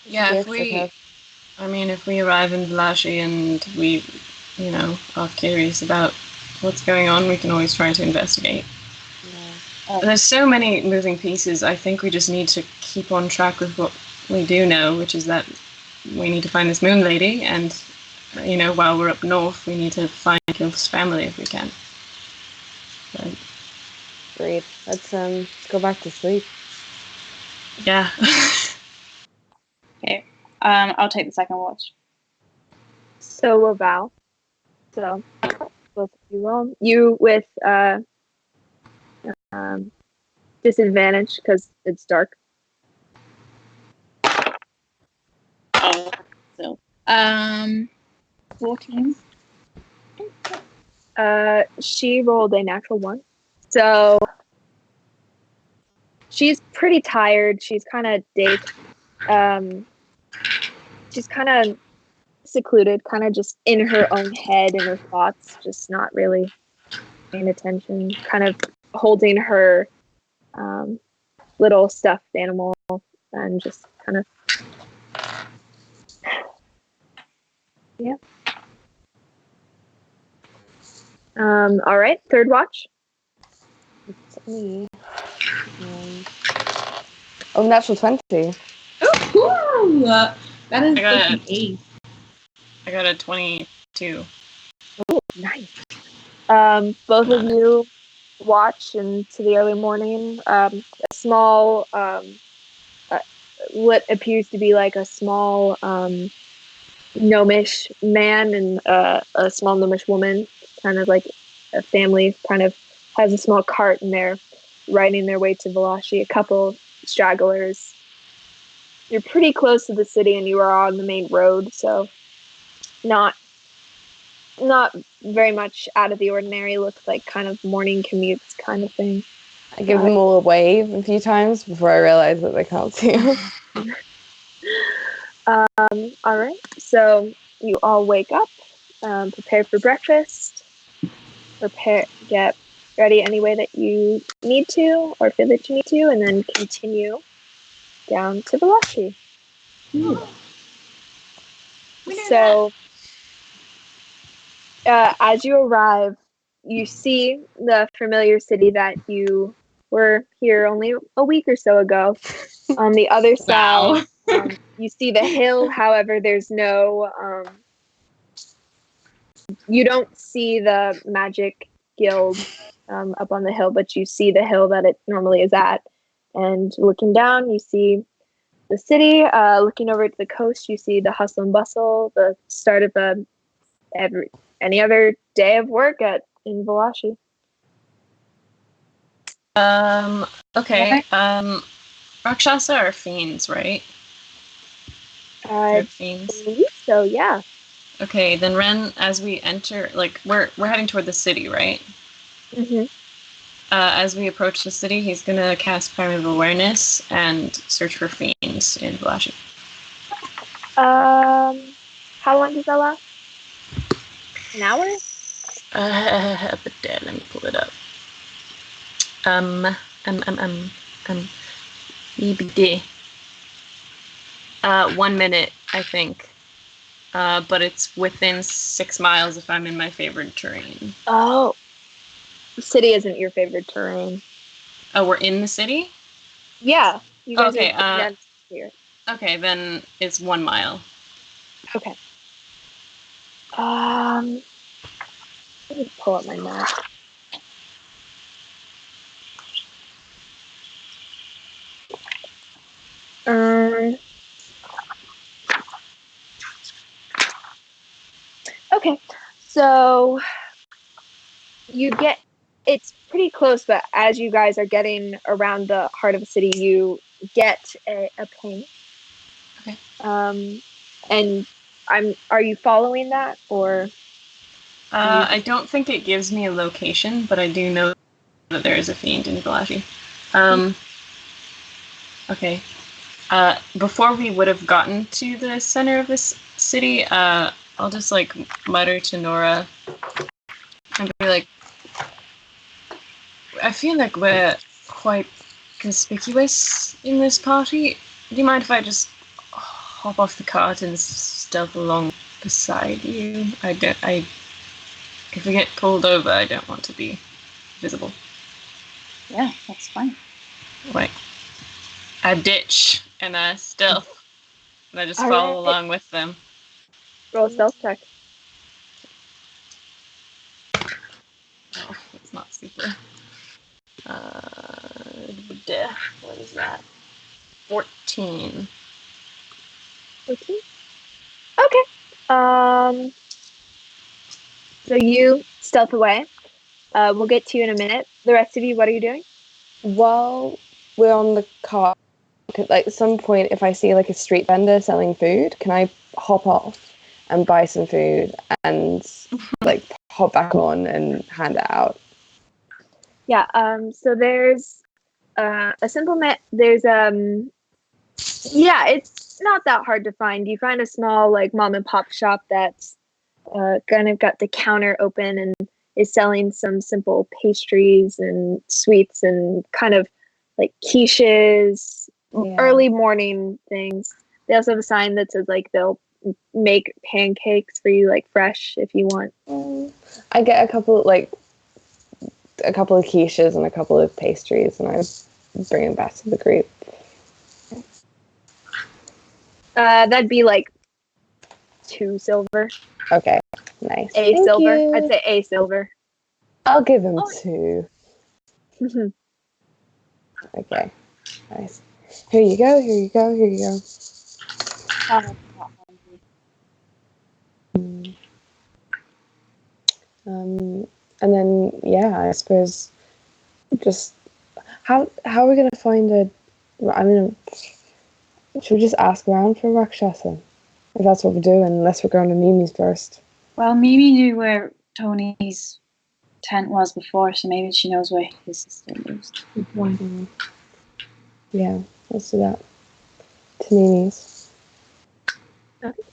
Yeah,
Yes, okay.
if we arrive in Valashi and we, are curious about what's going on, we can always try to investigate.
Yeah.
There's so many moving pieces. I think we just need to keep on track with what we do know, which is that we need to find this moon lady, and while we're up north, we need to find Gilf's family if we can. So,
Great. Let's go back to sleep.
yeah.
Okay. I'll take the second watch.
So will Val. So both of you roll. You with disadvantage because it's dark.
So, 14.
She rolled a natural 1. So she's pretty tired. She's kind of dazed. She's kind of secluded, kind of just in her own head and her thoughts, just not really paying attention, kind of holding her little stuffed animal and just kind of, yeah. All right, third watch.
It's me. Oh, natural 20.
Ooh, that is
I got
like
it.
an 8.
I got a 22.
Nice. Both of you watch into the early morning. A small, what appears to be like a small gnomish man and a small gnomish woman, kind of like a family, kind of has a small cart and they're riding their way to Valashi. A couple stragglers. You're pretty close to the city and you are on the main road, so not very much out of the ordinary. Looks like kind of morning commutes kind of thing.
I give them all a wave a few times before I realize that they can't see us.
All right, so you all wake up, prepare for breakfast, get ready any way that you need to or feel that you need to, and then continue down to Valashi. So, as you arrive, you see the familiar city that you were here only a week or so ago. On the other side, you see the hill. However, there's no, you don't see the magic guild up on the hill, but you see the hill that it normally is at. And looking down, you see the city. Looking over to the coast, you see the hustle and bustle, the start of any other day of work in Valashi.
Okay. Rakshasa are fiends, right? They're
I
fiends.
believe so, yeah.
Okay, then Ren, as we enter, like we're heading toward the city, right?
Mm-hmm.
As we approach the city, he's gonna cast Primitive Awareness and search for fiends in Valashi.
How long does that last? An hour?
But let me pull it up. EBD. 1 minute, I think. But it's within 6 miles if I'm in my favorite terrain.
Oh, the city isn't your favorite terrain.
Oh, we're in the city?
Yeah, you guys
Okay,
are here.
Okay, then it's 1 mile.
Okay. Let me pull up my map. Okay, so it's pretty close, but as you guys are getting around the heart of the city, you get a ping.
Okay.
And are you following that, or?
I don't think it gives me a location, but I do know that there is a fiend in Valashi. Okay. Before we would have gotten to the center of this city, I'll just like mutter to Nora and be like, I feel like we're quite conspicuous in this party. Do you mind if I just hop off the cart and stealth along beside you? If we get pulled over, I don't want to be visible.
Yeah, that's fine.
Like, I ditch and I stealth, and I just follow along with them.
Roll a stealth check.
Oh, it's not super. What is that? 14.
14? Okay. So you stealth away. We'll get to you in a minute. The rest of you, what are you doing?
While we're on the car, like at some point, if I see like a street vendor selling food, can I hop off and buy some food and like hop back on and hand it out?
Yeah. So there's a simple there's yeah, it's not that hard to find. You find a small like mom and pop shop that's kind of got the counter open and is selling some simple pastries and sweets and kind of like quiches, early morning things. They also have a sign that says like they'll make pancakes for you like fresh if you want.
I get a couple of quiches and a couple of pastries, and I bring them back to the group.
That'd be like 2 silver.
Okay, nice.
A
Thank
silver.
you.
I'd say a silver.
I'll give him 2. Okay, nice. Here you go. Here you go. Here you go. And then I suppose just how are we gonna find a? I mean, should we just ask around for Rakshasa? If that's what we're doing, unless we're going to Mimi's first.
Well, Mimi knew where Tony's tent was before, so maybe she knows where his sister lives.
Good point.
Yeah, let's do that. To Mimi's.
Okay.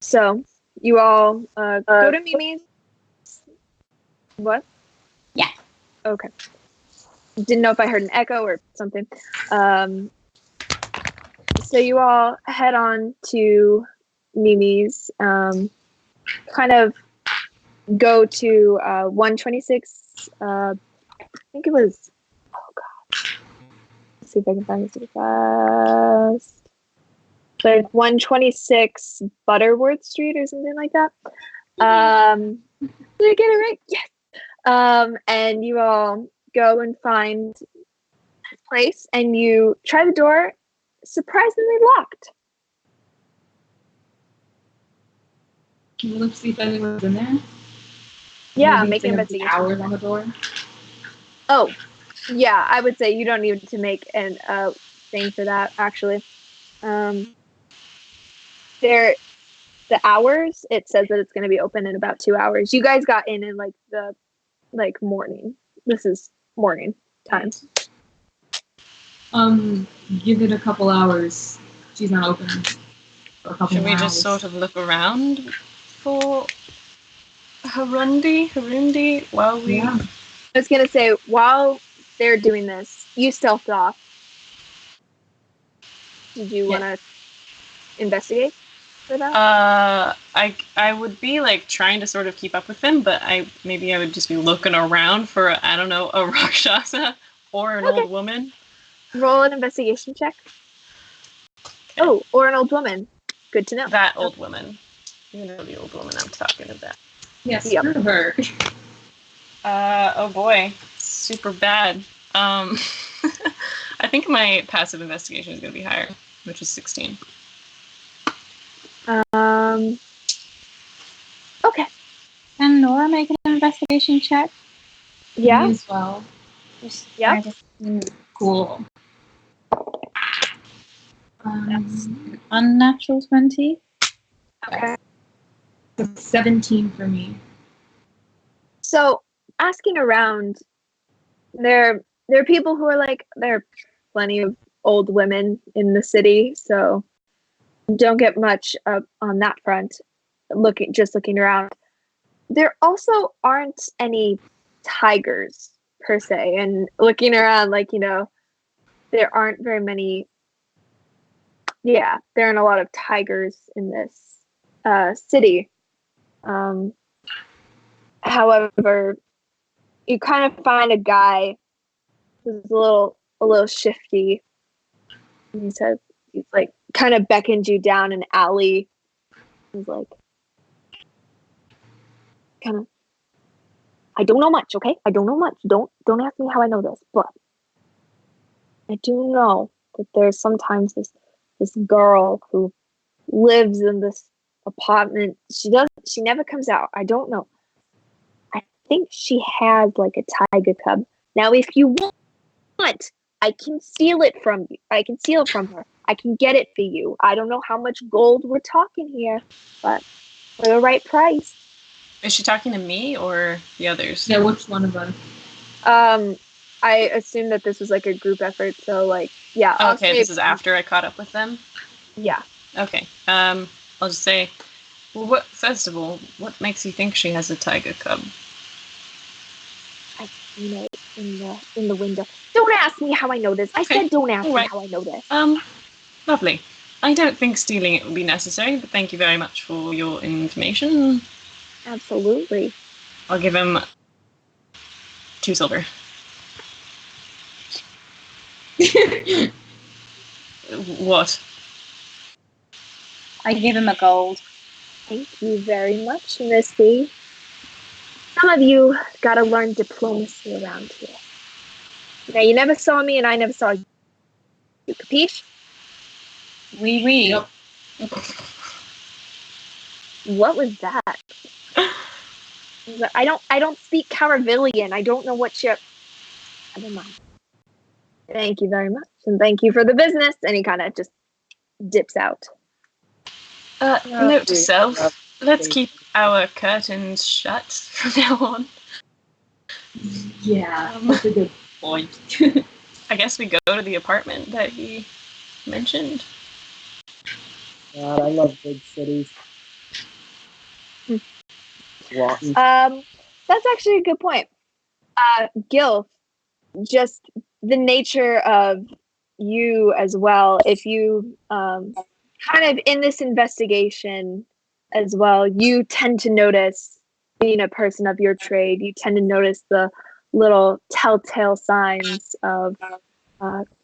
So you all go to Mimi's. What?
Yeah.
Okay. Didn't know if I heard an echo or something. So you all head on to Mimi's. Kind of go to 126. I think it was. Oh God. Let's see if I can find this really fast. Like 126 Butterworth Street or something like that. Did I get it right? Yes. And you all go and find this place, and you try the door. Surprisingly locked.
Can you look see if anyone's in there?
Yeah,
Maybe
make an
the
investigation.
hours on the door.
Oh, yeah. I would say you don't need to make an thing for that. Actually, the hours. It says that it's going to be open in about 2 hours. You guys got in like the morning. This is morning time.
Give it a couple hours. She's not open. For a couple
Should we
hours.
just sort of look around for Harundi while we...
Yeah. I was going to say, while they're doing this, you stealthed off. Did you want to investigate for that?
I would be like trying to sort of keep up with him, but maybe I would just be looking around for I don't know, a Rakshasa or an old woman.
Roll an investigation check. Okay. Oh, or an old woman. Good to know.
That old woman. You know the old woman I'm talking about.
Yes, yep. Screw her.
Oh boy, super bad. I think my passive investigation is going to be higher, which is 16.
Okay.
Can Nora make an investigation check?
Yeah.
Me as well.
Yeah.
Cool.
That's an unnatural 20.
Okay.
So 17 for me.
So asking around, there are people who are like, there are plenty of old women in the city, so don't get much on that front. Looking around, there also aren't any tigers per se, and looking around, there aren't very many. Yeah, there aren't a lot of tigers in this city. However, you kind of find a guy who's a little shifty. He says he's like kind of beckoned you down an alley. He's like kind of, I don't know much, okay? I don't know much. Don't ask me how I know this, but I do know that there's sometimes this girl who lives in this apartment. She never comes out. I don't know. I think she has like a tiger cub. Now, if you want, I can steal it from you. I can steal it from her. I can get it for you. I don't know how much gold we're talking here, but for the right price.
Is she talking to me or the others?
Yeah, which one of us?
I assume that this was like a group effort, so like, yeah. I'll
Okay,
say
this is after I caught up with them?
Yeah.
Okay. I'll just say, well, first of all, what makes you think she has a tiger cub?
I've seen it in the window. Don't ask me how I know this. I
Okay,
said don't ask me
alright.
how I know this.
Lovely. I don't think stealing it would be necessary, but thank you very much for your information.
Absolutely.
I'll give him 2 silver. What?
I give him a gold.
Thank you very much, Missy. Some of you gotta learn diplomacy around here. Now, you never saw me and I never saw you. Capiche?
Oui.
Yep.
What was that? I don't speak Caravillian. I don't know what you're... Never mind. Thank you very much. And thank you for the business. And he kind of just dips out.
Note to self,
Yeah.
let's keep our curtains shut from now on.
Yeah, that's a good point.
I guess we go to the apartment that he mentioned.
God, I love big cities. Rotten.
That's actually a good point. Gil, just the nature of you as well, if you kind of in this investigation as well, you tend to notice, being a person of your trade, you tend to notice the little telltale signs of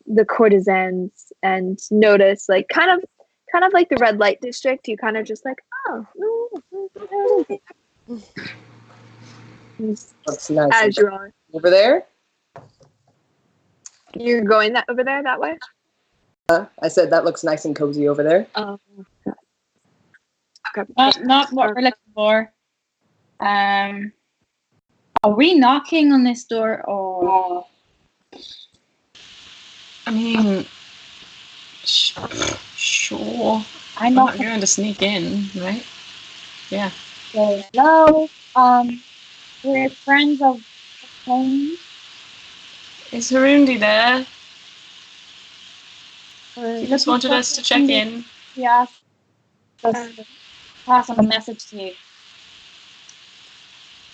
the courtesans, and notice like kind of like the red light district, you kind of just like, oh,
Looks nice.
as you are.
Over there?
You're going that over there that way?
I said that looks nice and cozy over there.
Okay.
Not what we're looking for. Are we knocking on this door or?
I mean, sure.
I'm
We're
not
not going to sneak in, right? Yeah.
hello. We're friends of Tony.
Is Harundi there? He just wanted us to check in.
He asked us to pass on a message to you.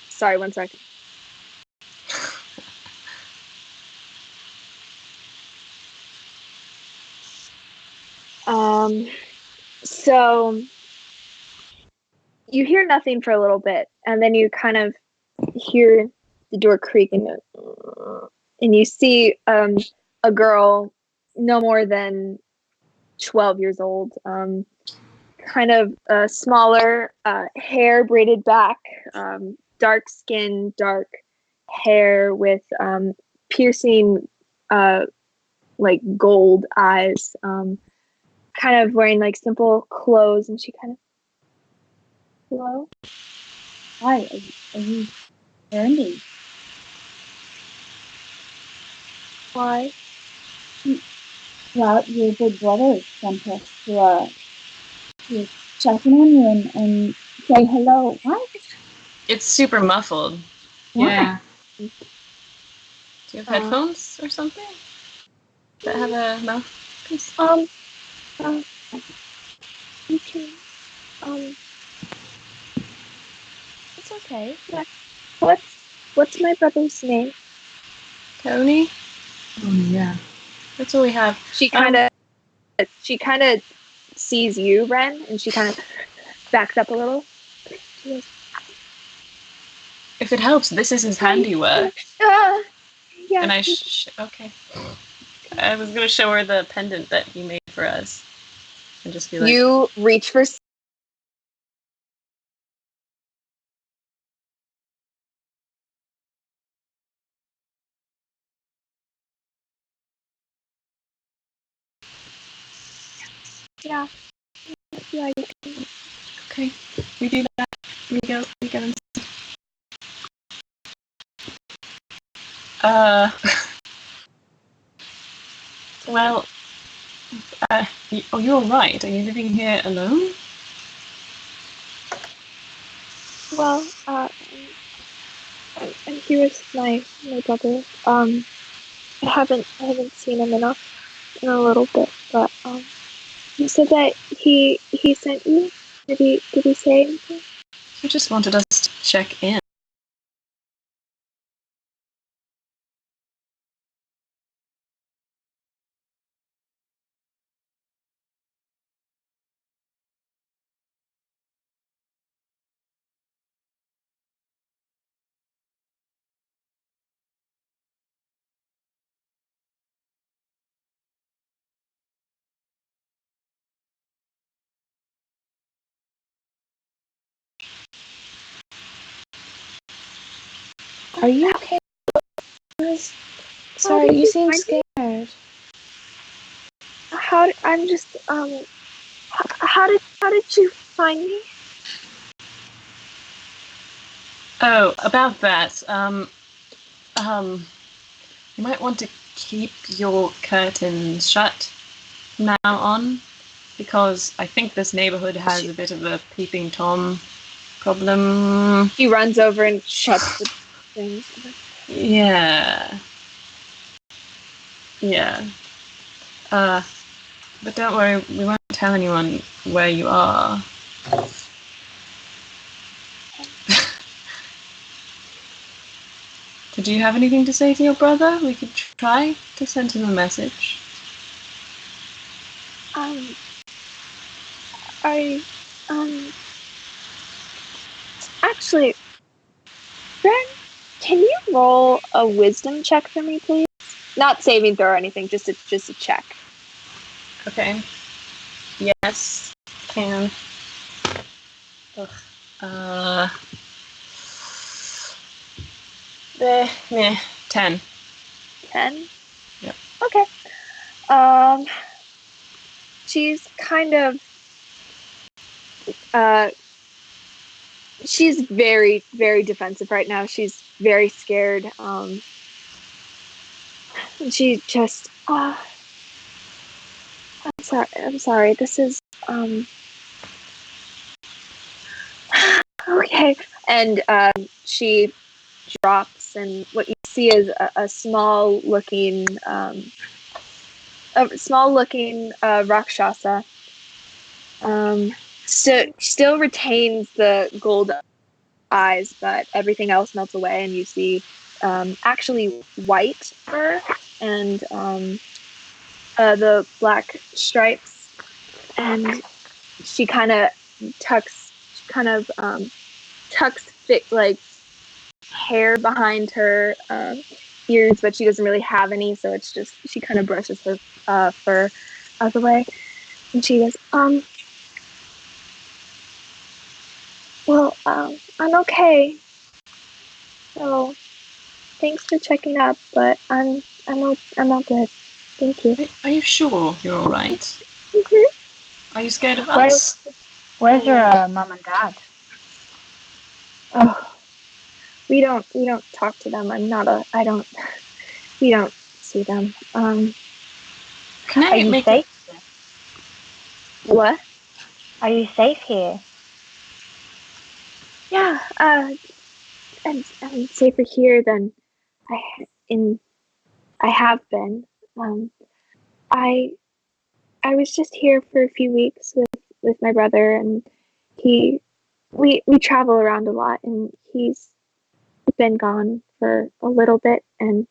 Sorry, 1 second. So you hear nothing for a little bit, and then you kind of hear the door creaking, and you see a girl no more than 12 years old, kind of smaller, hair braided back, dark skin, dark hair with piercing like gold eyes, kind of wearing like simple clothes, and she kind of, hello?
Hi, are you Randy?
Why?
Well, your big brother sent us to checking on you and say hello. What?
It's super muffled.
Yeah.
Do you have headphones or something that have a mouthpiece?
You can, it's okay. What's my brother's name?
Tony?
Oh, yeah.
That's all we have.
She kind of sees you, Ren, and she kind of backs up a little. She goes,
If it helps, this is his handiwork.
yeah.
And okay. I was going to show her the pendant that he made for us. And just be like,
You reach for yeah.
Okay, we do that. We go inside. Well, you're right. Are you living here alone?
Well, I'm here with my brother. I haven't seen him in a little bit, but you said that he sent you. Did he say anything?
He just wanted us to check in.
Are you okay? Sorry,
did
you
you
seem
find me?
scared.
I'm just how did you find me?
Oh, about that. You might want to keep your curtains shut from now on, because I think this neighborhood has a bit of a peeping Tom problem.
He runs over and shuts the things.
Yeah. But don't worry, we won't tell anyone where you are. Did you have anything to say to your brother? We could try to send him a message.
Actually, Ren, can you roll a wisdom check for me, please? Not saving throw or anything, just a check.
Okay. Yes, can. Ugh. Meh. 10.
10?
Yep.
Okay. She's kind of she's very, very defensive right now. She's very scared. And she just I'm sorry. This is okay. And she drops, and what you see is a small looking rakshasa. Still retains the gold eyes, but everything else melts away, and you see actually white fur and the black stripes, and she kind of tucks like hair behind her ears, but she doesn't really have any, so it's just she kind of brushes her fur out of the way, and she goes, well, I'm okay. So thanks for checking up, but I'm all good. Thank you.
Are you sure you're alright?
Mm-hmm.
Are you scared of us?
Where's your mom and dad?
Oh, we don't talk to them. We don't see them.
Can
Are
I
you
make
safe?
What?
Are you safe here?
Yeah. I'm safer here than I have been. I was just here for a few weeks with my brother, and we travel around a lot, and he's been gone for a little bit, and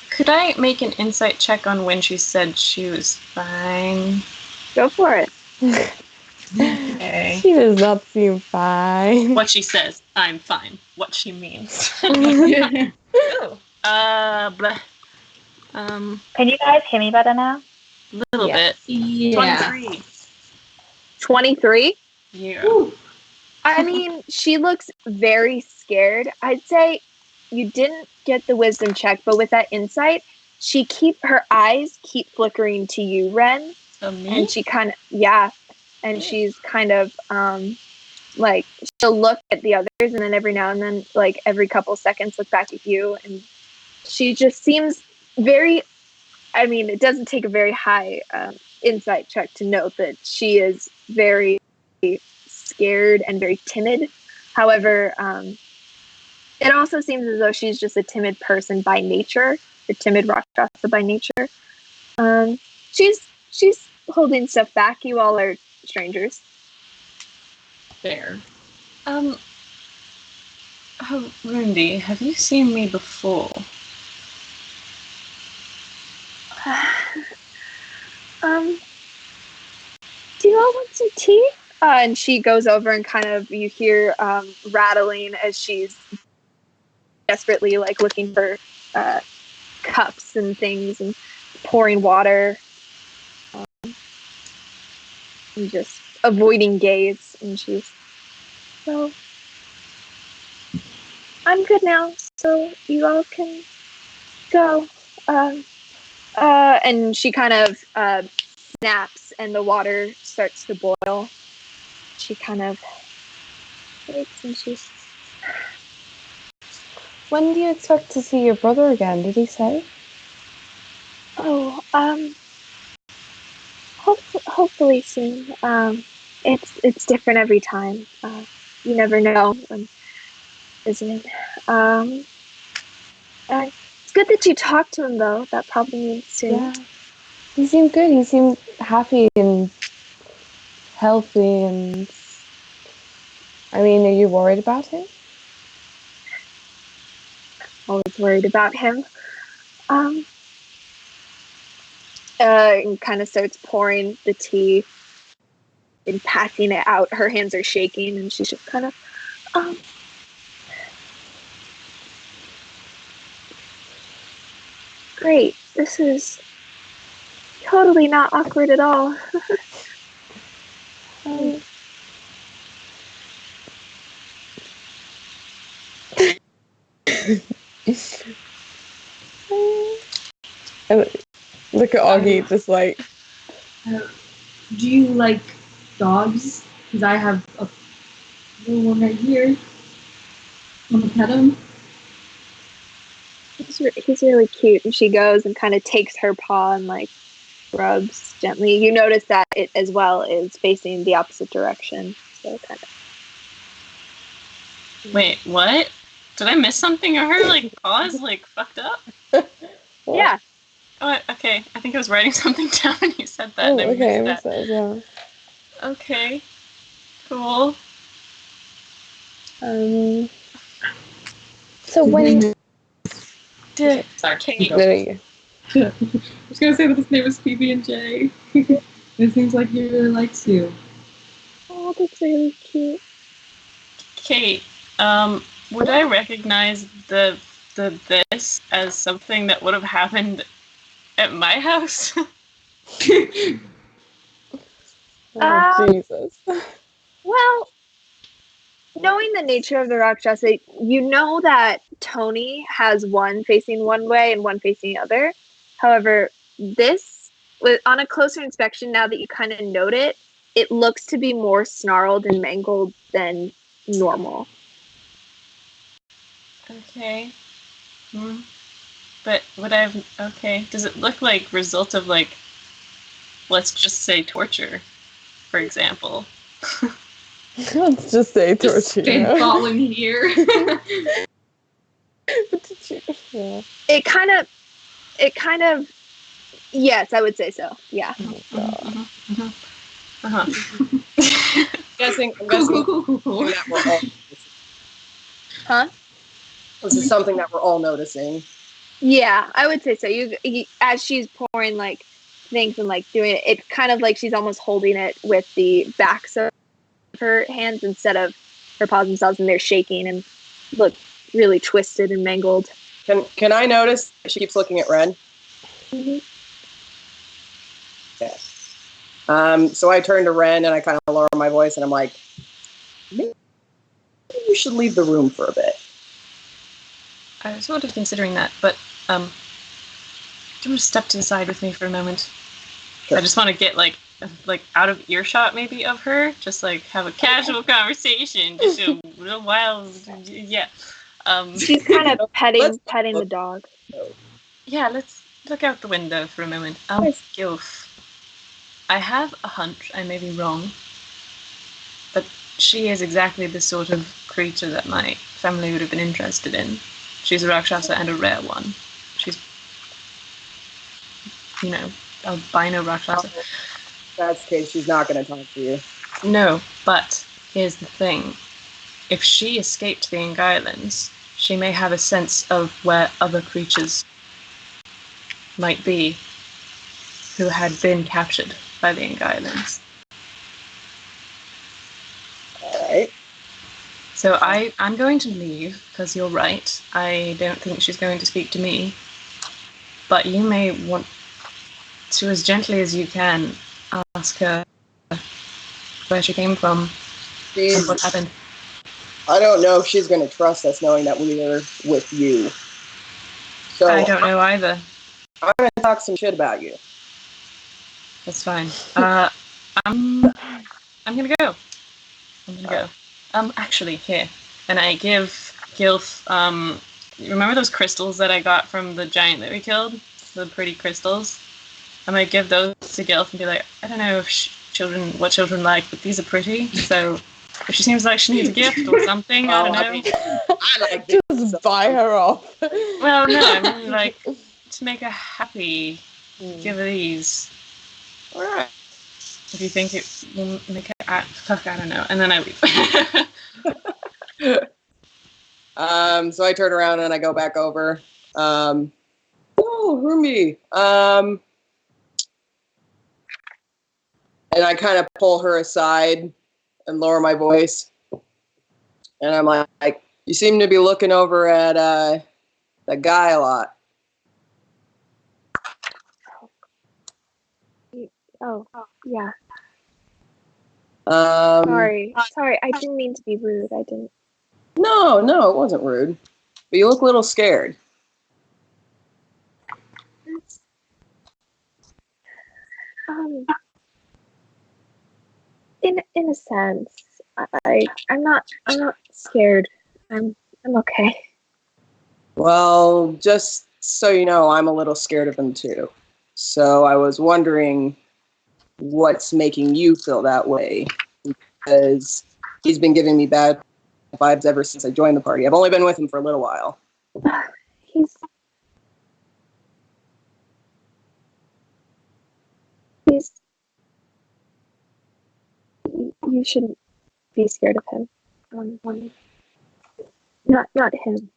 Could I make an insight check on when she said she was fine?
go for it.
Okay.
She does not seem fine.
What she says, I'm fine. What she means.
Yeah.
Bleh.
Can you guys hear me better now?
Little bit. 23.
23?
Yeah.
Ooh.
I mean, she looks very scared. I'd say you didn't get the wisdom check, but with that insight, her eyes keep flickering to you, Ren,
Me?
And she kind of, yeah, and she's kind of like, she'll look at the others, and then every now and then, like every couple seconds, look back at you, and she just seems very, I mean, it doesn't take a very high insight check to note that she is very scared and very timid. However, it also seems as though she's just a timid person by nature, a timid Rakshasa by nature. She's holding stuff back. You all are strangers.
Fair.
Rundi, have you seen me before?
Do you all want some tea? And she goes over and kind of, you hear rattling as she's desperately like looking for cups and things and pouring water and just avoiding gaze. And she's, so I'm good now, so you all can go. And she kind of snaps and the water starts to boil. She kind of waits and she's,
When do you expect to see your brother again? Did he say?
oh, hopefully soon. It's different every time. You never know when visiting. It's good that you talked to him though. That probably means soon.
Yeah. He seemed good. He seemed happy and healthy, and I mean, are you worried about him?
Always worried about him. And kind of starts pouring the tea and passing it out. Her hands are shaking, and she's just kind of, great. This is totally not awkward at all.
Look at Augie, just like.
Do you like dogs? Because I have a little one right here. Want to pet him?
He's really cute. And she goes and kind of takes her paw and like rubs gently. You notice that it as well is facing the opposite direction. So kind of.
Wait, what? Did I miss something? Are her like paws like fucked up?
Yeah.
Oh, okay. I think I was writing something down when you said that.
Oh,
and I
okay, I
missed
missed that as well.
Okay. Cool.
So when
Sorry.
Kate.
there you go.
I was gonna say that his name is PB&J. It seems like he really likes you.
Oh, that's really cute.
Kate, would I recognize the this as something that would have happened at my house?
Oh, Jesus.
Well, knowing the nature of the Rakshasa, you know that Tony has one facing one way and one facing the other. However, this, on a closer inspection, now that you kind of note it, it looks to be more snarled and mangled than normal.
Okay. But would I have... Okay. Does it look like result of, like, let's just say torture, for example?
Let's just say torture.
Spitballing here.
Yeah.
It kind of, yes, I would say so. Yeah.
Uh-huh.
I'm guessing
Cool.
that we're all
Huh?
this is something that we're all noticing.
Yeah, I would say so. You as she's pouring like things and like doing it, it's kind of like she's almost holding it with the backs of her hands instead of her paws themselves, and they're shaking and look really twisted and mangled.
Can I notice that she keeps looking at Ren?
Mm-hmm.
Yeah. So I turn to Ren and I kind of lower my voice and I'm like, maybe you should leave the room for a bit.
I was sort of considering that, but do you want to step to the side with me for a moment? I just want to get like out of earshot maybe of her, just like have a casual conversation, just a little while, yeah.
She's kind of petting the dog.
Yeah, let's look out the window for a moment. Gilf, I have a hunch, I may be wrong, but she is exactly the sort of creature that my family would have been interested in. She's a Rakshasa and a rare one. She's, albino Rakshasa.
If that's the case, she's not going to talk to you.
No, but here's the thing. If she escaped the Ink Islands, she may have a sense of where other creatures might be who had been captured by the Ink Islands.
Alright.
So I'm going to leave, because you're right. I don't think she's going to speak to me. But you may want to, as gently as you can, ask her where she came from and what happened.
I don't know if she's going to trust us knowing that we are with you. So
I don't know either.
I'm going to talk some shit about you.
That's fine. I'm gonna go. Actually, here. And I give Gilf, remember those crystals that I got from the giant that we killed? The pretty crystals? I'm gonna give those to Gilf and be like, I don't know if what children like, but these are pretty, so if she seems like she needs a gift or something, I don't know.
I like
Just buy her off.
Well, no, I mean, like, to make her happy, give her these.
Alright.
If you think it will make her act, fuck, I don't know. And then I leave.
So I turn around and I go back over. Oh, Rumi. And I kind of pull her aside and lower my voice. And I'm like, you seem to be looking over at that guy a lot.
Oh, yeah.
Um,
Sorry, I didn't mean to be rude. I didn't.
No, it wasn't rude. But you look a little scared.
In a sense, I'm not scared. I'm okay.
Well, just so you know, I'm a little scared of him too. So I was wondering what's making you feel that way, because he's been giving me bad vibes ever since I joined the party. I've only been with him for a little while.
He's you shouldn't be scared of him. Not him.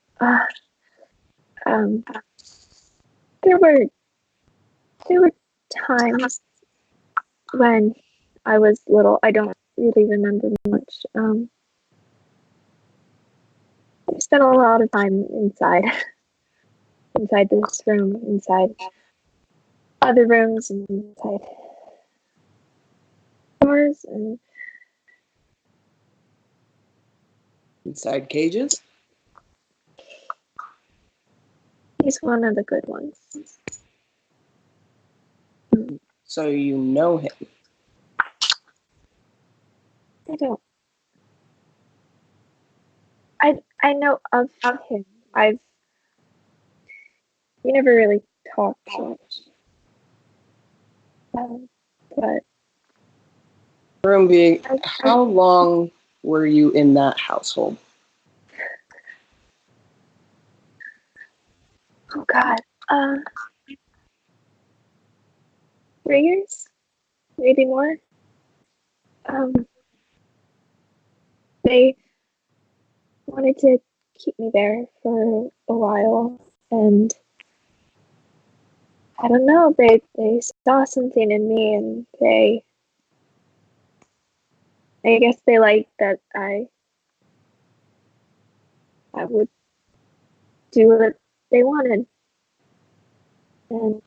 There were times when I was little. I don't really remember much. I spent a lot of time inside this room, inside other rooms, and inside doors, and
Inside cages?
he's one of the good ones.
So you know him.
I don't. I know of him. We never really talked much. But
Roomby, how long were you in that household?
Oh God, 3 years, maybe more. They wanted to keep me there for a while, and I don't know. They saw something in me, and I guess they liked that I would do what they wanted, and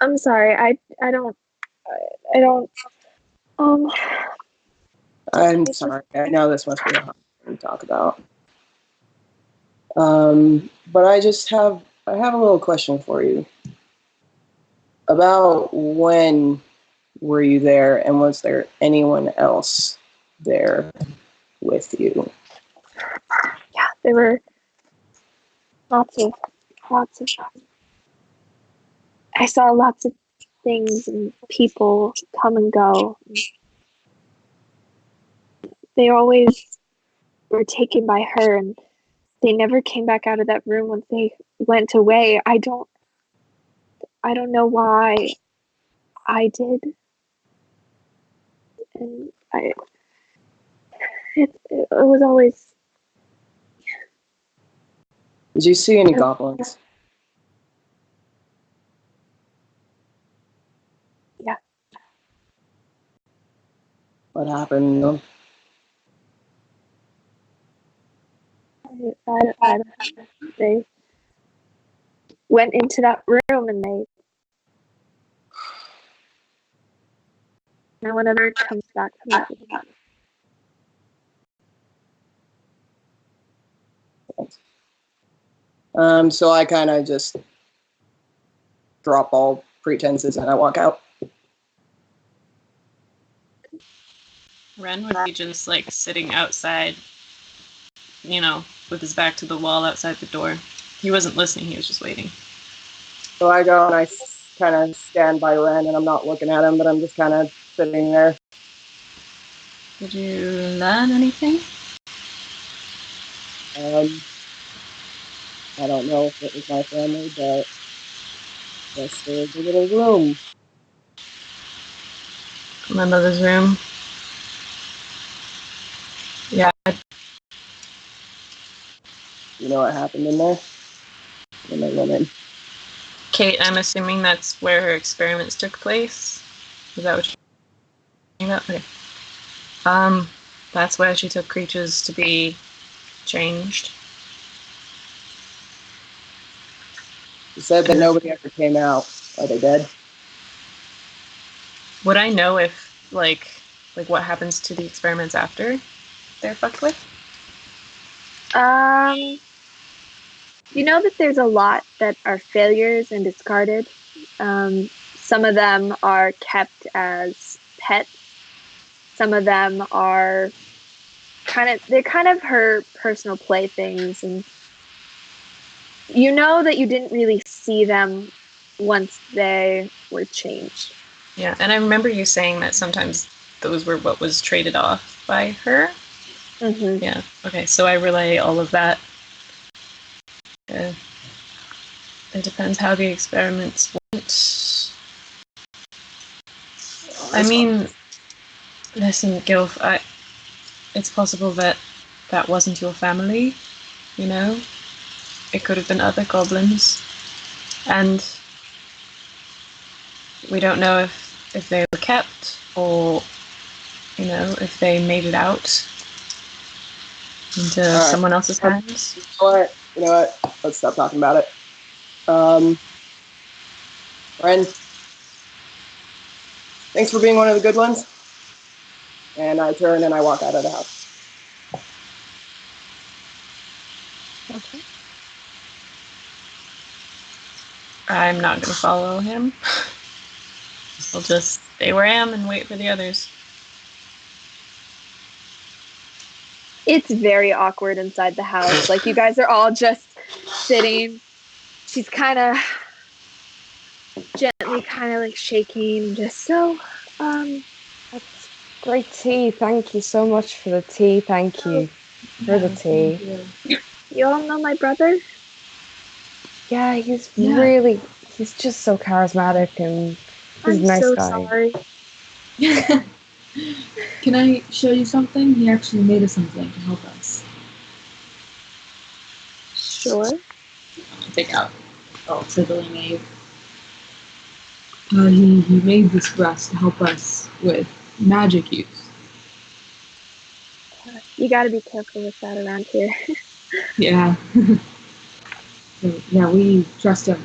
I'm sorry. I don't.
I'm sorry. I know this must be a hard thing to talk about. But I have a little question for you. About when were you there, and was there anyone else there with you?
Yeah, there were lots of. I saw lots of things and people come and go. They always were taken by her, and they never came back out of that room once they went away. I don't know why. I did, and it was always.
Did you see any goblins?
Yeah.
What happened? No?
I don't know. They went into that room and no one ever comes back from that room.
So I kind of just drop all pretenses and I walk out.
Ren would be just like sitting outside, with his back to the wall outside the door. He wasn't listening, he was just waiting.
So I go and I kind of stand by Ren, and I'm not looking at him, but I'm just kind of sitting there.
Did you learn anything?
I don't know if it was my family, but yes, there's a little room.
My mother's room. Yeah.
You know what happened in there? When they went in.
Kate, I'm assuming that's where her experiments took place? Is that what you're talking about? Okay. That's where she took creatures to be changed.
You said that nobody ever came out. Are they dead?
Would I know if, like what happens to the experiments after they're fucked with?
You know that there's a lot that are failures and discarded. Some of them are kept as pets. Some of them are they're kind of her personal playthings, and you know that you didn't really see them once they were changed.
Yeah, and I remember you saying that sometimes those were what was traded off by her.
Mm-hmm.
Yeah. Okay, so I relay all of that. It depends how the experiments went. I mean, listen, Gilf, it's possible that that wasn't your family, It could have been other goblins. And we don't know if they were kept or, if they made it out into someone else's hands.
You know what? Let's stop talking about it. Ren, thanks for being one of the good ones. And I turn and I walk out of the house.
Okay.
I'm not going to follow him. I'll just stay where I am and wait for the others.
It's very awkward inside the house. Like, you guys are all just sitting. She's kind of gently like shaking, just
That's great tea. Thank you so much for the tea. Thank you for the tea.
You all know my brother?
Yeah, he's just so charismatic and he's
I'm
a nice
so
guy.
sorry.
Can I show you something? He actually made us something to help us.
Sure.
Take out. Oh, fiddling Abe. He made this for us to help us with magic use.
You gotta be careful with that around here.
Yeah. So, yeah, we trust him.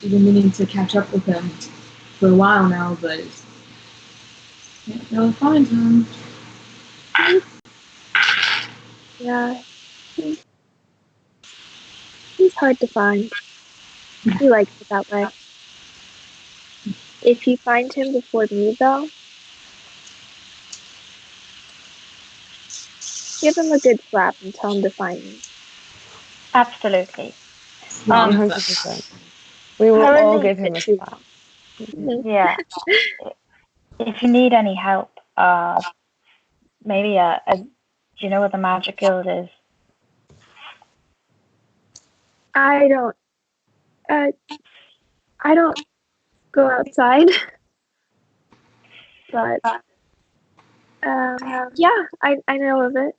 We've been meaning to catch up with him for a while now, but can't really find him.
Yeah. He's hard to find. He likes it that way. If you find him before me, though, give him a good slap and tell him to find me.
Absolutely.
100%. We will all
Currently-
give him a slap.
Yeah. If you need any help, maybe do you know what the magic guild is?
I don't go outside, but yeah, I know of it.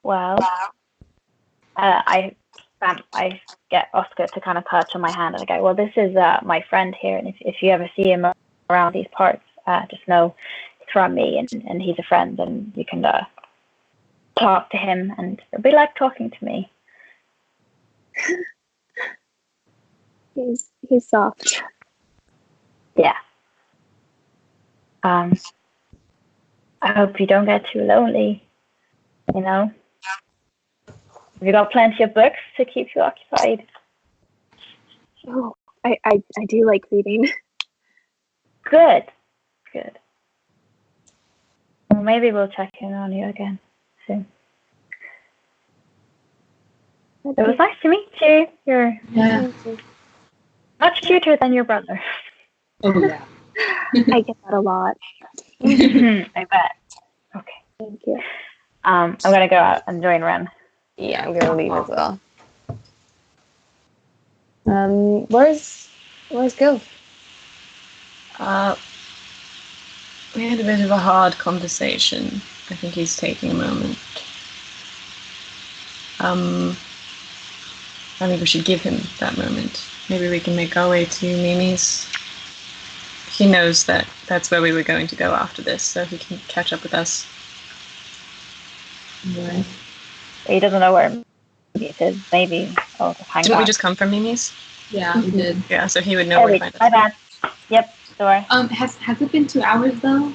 Well, I get Oscar to kind of touch on my hand and I go, well, this is my friend here, and if you ever see him around these parts, just know it's from me, and he's a friend, and you can talk to him, and it'll be like talking to me.
He's soft.
Yeah. I hope you don't get too lonely, you know? Have you got plenty of books to keep you occupied?
Oh, I do like reading.
Good. Well, maybe we'll check in on you again soon. It was nice to meet you. You're much cuter than your brother.
Oh yeah.
I get that a lot.
I bet. Okay.
Thank you.
I'm gonna go out and join Ren.
Yeah, I'm gonna leave as well. Where's Gil?
We had a bit of a hard conversation. I think he's taking a moment. I think we should give him that moment. Maybe we can make our way to Mimi's. He knows that that's where we were going to go after this, so he can catch up with us.
Right.
He doesn't know where it is. Maybe I'll just hang
Didn't we
back.
just come from Mimi's?
Yeah, we did.
Yeah, so he would know where to find
My
us.
bad. Yep, sorry.
Has it been 2 hours though?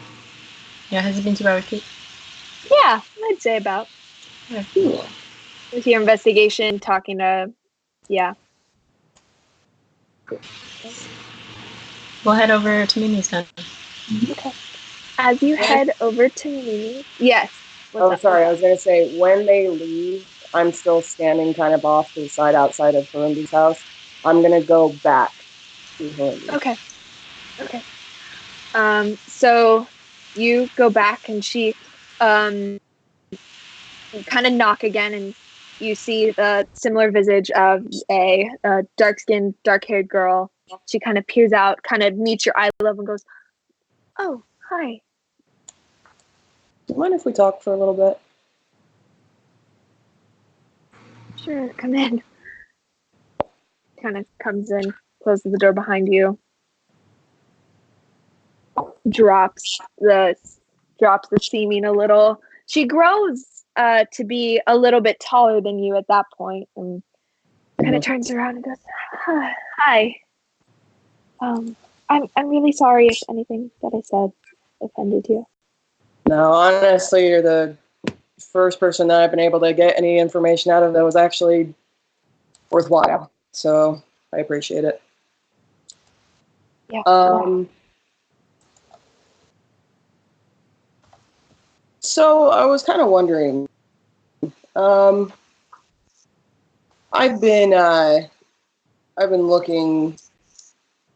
Yeah, has it been 2 hours, Kate?
Yeah, I'd say about.
Yeah, cool.
With your investigation, talking to, yeah.
We'll head over to Mimi's then.
Okay. As you head over to Mimi, yes.
Oh, sorry. I was going to say, when they leave, I'm still standing kind of off to the side outside of Harundi's house. I'm going to go back to Harundi.
Okay. So you go back and she kind of knock again, and you see the similar visage of a dark-skinned, dark-haired girl. She kind of peers out, kind of meets your eye level and goes, "Oh, hi."
Do you mind if we talk for a little bit?
Sure, come in. Kind of comes in, closes the door behind you, drops the seaming a little. She grows to be a little bit taller than you at that point, and kind of turns around and goes, "Hi. I'm really sorry if anything that I said offended you."
No, honestly, you're the first person that I've been able to get any information out of that was actually worthwhile. So I appreciate it.
Yeah.
So I was kind of wondering. I've been looking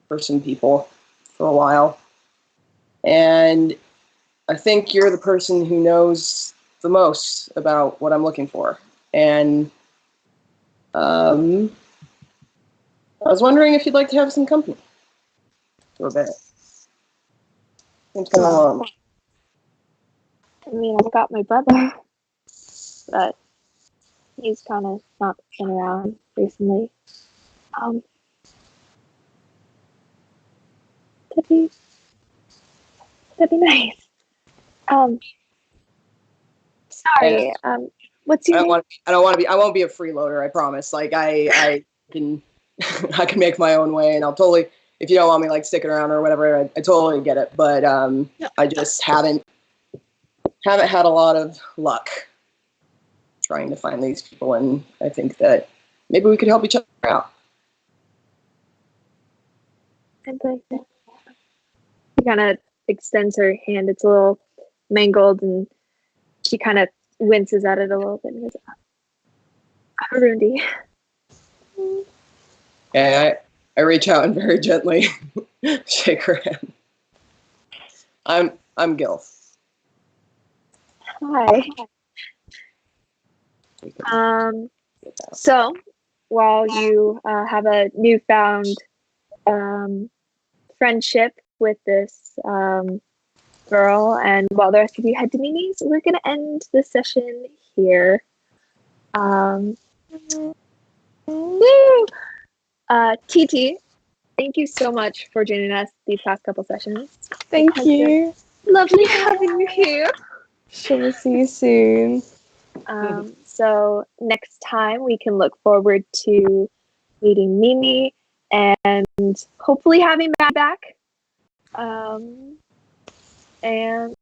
for some people for a while, and I think you're the person who knows the most about what I'm looking for. And I was wondering if you'd like to have some company for a bit. Seems kind of long.
I mean, I've got my brother, but he's kind of not been around recently. That'd be nice. Sorry. What's your name?
I won't be a freeloader, I promise. Like I can I can make my own way, and I'll totally, if you don't want me like sticking around or whatever, I totally get it. But I just haven't had a lot of luck trying to find these people, and I think that maybe we could help each other out.
And like that. She kind of extends her hand. It's a little mangled, and she kind of winces at it a little bit and goes, Arundi.
And I reach out and very gently shake her hand. I'm Gil.
Hi. So, while you have a newfound friendship with this girl, and while the rest of you head to Mimi's, we're going to end the session here. Woo! TT, thank you so much for joining us these past couple sessions.
Thank you.
Lovely having you here.
Sure, we'll see you soon.
So next time we can look forward to meeting Mimi and hopefully having Matt back. And